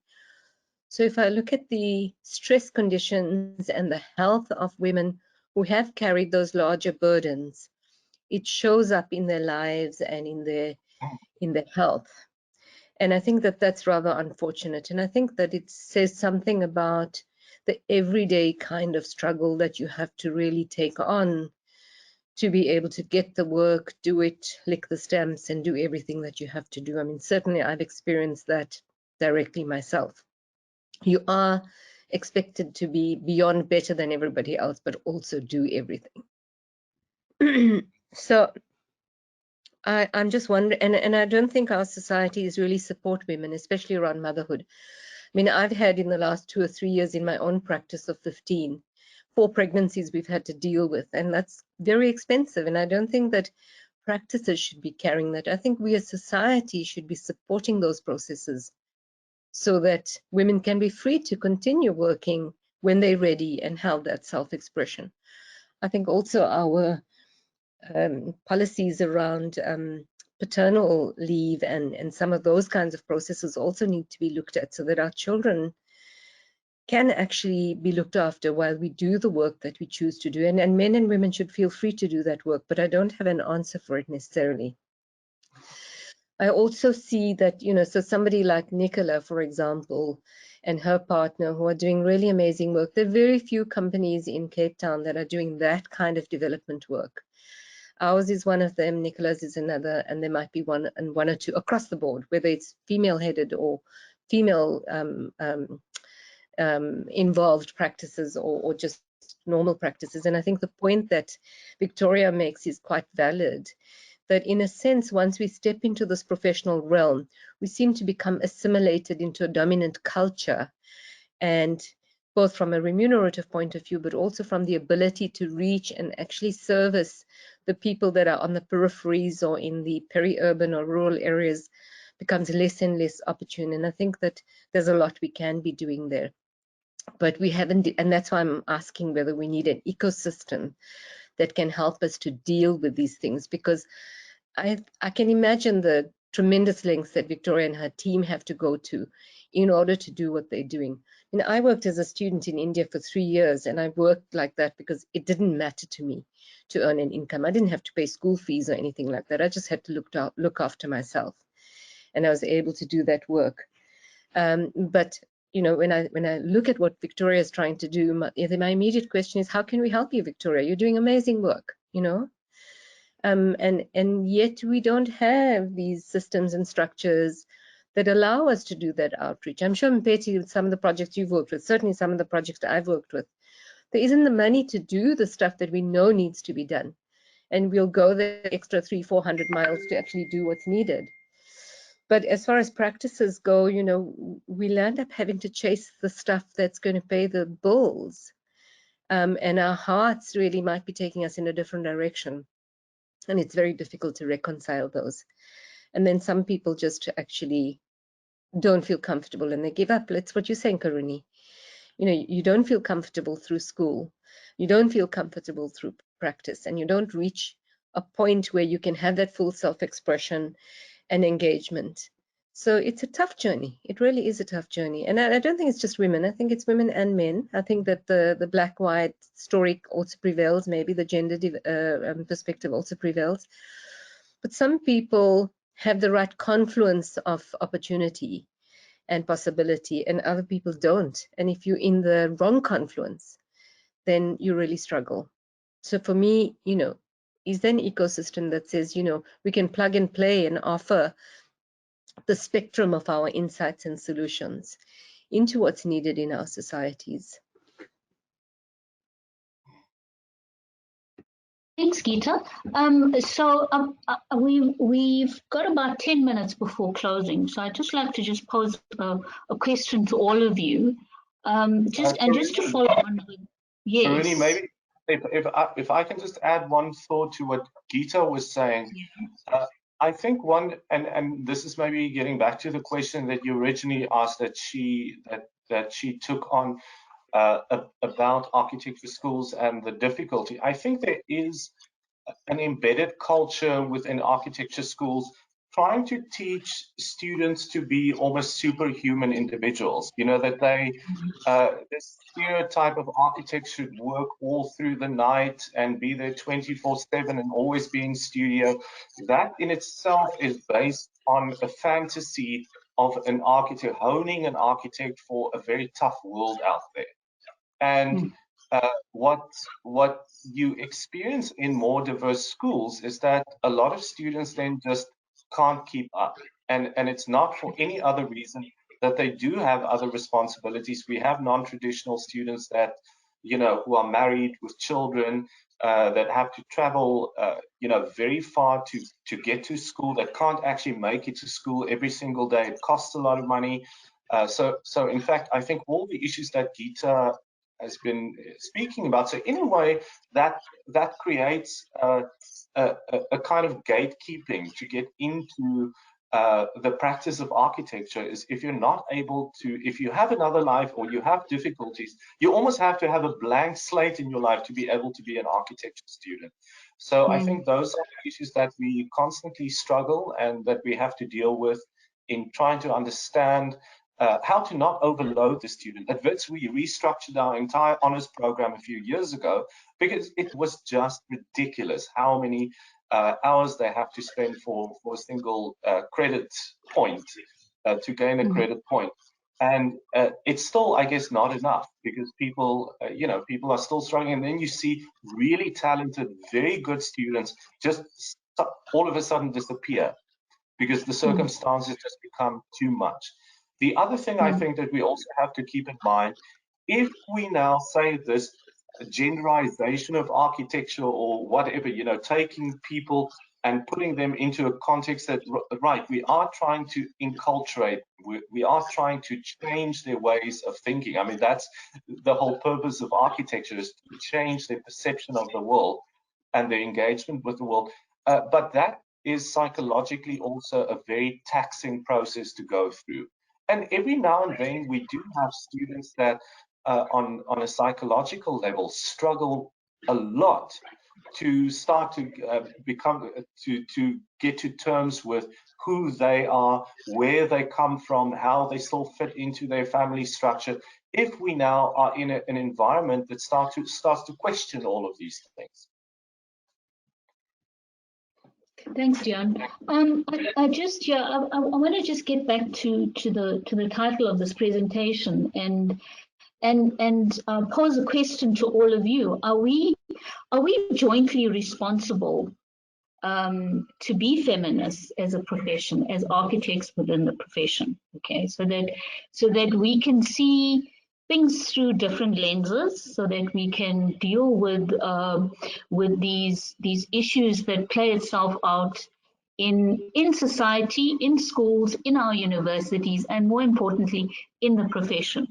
So if I look at the stress conditions and the health of women who have carried those larger burdens, it shows up in their lives and in their health. And I think that that's rather unfortunate. And I think that it says something about the everyday kind of struggle that you have to really take on to be able to get the work, do it, lick the stamps, and do everything that you have to do. I mean, certainly I've experienced that directly myself. You are expected to be beyond better than everybody else, but also do everything. So I'm just wondering, and I don't think our societies really support women, especially around motherhood. I mean, I've had in the last 2 or 3 years in my own practice of 15, 4 pregnancies we've had to deal with, and that's very expensive. And I don't think that practices should be carrying that. I think we as society should be supporting those processes so that women can be free to continue working when they're ready and have that self-expression. I think also our policies around paternal leave and some of those kinds of processes also need to be looked at so that our children can actually be looked after while we do the work that we choose to do. And men and women should feel free to do that work, but I don't have an answer for it necessarily. I also see that, so somebody like Nicola, for example, and her partner who are doing really amazing work. There are very few companies in Cape Town that are doing that kind of development work. Ours is one of them, Nicola's is another, and there might be one or two across the board, whether it's female-headed or female involved practices or just normal practices. And I think the point that Victoria makes is quite valid, that in a sense, once we step into this professional realm, we seem to become assimilated into a dominant culture, and both from a remunerative point of view, but also from the ability to reach and actually service the people that are on the peripheries or in the peri-urban or rural areas becomes less and less opportune. And I think that there's a lot we can be doing there. But we haven't, and that's why I'm asking whether we need an ecosystem that can help us to deal with these things, because I can imagine the tremendous lengths that Victoria and her team have to go to in order to do what they're doing. You know, I worked as a student in India for 3 years, and I worked like that because it didn't matter to me to earn an income. I didn't have to pay school fees or anything like that. I just had to look after myself, and I was able to do that work. But you know, when I look at what Victoria is trying to do, my immediate question is, how can we help you, Victoria? You're doing amazing work, you know. And yet we don't have these systems and structures that allow us to do that outreach. I'm sure, Mpeti, with some of the projects you've worked with, certainly some of the projects that I've worked with, there isn't the money to do the stuff that we know needs to be done. And we'll go the extra 300-400 miles to actually do what's needed. But as far as practices go, you know, we'll end up having to chase the stuff that's going to pay the bills. And our hearts really might be taking us in a different direction. And it's very difficult to reconcile those. And then some people just actually don't feel comfortable and they give up. That's what you're saying, Karuni. You know, you don't feel comfortable through school. You don't feel comfortable through practice, and you don't reach a point where you can have that full self-expression and engagement. So it's a tough journey. It really is a tough journey. And I don't think it's just women. I think it's women and men. I think that the black-white story also prevails. Maybe the gender perspective also prevails. But some people have the right confluence of opportunity and possibility, and other people don't. And if you're in the wrong confluence, then you really struggle. So for me, you know, is there an ecosystem that says, you know, we can plug and play and offer the spectrum of our insights and solutions into what's needed in our societies? Thanks, Geeta. We've got about 10 minutes before closing, so I'd just like to just pose a question to all of you. Just to follow on with, yes. Karuni, maybe if I can just add one thought to what Geeta was saying. I think one, and this is maybe getting back to the question that you originally asked that she took on about architecture schools and the difficulty. I think there is an embedded culture within architecture schools trying to teach students to be almost superhuman individuals. You know, that this stereotype of architects should work all through the night and be there 24/7 and always be in studio. That in itself is based on a fantasy of an architect, honing an architect for a very tough world out there. And what you experience in more diverse schools is that a lot of students then just can't keep up. And it's not for any other reason that they do have other responsibilities. We have non-traditional students that, you know, who are married with children, that have to travel, you know, very far to get to school, that can't actually make it to school every single day. It costs a lot of money. So in fact, I think all the issues that Geeta has been speaking about, so in a way that creates a kind of gatekeeping to get into the practice of architecture. Is if you're not able to, if you have another life or you have difficulties, you almost have to have a blank slate in your life to be able to be an architecture student. So I think those are the issues that we constantly struggle and that we have to deal with in trying to understand how to not overload the student. At WITS, we restructured our entire honors program a few years ago because it was just ridiculous how many hours they have to spend for a single credit point to gain a credit point. And it's still, I guess, not enough because people, you know, people are still struggling. And then you see really talented, very good students just all of a sudden disappear because the circumstances just become too much. The other thing I think that we also have to keep in mind, if we now say this genderization of architecture or whatever, you know, taking people and putting them into a context that, right, we are trying to enculturate, we are trying to change their ways of thinking. I mean, that's the whole purpose of architecture, is to change their perception of the world and their engagement with the world. But that is psychologically also a very taxing process to go through. And every now and then we do have students that on a psychological level struggle a lot to start to to get to terms with who they are, where they come from, how they still fit into their family structure, if we now are in an environment that starts to question all of these things. Thanks, Dion. I just I want to just get back to the title of this presentation and pose a question to all of you. Are we jointly responsible to be feminists as a profession, as architects within the profession? Okay, so that we can see things through different lenses, so that we can deal with these issues that play itself out in society, in schools, in our universities, and more importantly, in the profession.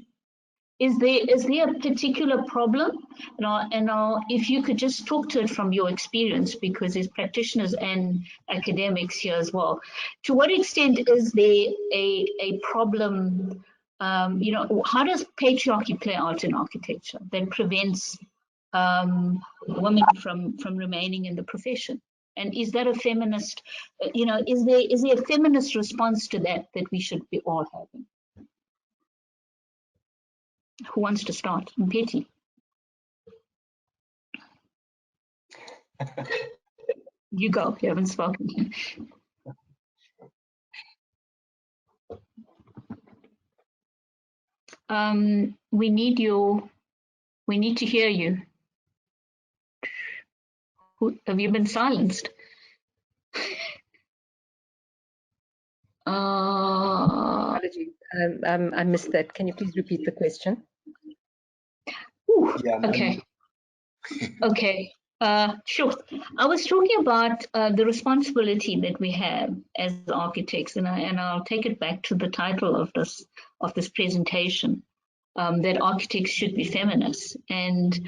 Is there a particular problem? And if you could just talk to it from your experience, because there's practitioners and academics here as well. To what extent is there a problem? You know, how does patriarchy play out in architecture that prevents women from remaining in the profession? And is that a feminist? You know, is there a feminist response to that we should be all having? Who wants to start? Mpeti. You go. You haven't spoken. We need to hear you. Have you been silenced? Apologies. I missed that. Can you please repeat the question? Yeah. Okay. Okay. Sure. I was talking about the responsibility that we have as architects, and I'll take it back to the title of this presentation, that architects should be feminists. And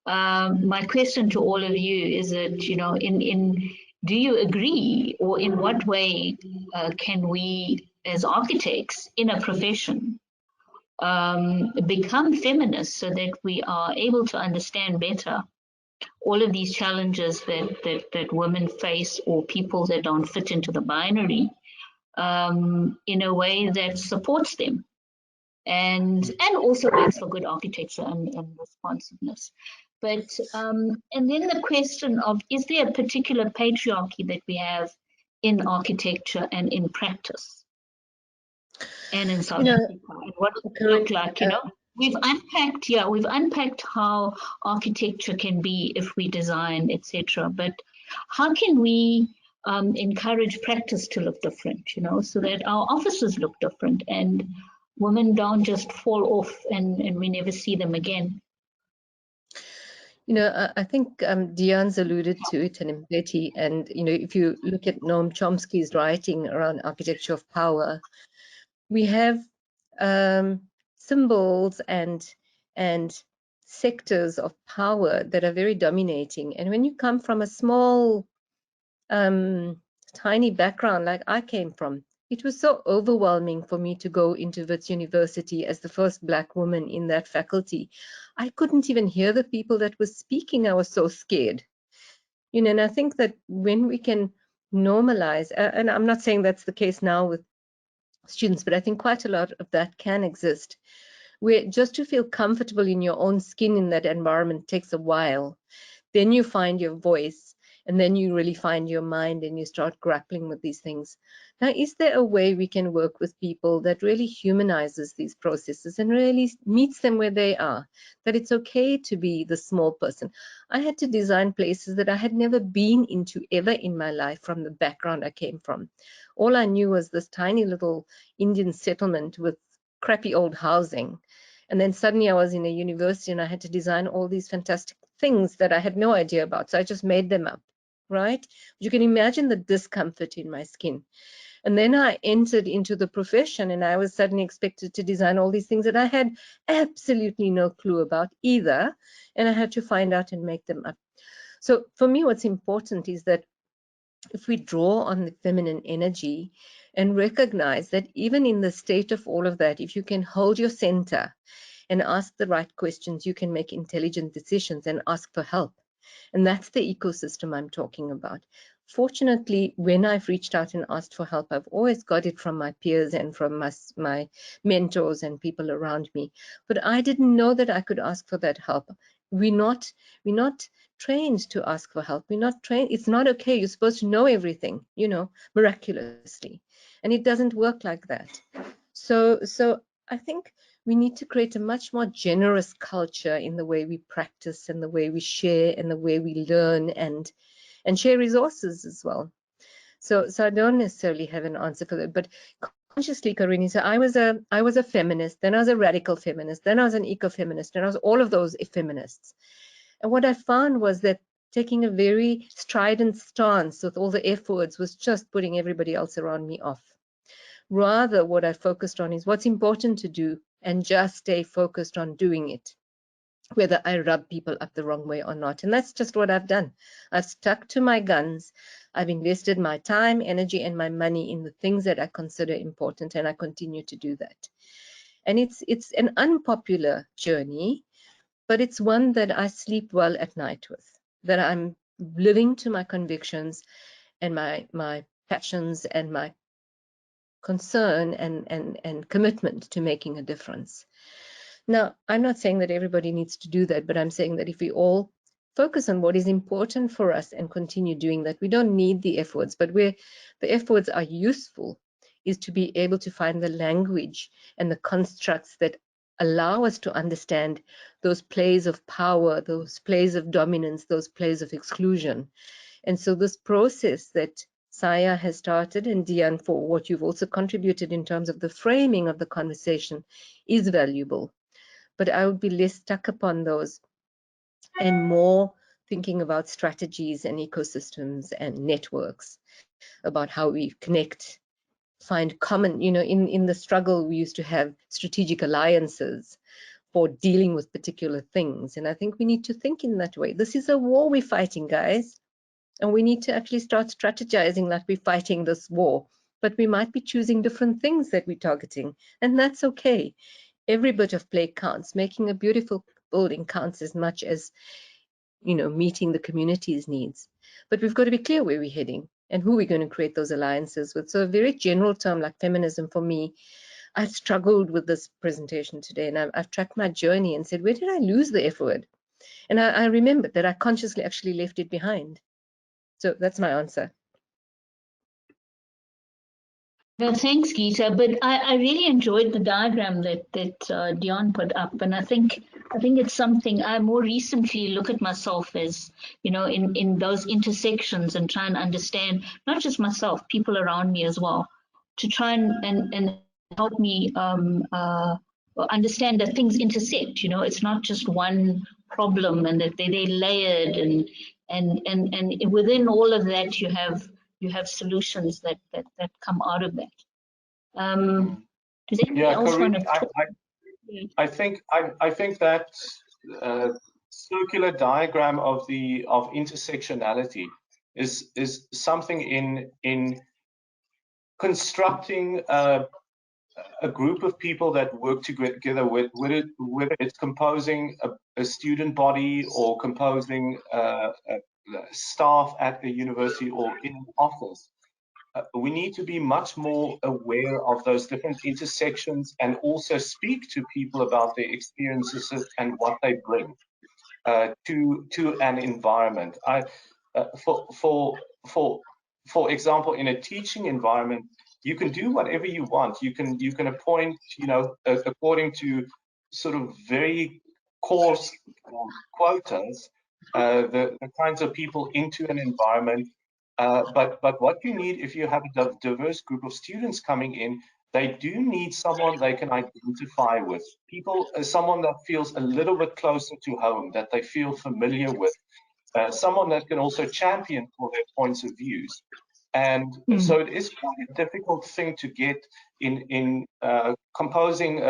my question to all of you is that, you know, do you agree, or in what way can we as architects in a profession become feminists, so that we are able to understand better all of these challenges that women face, or people that don't fit into the binary, in a way that supports them and also makes for good architecture and responsiveness. But and then the question of, is there a particular patriarchy that we have in architecture and in practice and in South Africa, and what it would look like? You know, we've unpacked how architecture can be if we design, etc. But how can we encourage practice to look different? You know, so that our offices look different and women don't just fall off and we never see them again. You know, I think Dion's alluded to it, and Mpeti, and you know, if you look at Noam Chomsky's writing around architecture of power, we have symbols and sectors of power that are very dominating. And when you come from a small, tiny background like I came from, it was so overwhelming for me to go into Wits University as the first Black woman in that faculty. I couldn't even hear the people that were speaking. I was so scared. You know, and I think that when we can normalize, and I'm not saying that's the case now with students, but I think quite a lot of that can exist, where just to feel comfortable in your own skin in that environment takes a while. Then you find your voice, and then you really find your mind and you start grappling with these things. Now, is there a way we can work with people that really humanizes these processes and really meets them where they are, that it's okay to be the small person? I had to design places that I had never been into ever in my life from the background I came from. All I knew was this tiny little Indian settlement with crappy old housing. And then suddenly I was in a university and I had to design all these fantastic things that I had no idea about. So I just made them up right? You can imagine the discomfort in my skin. And then I entered into the profession, and I was suddenly expected to design all these things that I had absolutely no clue about either. And I had to find out and make them up. So for me, what's important is that if we draw on the feminine energy and recognize that even in the state of all of that, if you can hold your center and ask the right questions, you can make intelligent decisions and ask for help. And that's the ecosystem I'm talking about. Fortunately, when I've reached out and asked for help, I've always got it from my peers and from my mentors and people around me. But I didn't know that I could ask for that help. We're not trained to ask for help. We're not trained. It's not okay. You're supposed to know everything, you know, miraculously. And it doesn't work like that. So I think we need to create a much more generous culture in the way we practice and the way we share and the way we learn and share resources as well. So I don't necessarily have an answer for that, but consciously, Karini, so I was a feminist, then I was a radical feminist, then I was an eco-feminist, and I was all of those feminists. And what I found was that taking a very strident stance with all the F words was just putting everybody else around me off. Rather, what I focused on is what's important to do and just stay focused on doing it, whether I rub people up the wrong way or not. And that's just what I've done. I've stuck to my guns. I've invested my time, energy, and my money in the things that I consider important, and I continue to do that. And it's an unpopular journey, but it's one that I sleep well at night with, that I'm living to my convictions and my passions and my concern and commitment to making a difference. Now, I'm not saying that everybody needs to do that, but I'm saying that if we all focus on what is important for us and continue doing that, we don't need the F words, but where the F words are useful is to be able to find the language and the constructs that allow us to understand those plays of power, those plays of dominance, those plays of exclusion. And so this process that SAIA has started, and Diane, for what you've also contributed in terms of the framing of the conversation, is valuable. But I would be less stuck upon those and more thinking about strategies and ecosystems and networks, about how we connect, find common, you know, in the struggle we used to have strategic alliances for dealing with particular things. And I think we need to think in that way. This is a war we're fighting, guys. And we need to actually start strategizing that we're fighting this war, but we might be choosing different things that we're targeting, and that's okay. Every bit of play counts. Making a beautiful building counts as much as, you know, meeting the community's needs. But we've got to be clear where we're heading and who we're going to create those alliances with. So a very general term like feminism, for me, I've struggled with this presentation today, and I've tracked my journey and said, where did I lose the F word? And I remembered that I consciously actually left it behind. So that's my answer. Well, thanks, Geeta. But I really enjoyed the diagram that Dion put up, and I think it's something I more recently look at myself as, you know, in those intersections and try and understand not just myself, people around me as well, to try and help me understand that things intersect. You know, it's not just one problem, and that they layered, and within all of that you have solutions that come out of that. Does anybody else want to talk? I think that circular diagram of intersectionality is something in constructing a group of people that work together, whether it's composing a student body or composing staff at the university or in an office. We need to be much more aware of those different intersections and also speak to people about their experiences and what they bring to an environment. For example, in a teaching environment, you can do whatever you want. You can appoint, you know, according to sort of very coarse quotas, the kinds of people into an environment. But what you need, if you have a diverse group of students coming in, they do need someone they can identify with. Someone that feels a little bit closer to home, that they feel familiar with. someone that can also champion for their points of views. And so it is quite a difficult thing to get in composing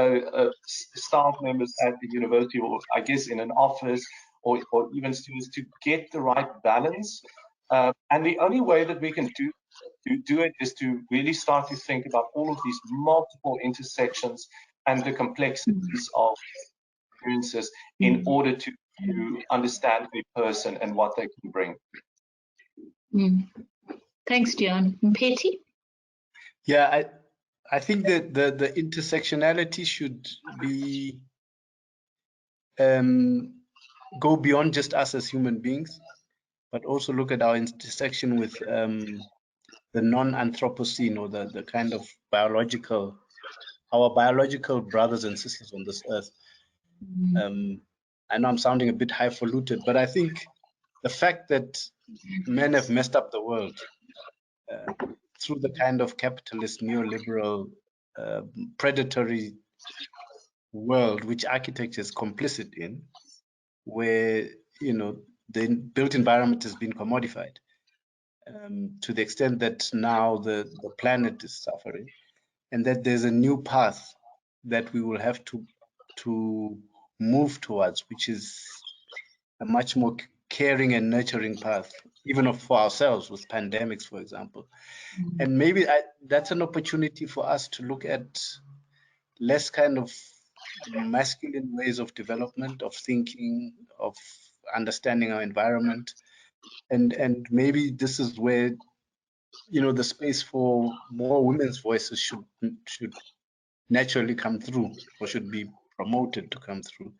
staff members at the university, or I guess in an office, or even students, to get the right balance. And the only way that we can do it is to really start to think about all of these multiple intersections and the complexities of experiences in order to understand a person and what they can bring. Thanks, Dion. Mpeti? Yeah, I think that the intersectionality should be go beyond just us as human beings, but also look at our intersection with the non-Anthropocene, or the kind of our biological brothers and sisters on this earth. I know I'm sounding a bit highfalutin, but I think the fact that men have messed up the world through the kind of capitalist, neoliberal, predatory world which architecture is complicit in, where the built environment has been commodified to the extent that now the planet is suffering, and that there's a new path that we will have to move towards, which is a much more caring and nurturing path, even for ourselves, with pandemics, for example. And maybe that's an opportunity for us to look at less kind of masculine ways of development, of thinking, of understanding our environment. And maybe this is where the space for more women's voices should naturally come through, or should be promoted to come through.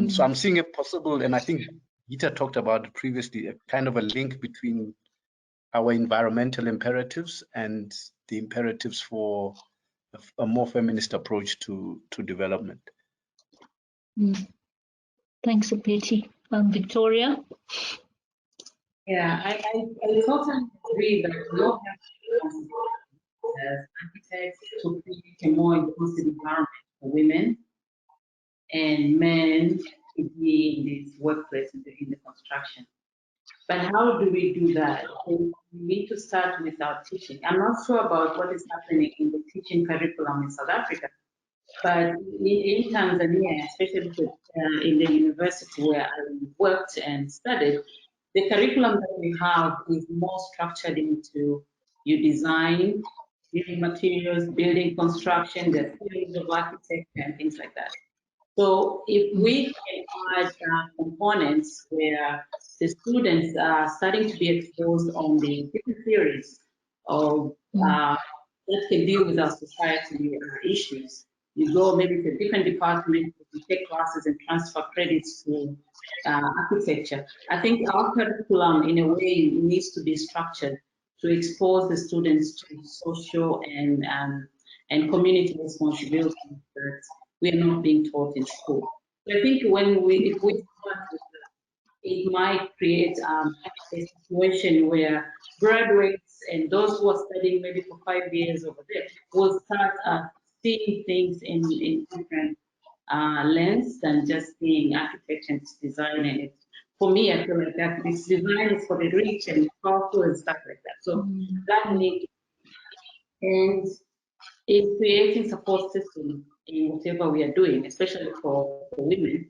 So I'm seeing it possible, and I think Gita talked about it previously, a kind of a link between our environmental imperatives and the imperatives for a more feminist approach to development. Thanks, Mpeti. Victoria? Yeah, I totally agree that we all have to, as architects, to create a more inclusive environment for women and men to be in this workplace, in the construction. But how do we do that? We need to start with our teaching. I'm not sure about what is happening in the teaching curriculum in South Africa, but in Tanzania, especially in the university where I worked and studied, the curriculum that we have is more structured into you design, building materials, building construction, the theories of architecture and things like that. So if we can add components where the students are starting to be exposed on the different theories of that can deal with our society issues. You go maybe to a different department, you take classes and transfer credits to architecture. I think our curriculum, in a way, needs to be structured to expose the students to social and community responsibilities that we are not being taught in school. So I think if we start with that, it might create a situation where graduates and those who are studying maybe for 5 years over there will start seeing things in different lens than just seeing architecture and design. And for me, I feel like that this design is for the rich and powerful and stuff like that. So that need, and in creating support systems in whatever we are doing, especially for women.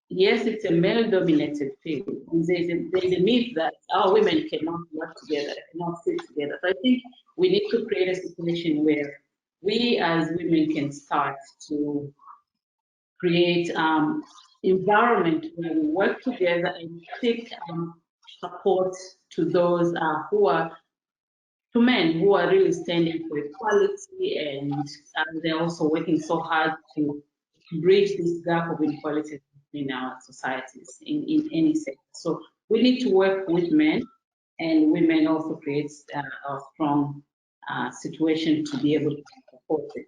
Yes, it's a male-dominated field. There's a myth that our women cannot work together, cannot sit together. So I think we need to create a situation where we as women can start to create environment where we work together and seek support to those to men who are really standing for equality, and they're also working so hard to bridge this gap of inequality between our societies in any sector. So we need to work with men, and women also creates a strong situation to be able to support it.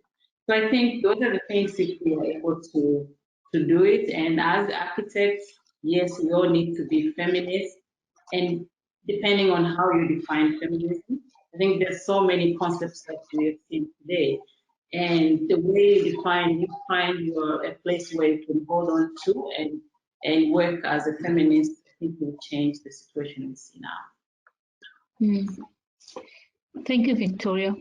So I think those are the things if we are able to do it. And as architects, yes, we all need to be feminists, and depending on how you define feminism, I think there's so many concepts that we have seen today. And the way you find a place where you can hold on to and work as a feminist think will change the situation we see now. Thank you, Victoria.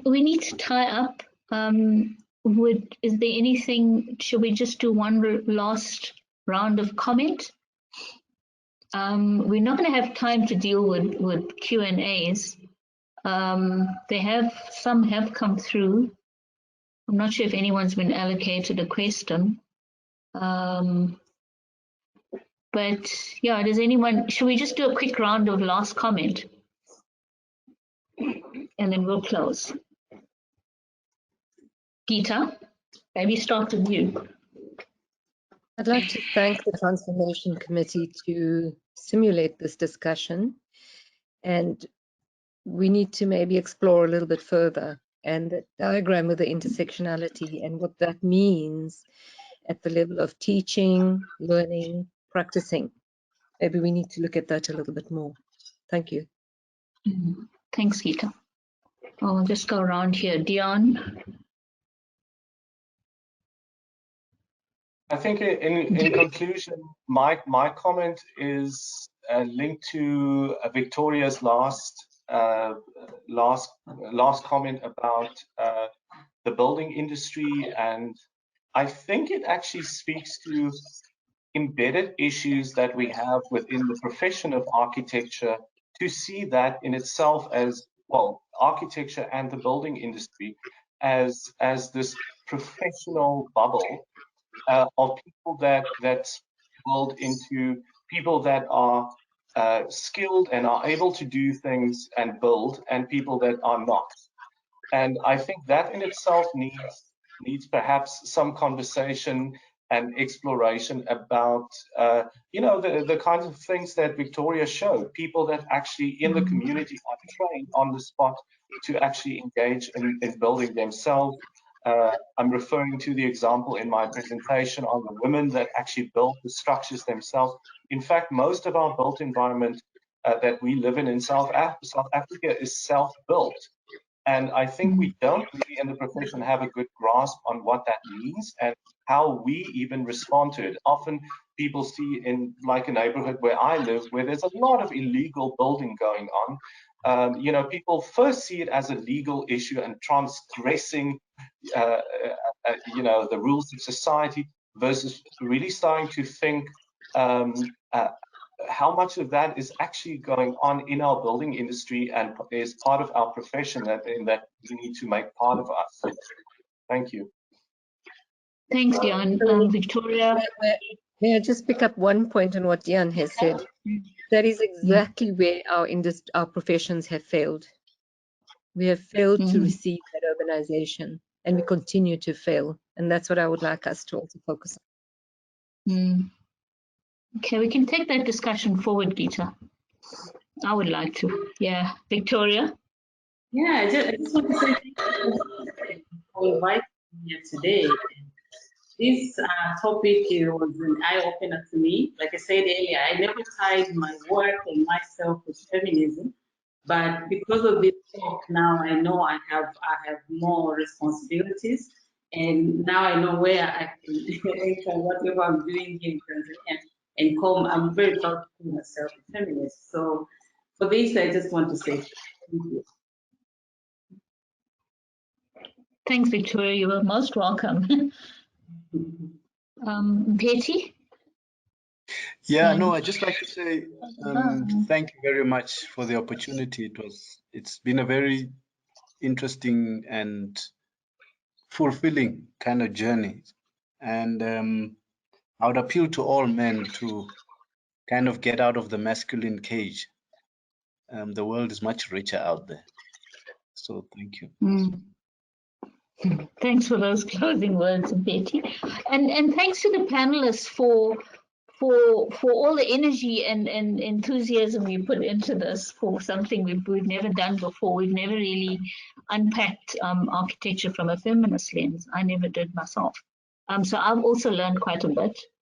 We need to tie up. Is there anything, should we just do one last round of comment? We're not going to have time to deal with Q&As. Some have come through. I'm not sure if anyone's been allocated a question. But yeah, should we just do a quick round of last comment? And then we'll close. Geeta, maybe start with you. I'd like to thank the Transformation Committee to simulate this discussion, and we need to maybe explore a little bit further and the diagram with the intersectionality and what that means at the level of teaching, learning, practicing. Maybe we need to look at that a little bit more. Thank you. Thanks, Geeta. I'll just go around here. Dion. I think in conclusion, my comment is linked to Victoria's last comment about the building industry, and I think it actually speaks to embedded issues that we have within the profession of architecture, to see that in itself as well, architecture and the building industry as this professional bubble of people that build into people that are skilled and are able to do things and build, and people that are not. And I think that in itself needs perhaps some conversation and exploration about the kinds of things that Victoria showed, people that actually in the community are trained on the spot to actually engage in building themselves. I'm referring to the example in my presentation on the women that actually build the structures themselves. In fact, most of our built environment that we live in South Africa is self-built. And I think we don't really in the profession have a good grasp on what that means and how we even respond to it. Often people see in like a neighborhood where I live, where there's a lot of illegal building going on. People first see it as a legal issue and transgressing, the rules of society, versus really starting to think how much of that is actually going on in our building industry and is part of our profession that we need to make part of us. Thank you. Thanks, Dion. Victoria? May I just pick up one point on what Dion has said? That is exactly where our professions have failed. We have failed to receive that urbanization, and we continue to fail. And that's what I would like us to also focus on. Okay, we can take that discussion forward, Geeta. I would like to. Yeah, Victoria? Yeah, I just want to say thank you for inviting me here today. This topic was an eye-opener to me. Like I said earlier, I never tied my work and myself with feminism, but because of this talk, now I know I have more responsibilities, and now I know where I can enter whatever I'm doing here in Tanzania and come. I'm very proud to call myself a feminist. So for this, I just want to say thank you. Thanks, Victoria. You are most welcome. Betty? Yeah, no, I'd just like to say thank you very much for the opportunity. It's been a very interesting and fulfilling kind of journey. And I would appeal to all men to kind of get out of the masculine cage. The world is much richer out there. So thank you. Thanks for those closing words, Betty. And thanks to the panelists for all the energy and enthusiasm you put into this, for something we've never done before. We've never really unpacked architecture from a feminist lens. I never did myself. So I've also learned quite a bit.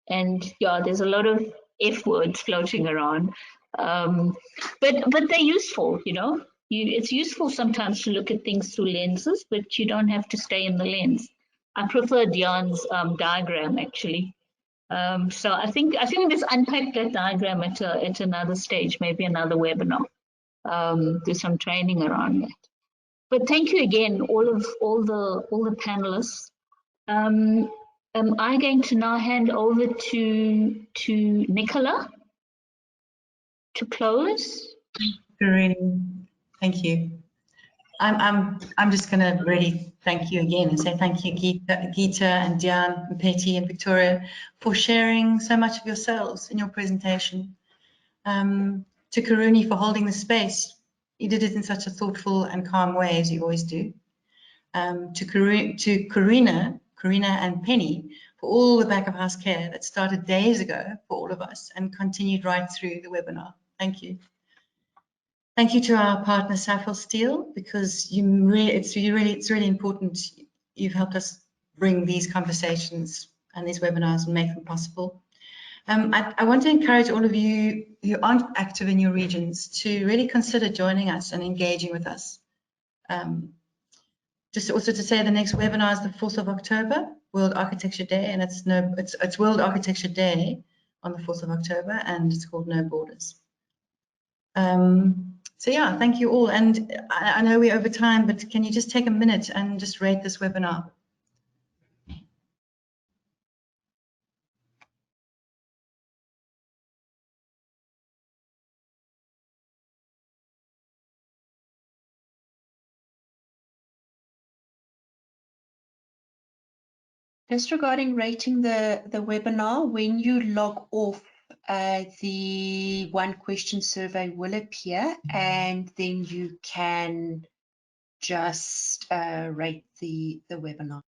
And yeah, there's a lot of F words floating around. But they're useful, it's useful sometimes to look at things through lenses, but you don't have to stay in the lens. I prefer Dion's diagram, actually. So I think let's unpack that diagram at another stage, maybe another webinar, do some training around that. But thank you again, all the panelists. Am I going to now hand over to Nicola to close? Really, thank you. I'm just going to really thank you again and say thank you, Geeta and Diane and Petty and Victoria, for sharing so much of yourselves in your presentation. To Karuni for holding the space. You did it in such a thoughtful and calm way, as you always do. To Karina and Penny for all the back of house care that started days ago for all of us and continued right through the webinar. Thank you. Thank you to our partner Safel Steel, because it's really important. You've helped us bring these conversations and these webinars and make them possible. I want to encourage all of you who aren't active in your regions to really consider joining us and engaging with us. Just also to say the next webinar is the 4th of October, World Architecture Day, and it's World Architecture Day on the 4th of October, and it's called No Borders. So yeah, thank you all. And I know we're over time, but can you just take a minute and just rate this webinar? Just regarding rating the webinar, when you log off, the one question survey will appear, and then you can just rate the webinar.